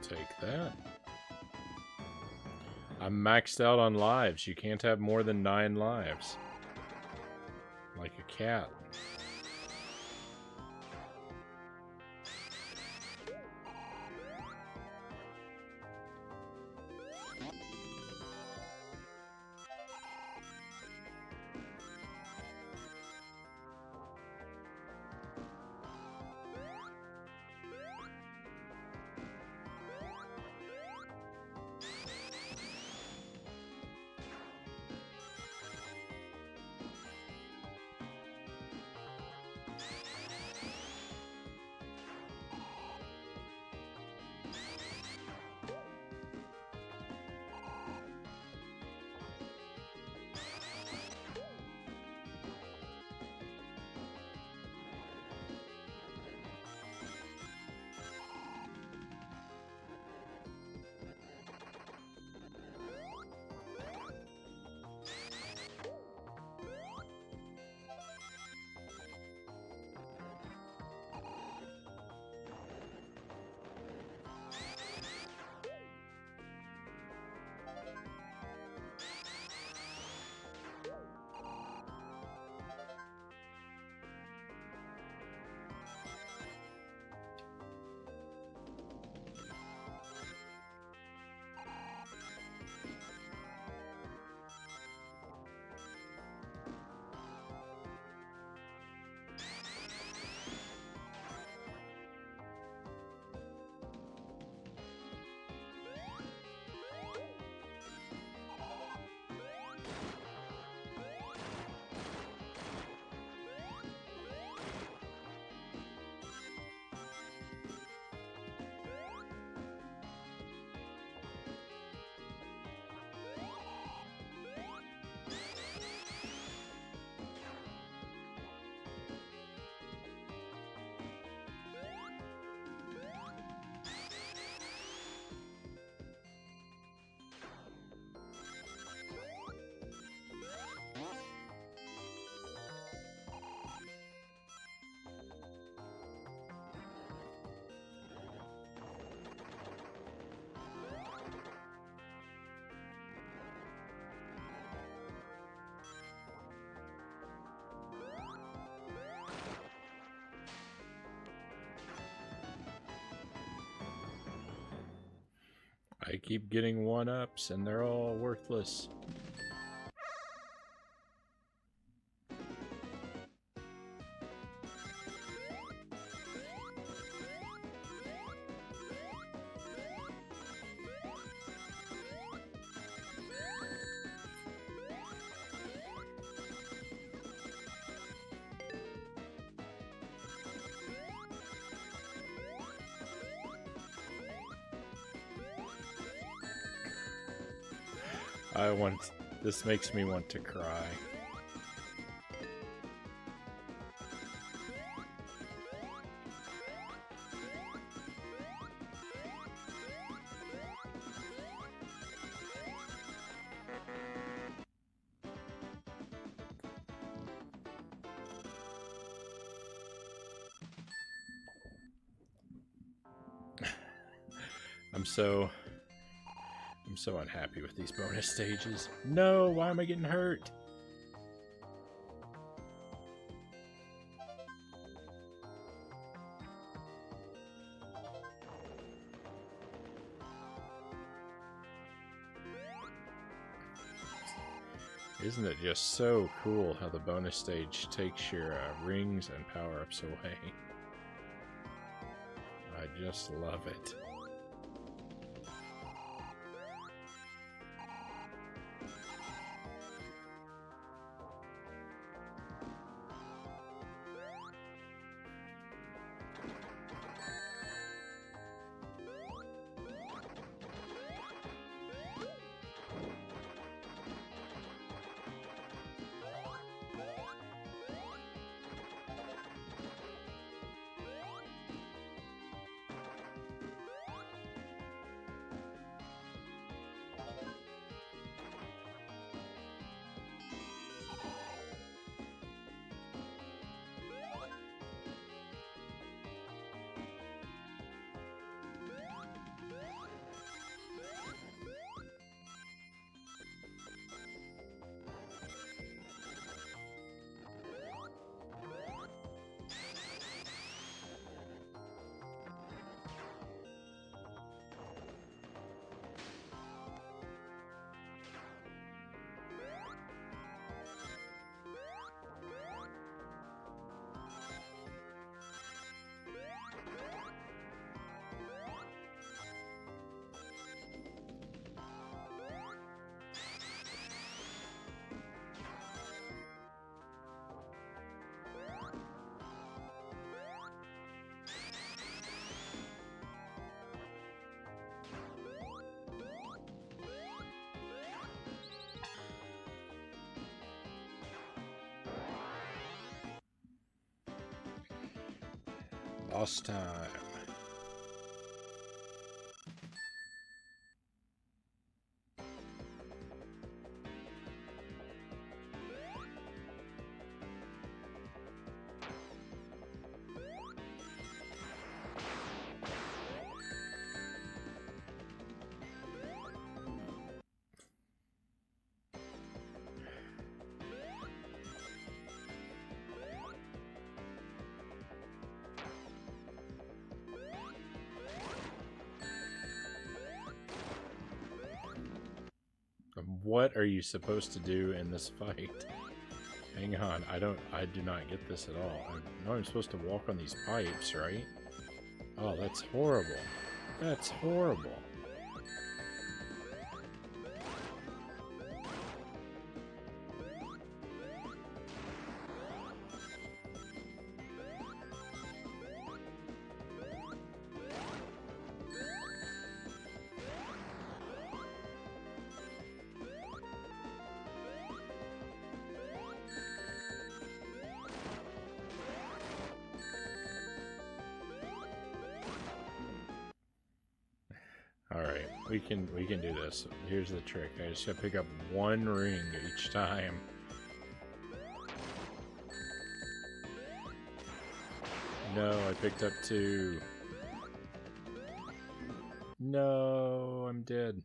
take that. I'm maxed out on lives. You can't have more than 9 lives. Like a cat. I keep getting 1-ups and they're all worthless. This makes me want to cry. I'm so unhappy with these bonus stages. No, why am I getting hurt? Isn't it just so cool how the bonus stage takes your rings and power-ups away? I just love it. boss time. What are you supposed to do in this fight? Hang on, I do not get this at all. I know I'm supposed to walk on these pipes, right? Oh, that's horrible. That's horrible. Alright, we can do this. Here's the trick. I just gotta pick up one ring each time. No, I picked up two. No, I'm dead.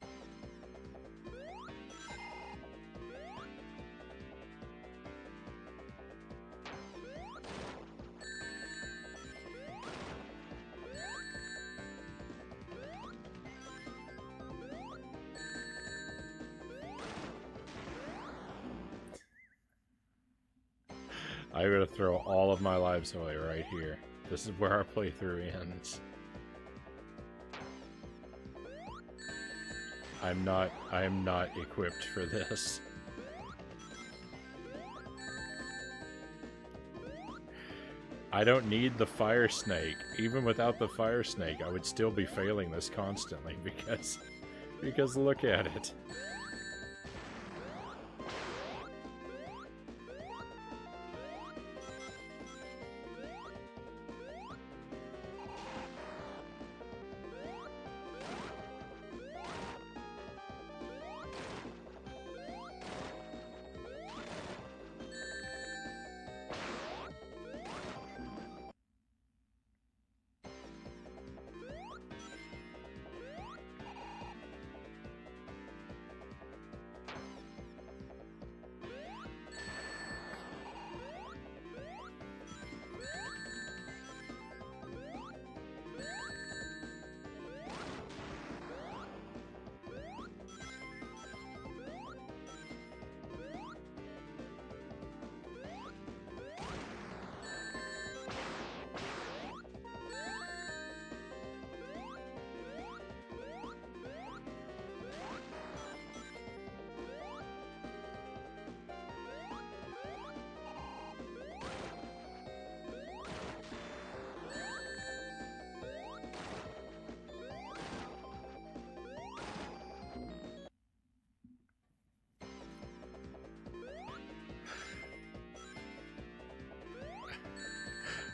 I'm gonna throw all of my lives away right here. This is where our playthrough ends. I am not equipped for this. I don't need the fire snake. Even without the fire snake, I would still be failing this constantly because look at it.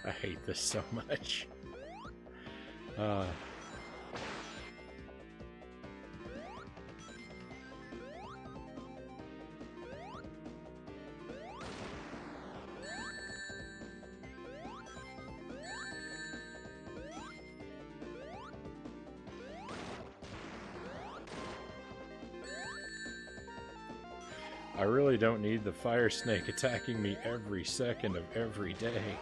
I hate this so much. I really don't need the fire snake attacking me every second of every day.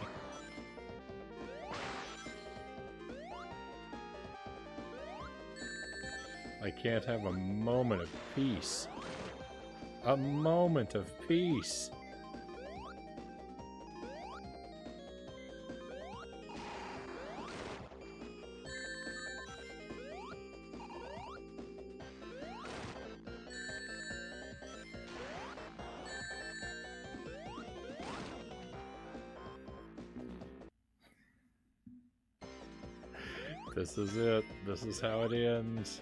I can't have a moment of peace. A moment of peace. This is it. This is how it ends.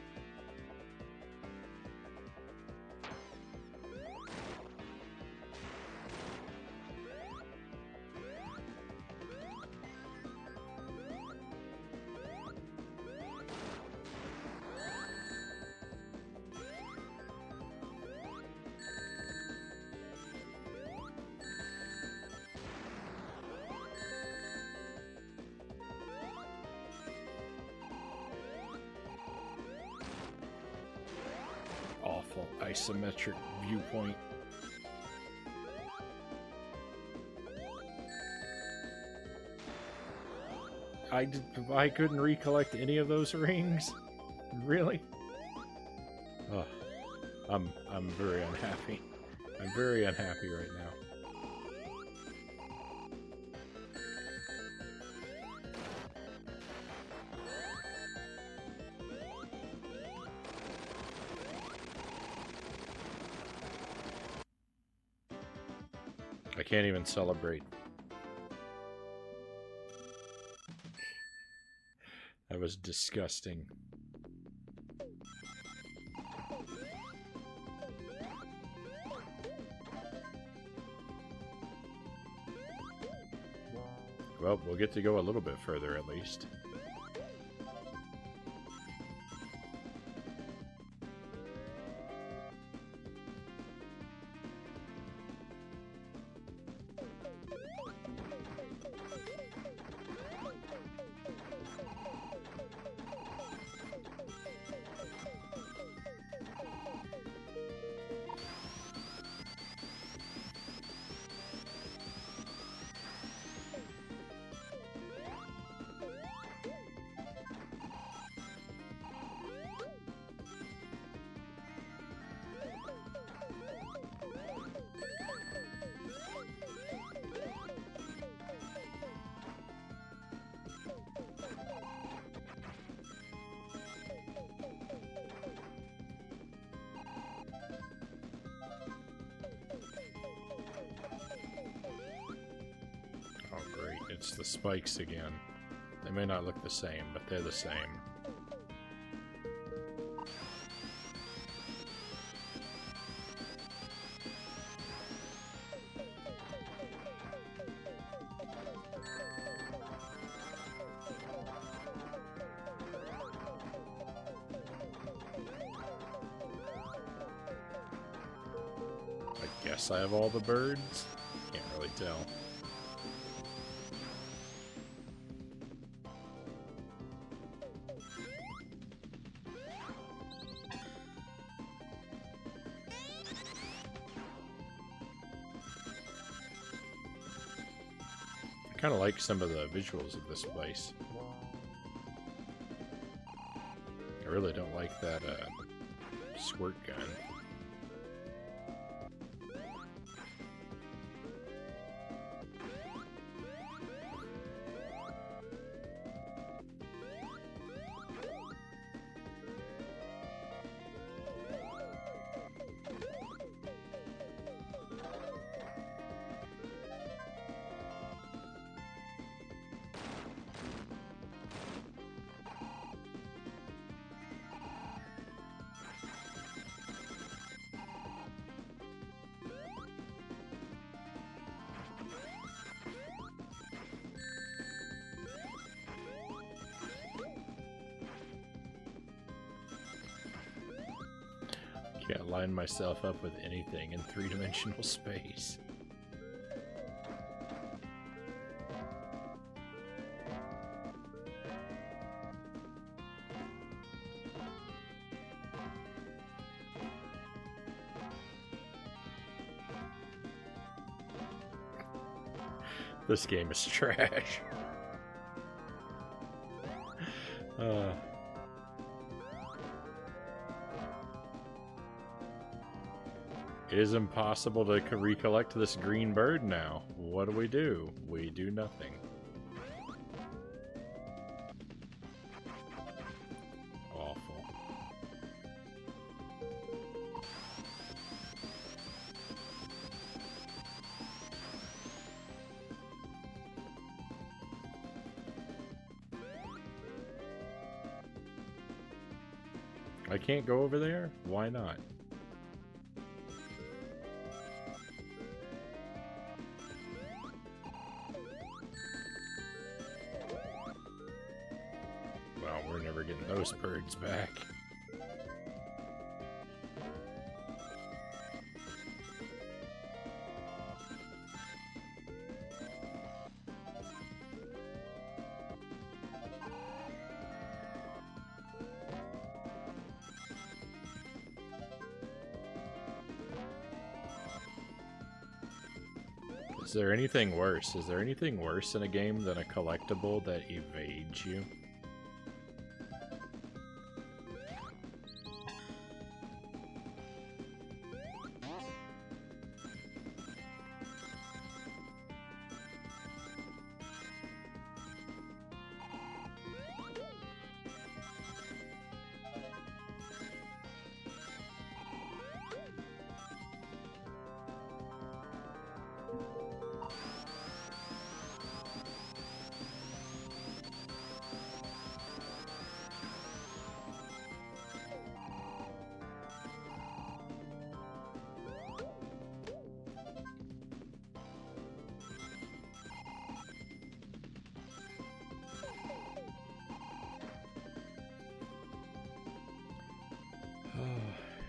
isometric viewpoint. I couldn't recollect any of those rings? Really? Oh, I'm very unhappy. I'm very unhappy right now. I can't even celebrate. That was disgusting. Well, we'll get to go a little bit further at least. It's the spikes again. They may not look the same, but they're the same. I guess I have all the birds? Can't really tell. I kind of like some of the visuals of this place. I really don't like that squirt gun. Can't line myself up with anything in three-dimensional space. This game is trash. It is impossible to recollect this green bird now. What do? We do nothing. Awful. I can't go over there? Why not? We're never getting those birds back. Is there anything worse? Is there anything worse in a game than a collectible that evades you?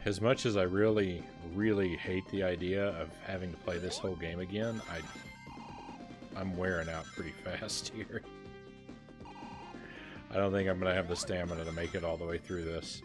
As much as I really, really hate the idea of having to play this whole game again, I'm wearing out pretty fast here. I don't think I'm going to have the stamina to make it all the way through this.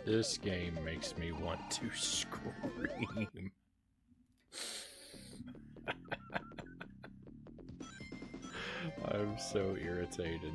This game makes me want to scream. I'm so irritated.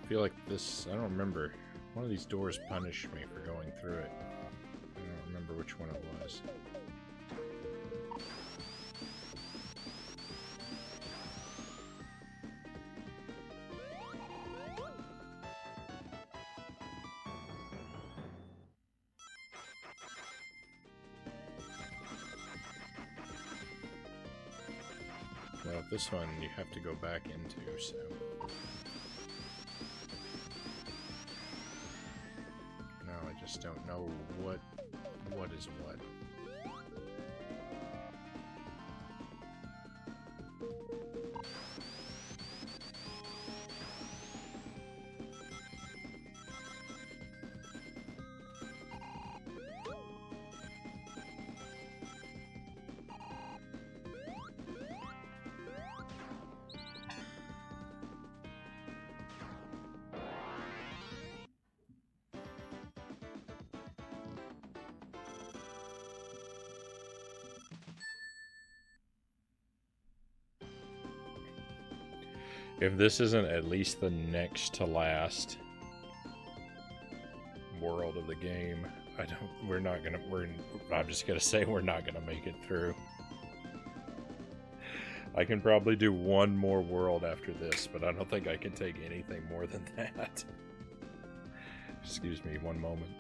feel like this... I don't remember. One of these doors punished me for going through it. I don't remember which one it was. Well, this one you have to go back into, so... No, I just don't know what is what. If this isn't at least the next to last world of the game, I'm just gonna say we're not gonna make it through. I can probably do one more world after this, but I don't think I can take anything more than that. Excuse me, one moment.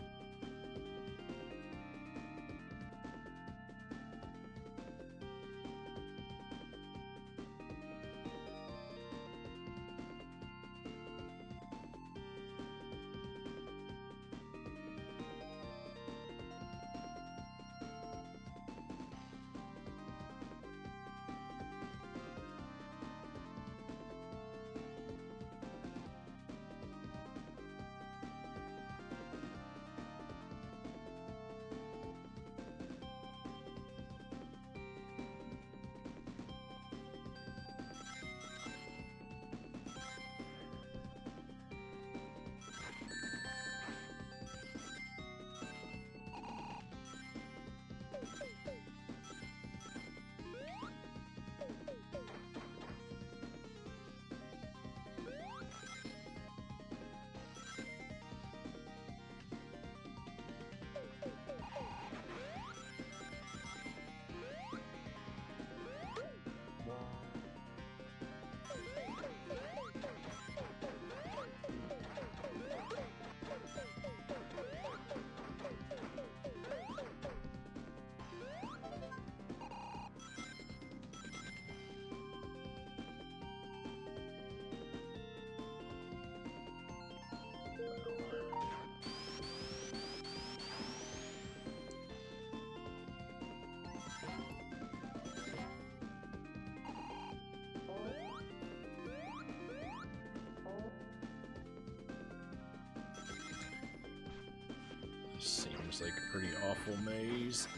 Seems like a pretty awful maze.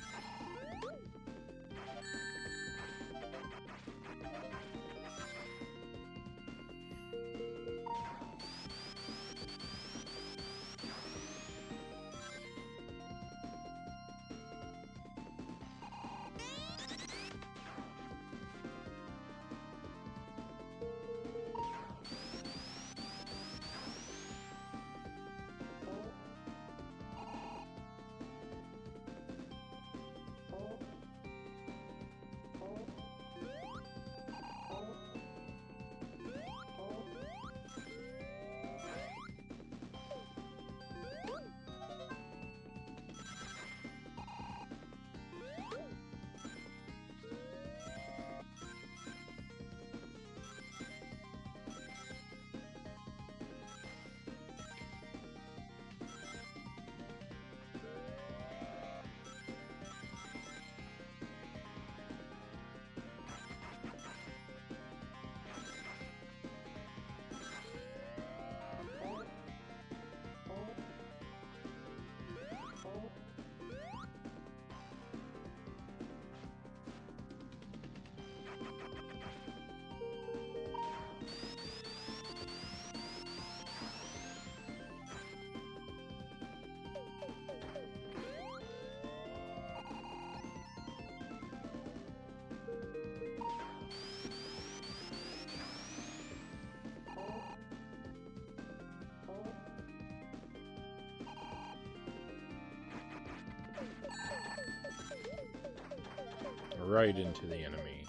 right into the enemy.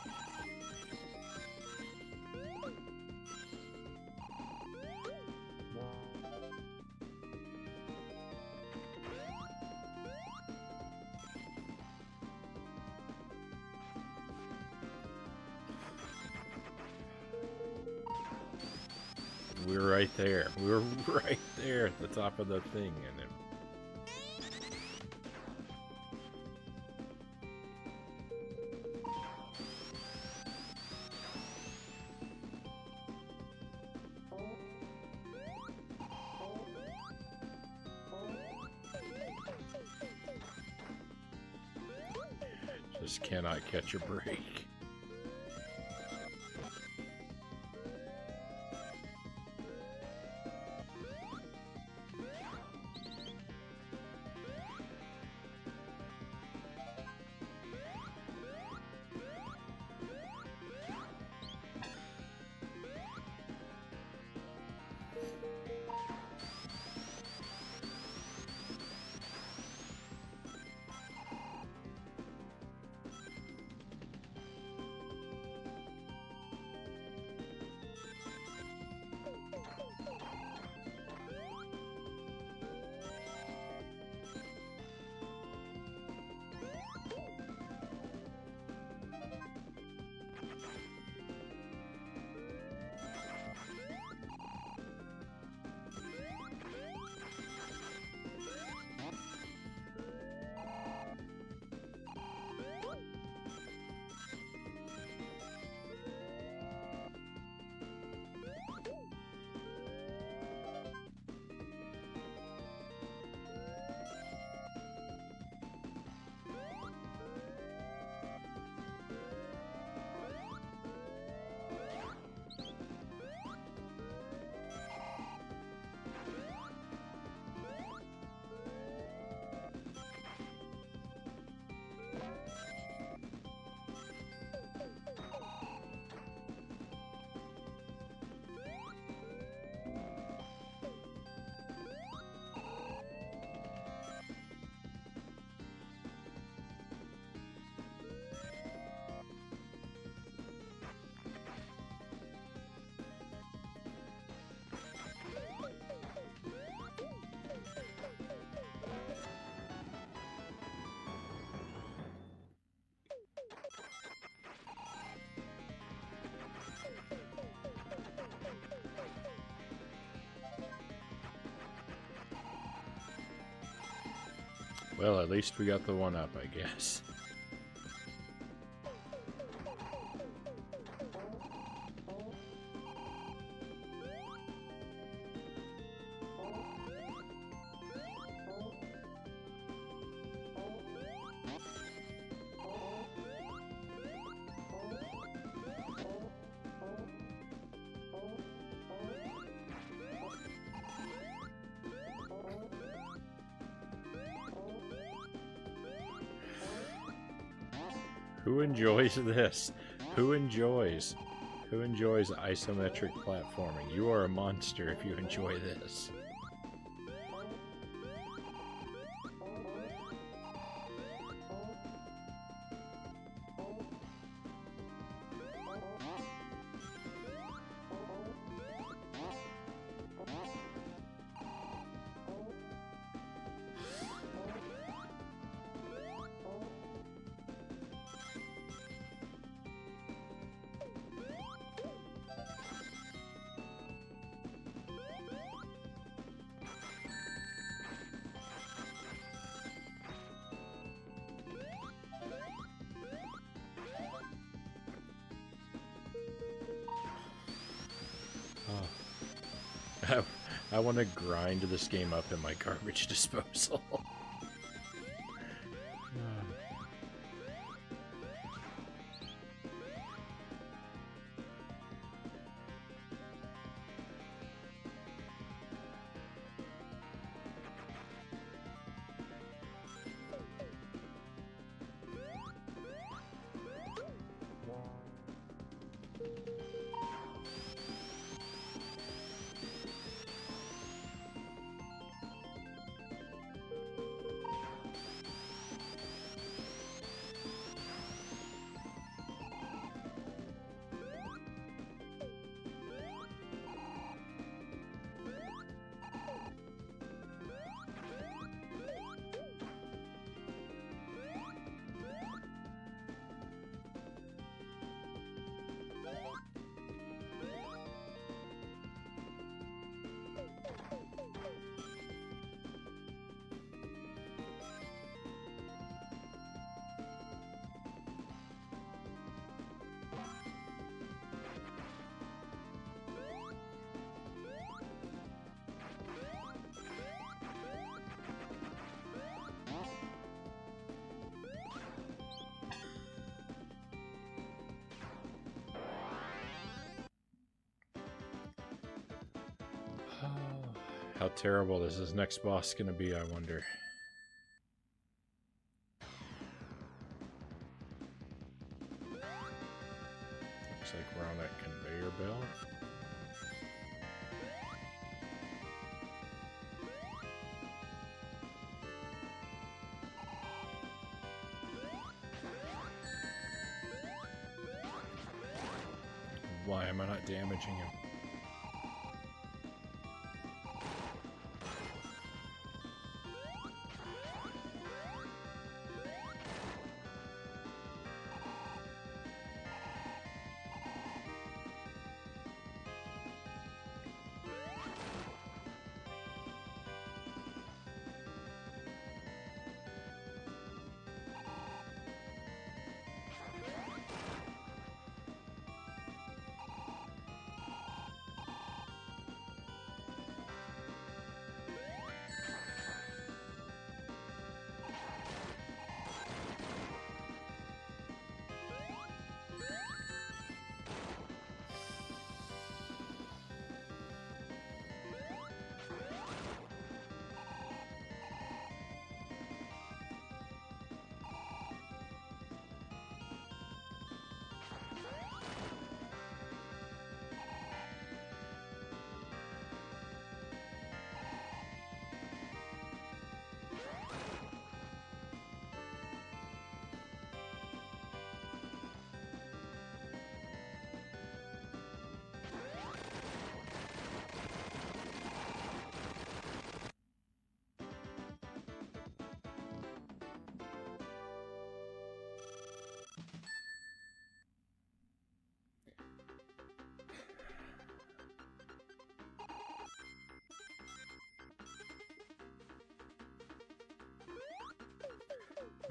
We're right there. We're right there at the top of the thing, and it... just cannot catch a break. Well, at least we got the one up, I guess. Who enjoys this? Who enjoys isometric platforming? You are a monster if you enjoy this. I want to grind this game up in my garbage disposal. How terrible is this next boss going to be, I wonder. Looks like we're on that conveyor belt. Why am I not damaging him?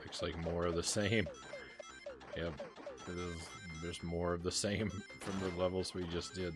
Looks like more of the same. Yep, there's more of the same from the levels we just did.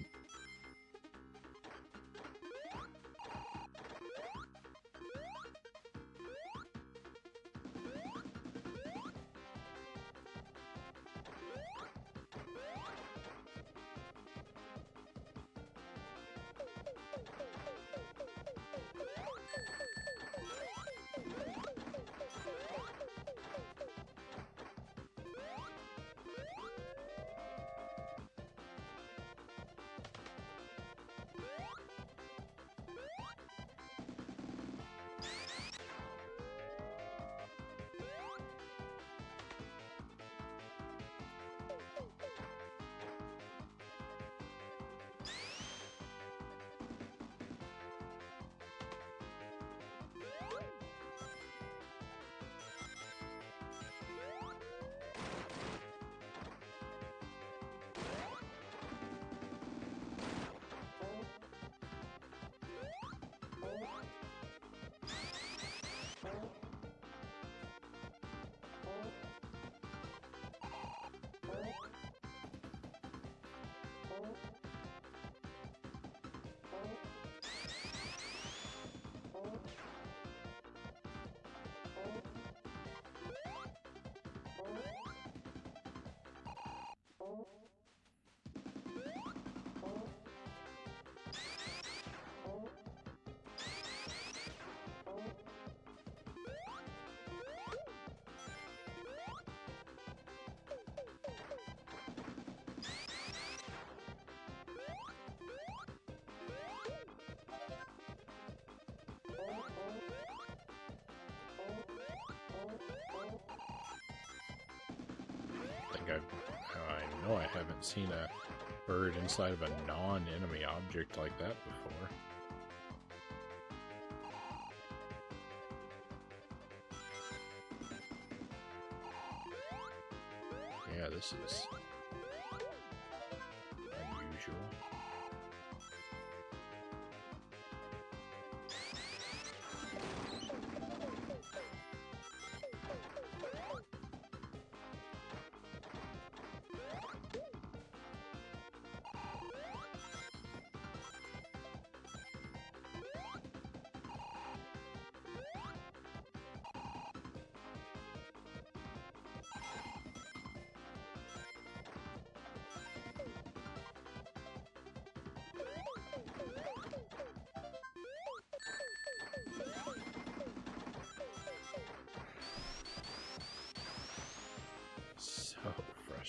I know I haven't seen a bird inside of a non-enemy object like that before. Yeah, this is unusual.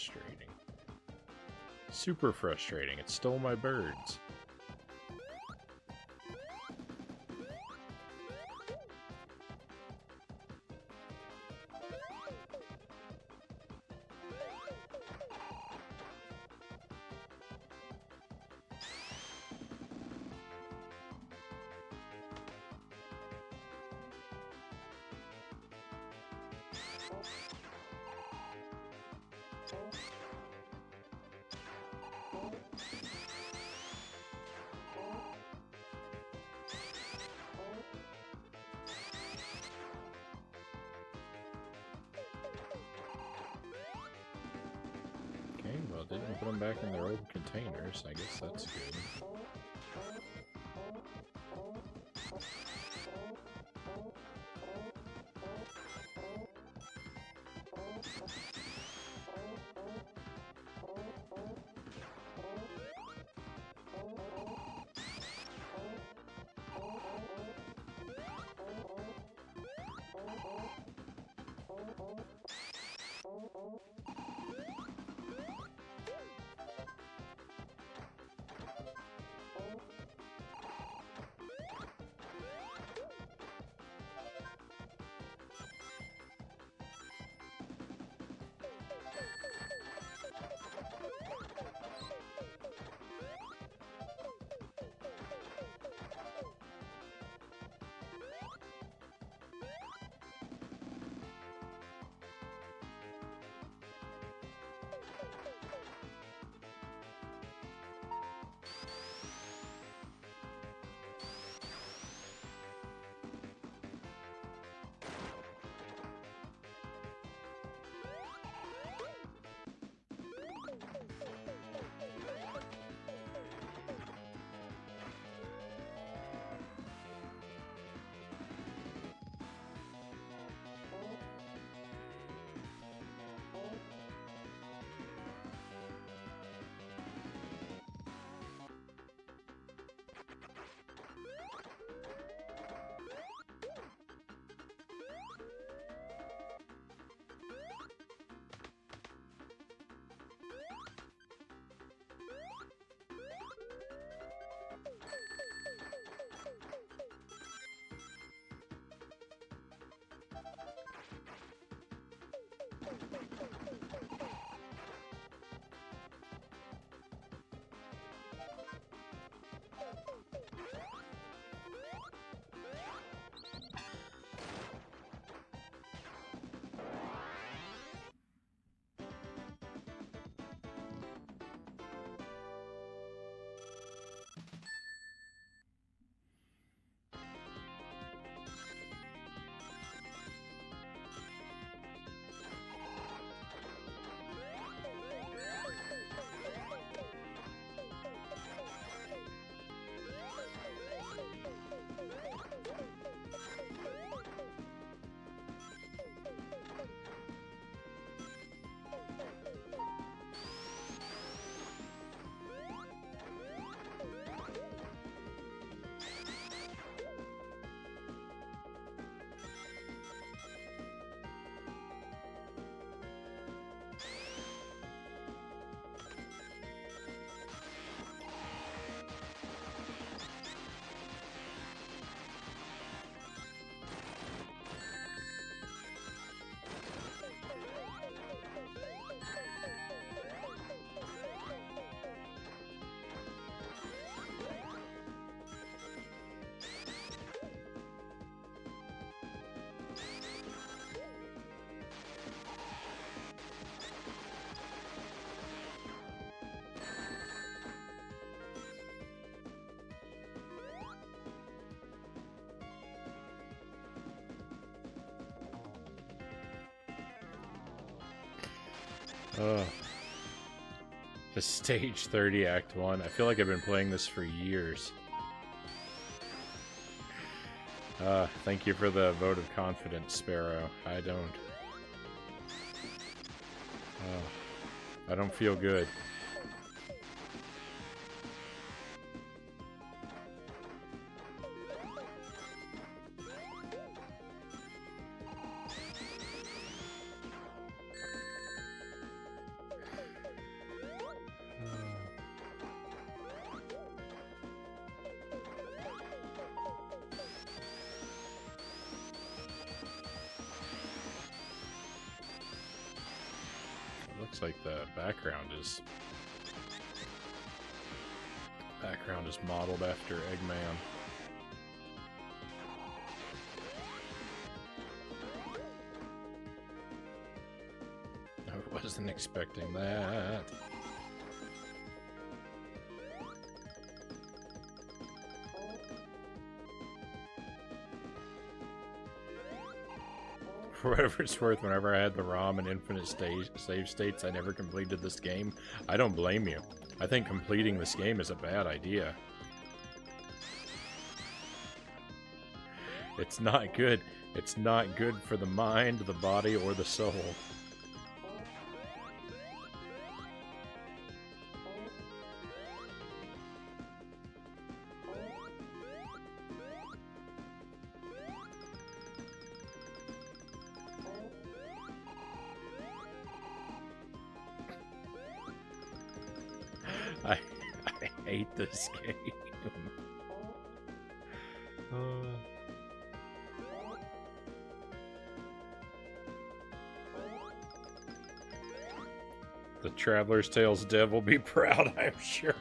frustrating. Super frustrating. It stole my birds. Okay, well, didn't put them back in their old containers. I guess that's good. The Stage 30 Act 1. I feel like I've been playing this for years. Thank you for the vote of confidence, Sparrow. I don't feel good. like the background is modeled after Eggman. I wasn't expecting that. For whatever it's worth, whenever I had the ROM and infinite save states, I never completed this game. I don't blame you. I think completing this game is a bad idea. It's not good. It's not good for the mind, the body, or the soul. I hate this game. The Traveler's Tales dev will be proud, I'm sure.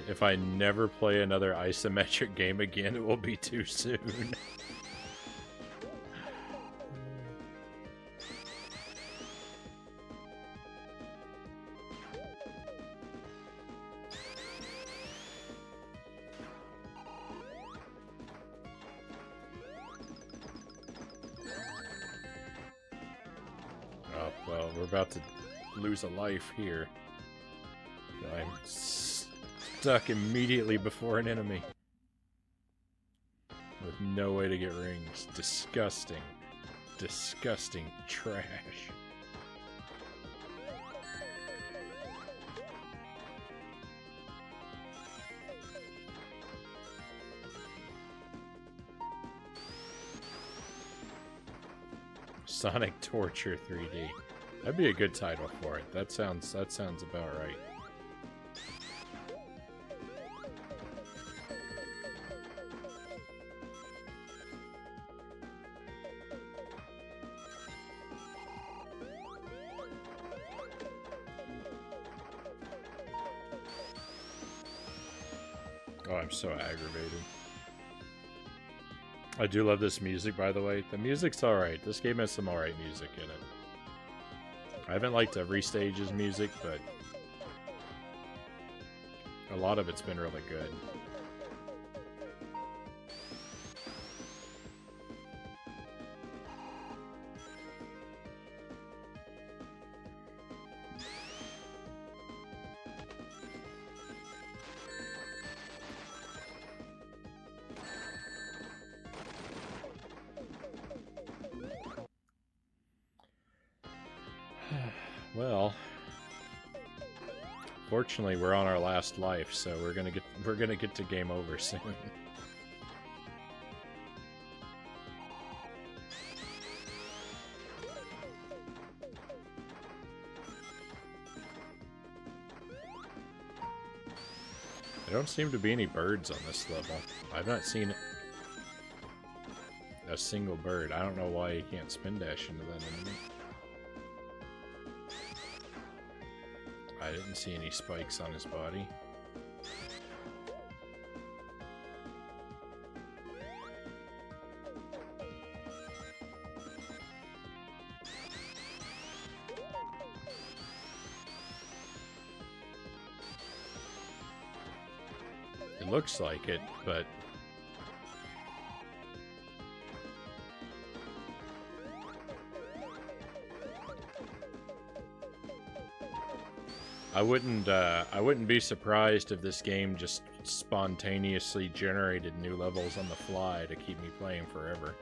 If I never play another isometric game again, it will be too soon. Oh, well, we're about to lose a life here. I'm stuck immediately before an enemy. With no way to get rings. Disgusting. Disgusting trash. Sonic Torture 3D. That'd be a good title for it. That sounds about right. Oh, I'm so aggravated. I do love this music, by the way. The music's alright. This game has some alright music in it. I haven't liked every stage's music, but a lot of it's been really good. Well, fortunately, we're on our last life, so we're gonna get to game over soon. There don't seem to be any birds on this level. I've not seen a single bird. I don't know why you can't spin dash into that enemy. I didn't see any spikes on his body. It looks like it, but I wouldn't be surprised if this game just spontaneously generated new levels on the fly to keep me playing forever.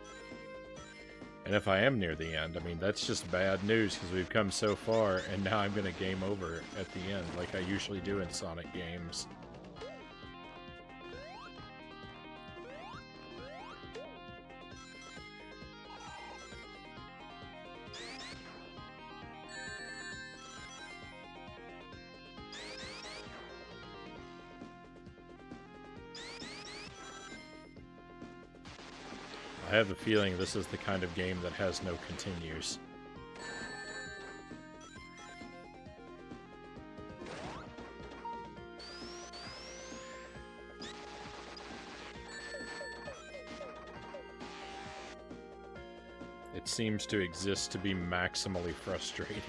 And if I am near the end, I mean, that's just bad news because we've come so far, and now I'm gonna game over at the end, like I usually do in Sonic games. I have a feeling this is the kind of game that has no continues. It seems to exist to be maximally frustrating.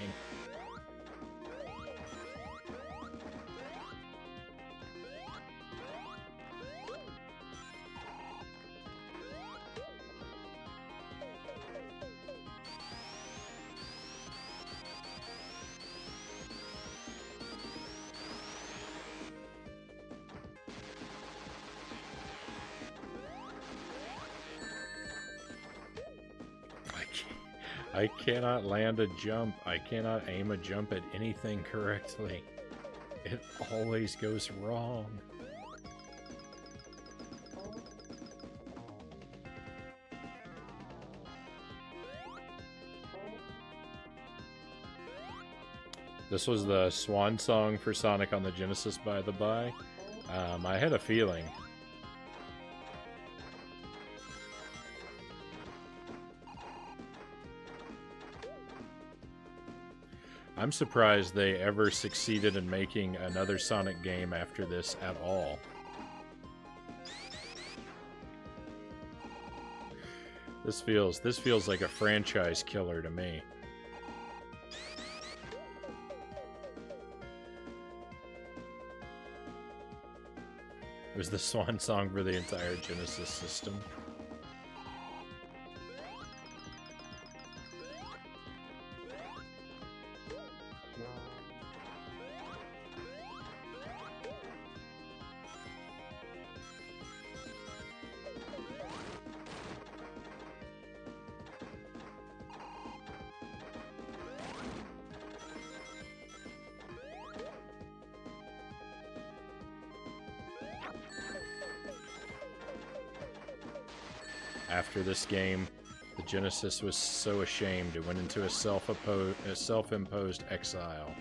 I cannot land a jump. I cannot aim a jump at anything correctly. It always goes wrong. This was the swan song for Sonic on the Genesis, by the by. I had a feeling. I'm surprised they ever succeeded in making another Sonic game after this at all. This feels like a franchise killer to me. It was the swan song for the entire Genesis system. After this game, the Genesis was so ashamed it went into a self-imposed exile.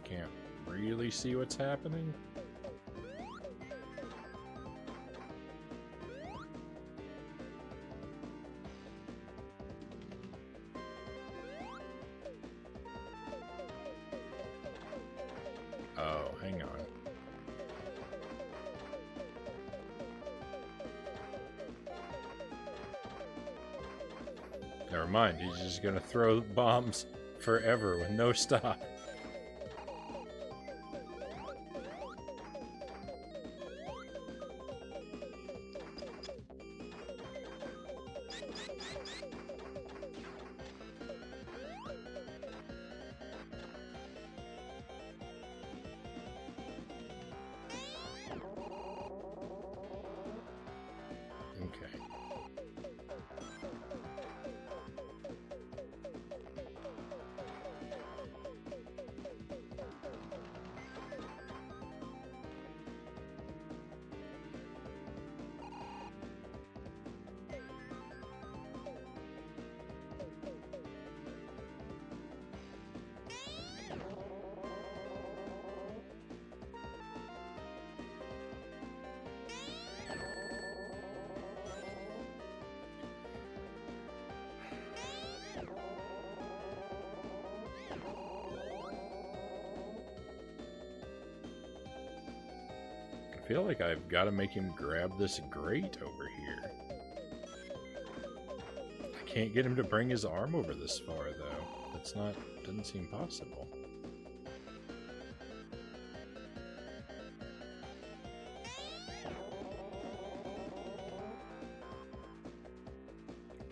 Can't really see what's happening. Oh, hang on. Never mind, he's just gonna throw bombs forever with no stop. Okay. I feel like I've got to make him grab this grate over here. I can't get him to bring his arm over this far, though. Doesn't seem possible.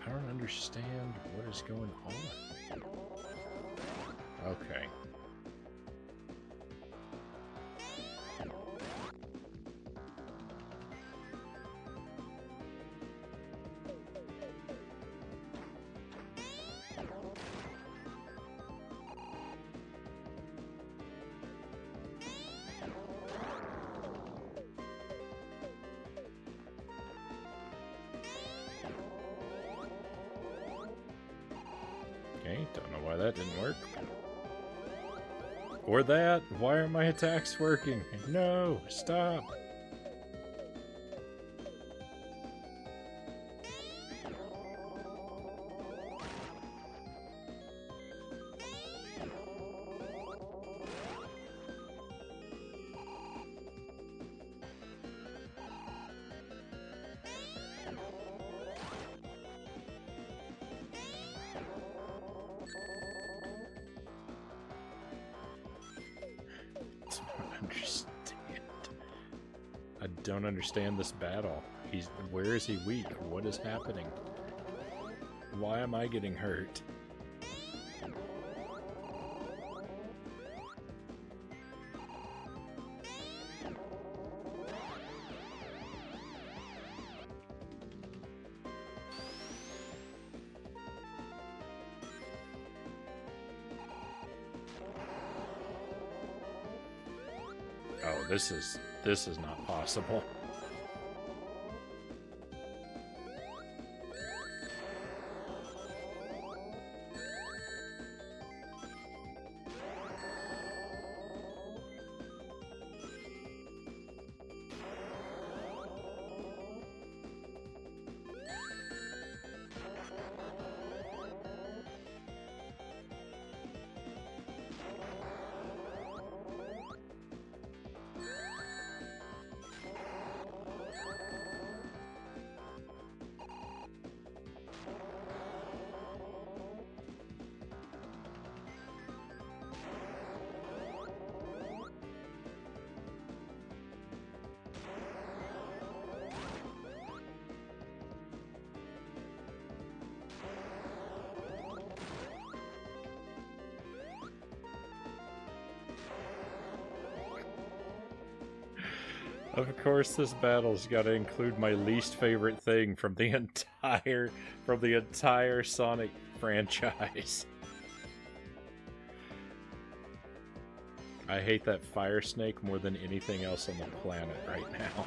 I don't understand what is going on. Okay. Okay, don't know why that didn't work. Or that. Why aren't my attacks working? No, stop. I don't understand this battle. Where is he weak? What is happening? Why am I getting hurt? Oh, this is not possible. Of course, this battle's got to include my least favorite thing from the entire Sonic franchise. I hate that fire snake more than anything else on the planet right now.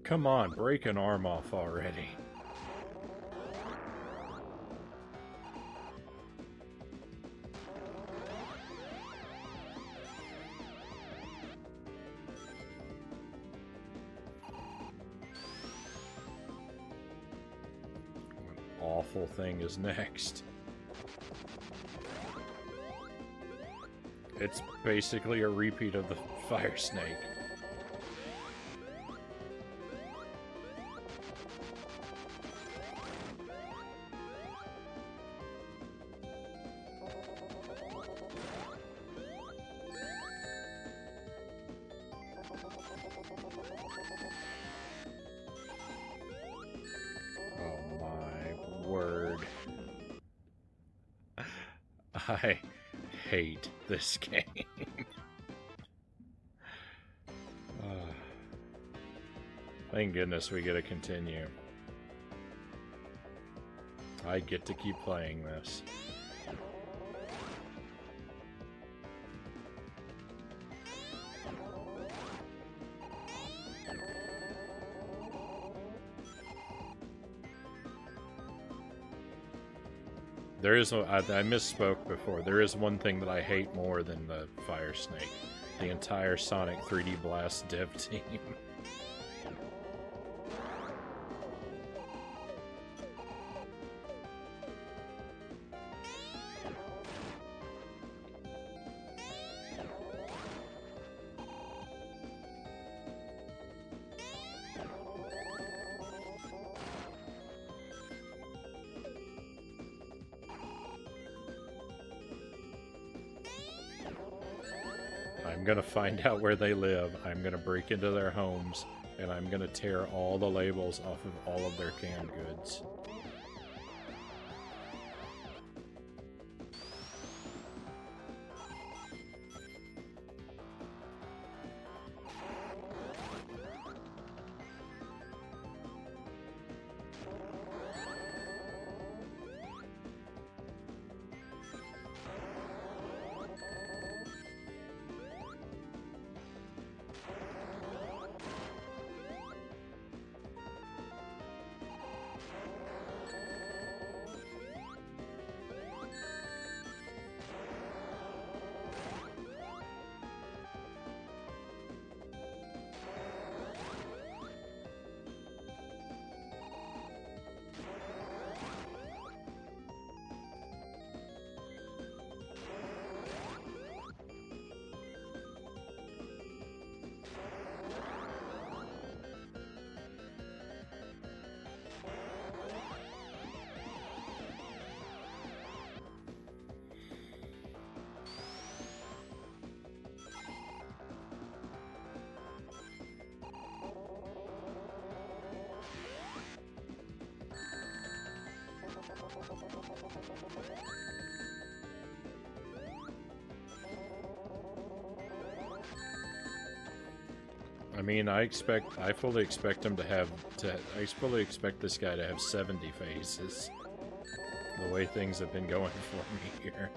Come on, break an arm off already. What awful thing is next? It's basically a repeat of the fire snake. I hate this game. Thank goodness we get to continue. I get to keep playing this. There is, I misspoke before. There is one thing that I hate more than the Fire Snake. The entire Sonic 3D Blast dev team. I'm gonna find out where they live, I'm gonna break into their homes, and I'm gonna tear all the labels off of all of their canned goods. I mean, I fully expect him to have, I fully expect this guy to have 70 faces. The way things have been going for me here.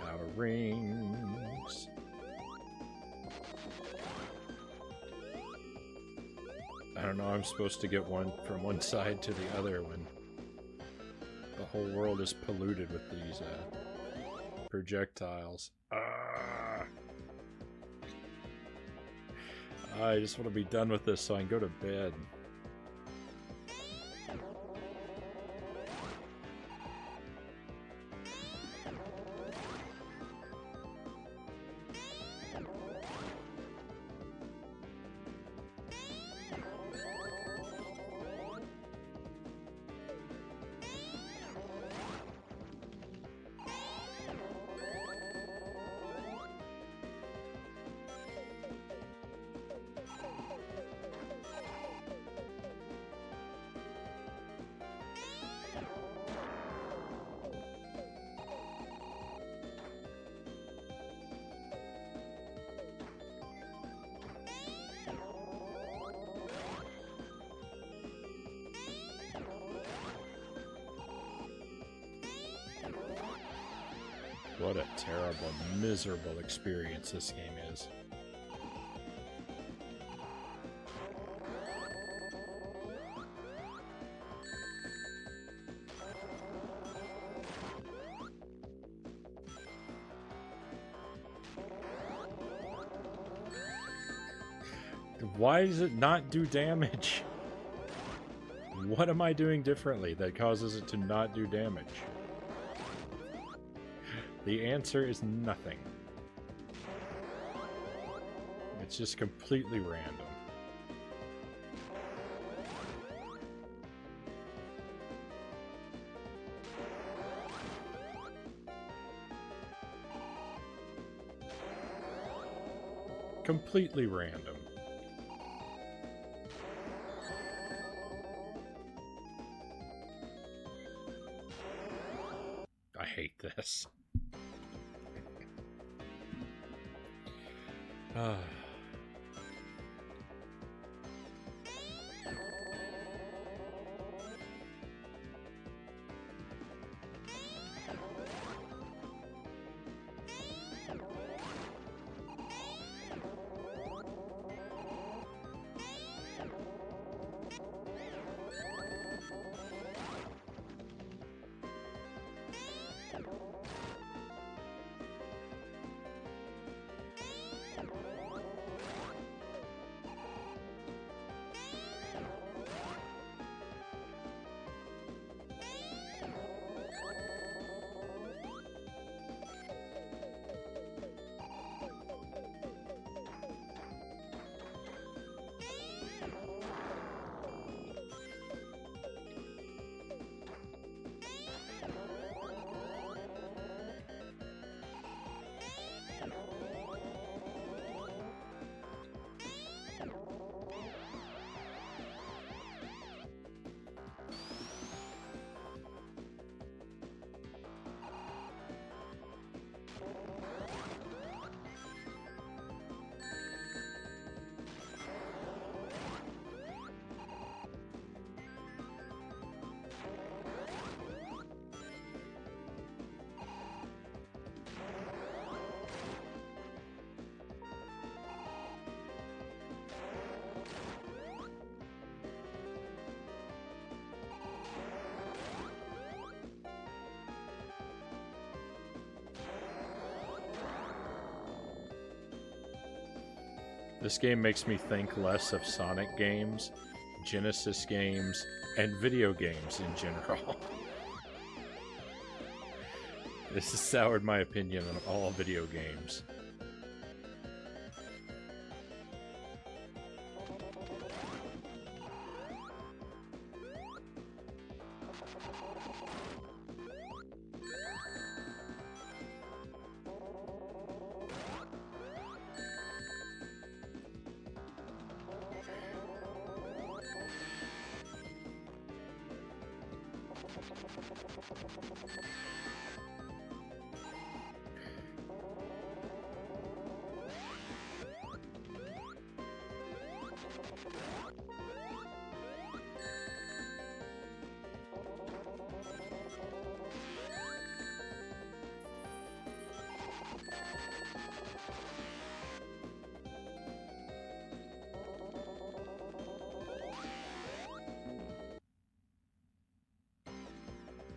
Our rings. I don't know, I'm supposed to get one from one side to the other when the whole world is polluted with these projectiles. I just want to be done with this so I can go to bed. What a terrible, miserable experience this game is. Why does it not do damage? What am I doing differently that causes it to not do damage? The answer is nothing. It's just completely random. Completely random. I hate this. This game makes me think less of Sonic games, Genesis games, and video games in general. This has soured my opinion on all video games.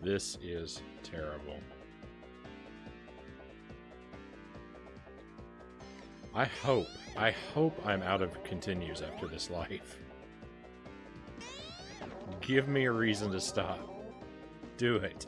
This is terrible. I hope I'm out of continues after this life. Give me a reason to stop. Do it.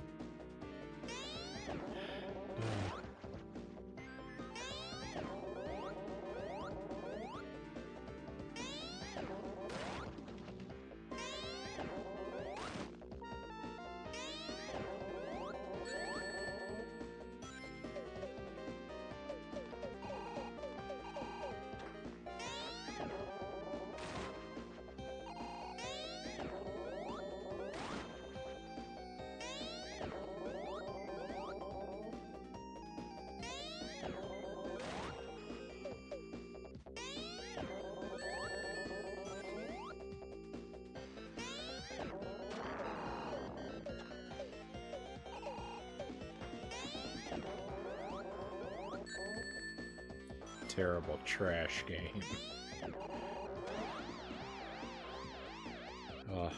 Terrible trash game. Ugh.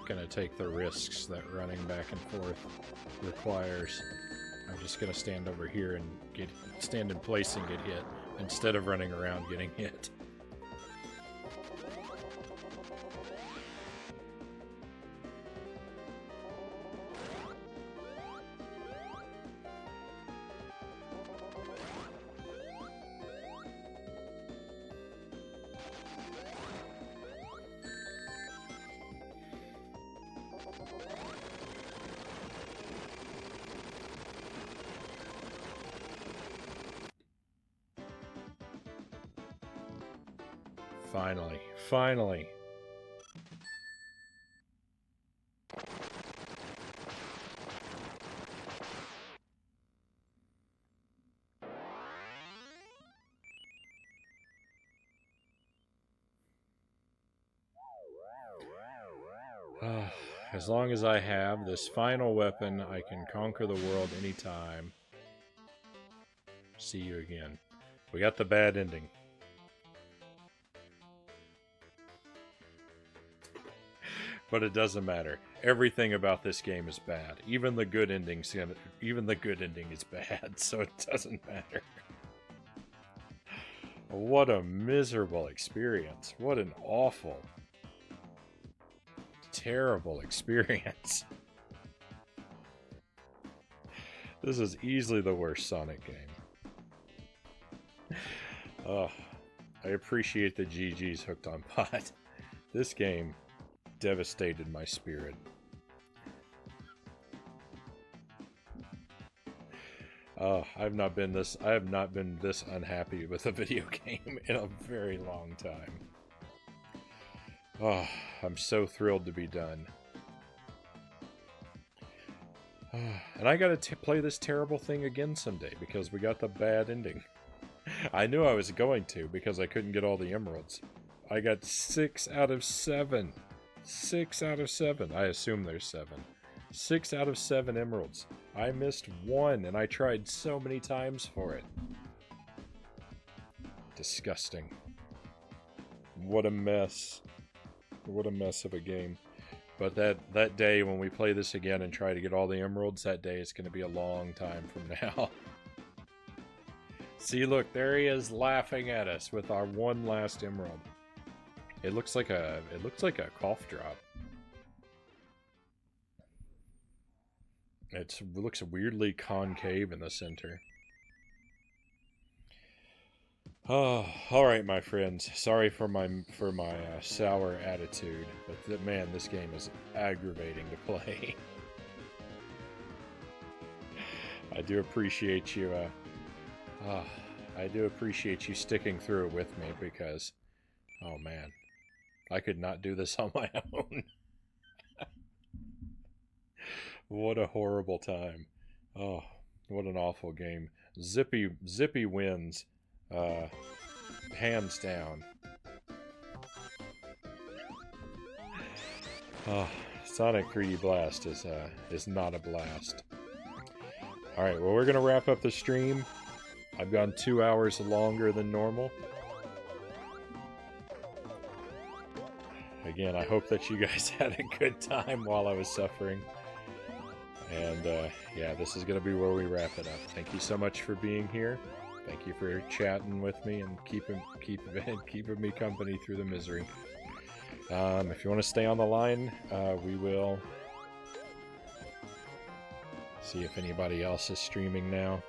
going to take the risks that running back and forth requires. I'm just going to stand over here and stand in place and get hit instead of running around getting hit. Finally, finally. As long as I have this final weapon, I can conquer the world anytime. See you again. We got the bad ending. But it doesn't matter. Everything about this game is bad. Even the good ending is bad, so it doesn't matter. What a miserable experience. What an awful, terrible experience. This is easily the worst Sonic game. I appreciate the GG's hooked on pot. This game devastated my spirit. I have not been this unhappy with a video game in a very long time. I'm so thrilled to be done. And I gotta play this terrible thing again someday because we got the bad ending. I knew I was going to because I couldn't get all the emeralds. I got 6 out of 7. 6 out of 7. I assume there's 7. 6 out of 7 emeralds. I missed 1, and I tried so many times for it. Disgusting. What a mess. What a mess of a game. But that day when we play this again and try to get all the emeralds, that day is going to be a long time from now. See, look, there he is laughing at us with our one last emerald. It looks like a cough drop. It looks weirdly concave in the center. Oh, all right, my friends. Sorry for my sour attitude, but man, this game is aggravating to play. I do appreciate you. I do appreciate you sticking through it with me because, oh man, I could not do this on my own. What a horrible time. Oh, what an awful game. Zippy wins. Hands down. Oh, Sonic 3D Blast is not a blast. Alright, well, we're going to wrap up the stream. I've gone 2 hours longer than normal. Again, I hope that you guys had a good time while I was suffering. And, yeah, this is going to be where we wrap it up. Thank you so much for being here. Thank you for chatting with me and keeping me company through the misery. If you want to stay on the line, we will see if anybody else is streaming now.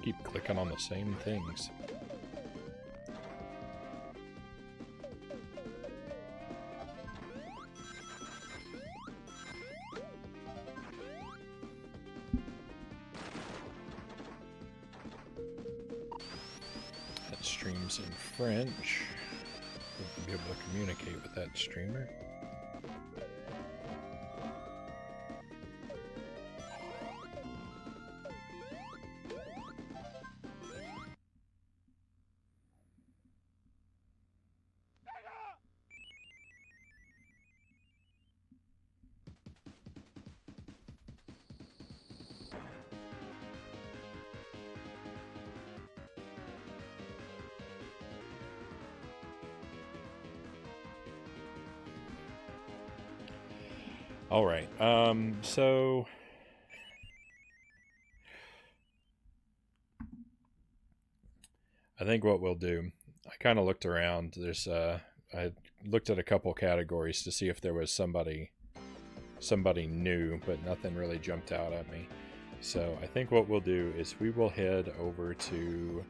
keep clicking on the same things. That streams in French. We'll be able to communicate with that streamer. All right. So I think what we'll do, I kind of looked around. I looked at a couple categories to see if there was somebody new, but nothing really jumped out at me. So I think what we'll do is we will head over to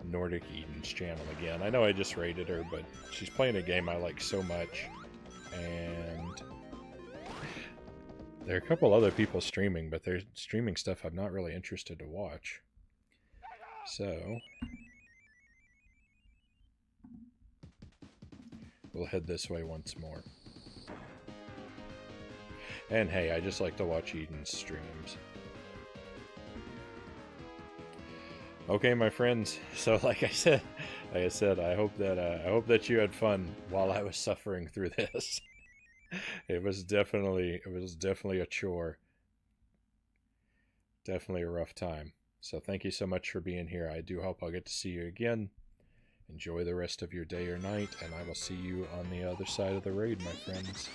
Nordic Eden's channel again. I know I just rated her, but she's playing a game I like so much, and there are a couple other people streaming, but they're streaming stuff I'm not really interested to watch. So we'll head this way once more. And hey, I just like to watch Eden's streams. Okay, my friends. So like I said, I hope that you had fun while I was suffering through this. It was definitely a chore. Definitely a rough time. So thank you so much for being here. I do hope I'll get to see you again. Enjoy the rest of your day or night, and I will see you on the other side of the raid, my friends.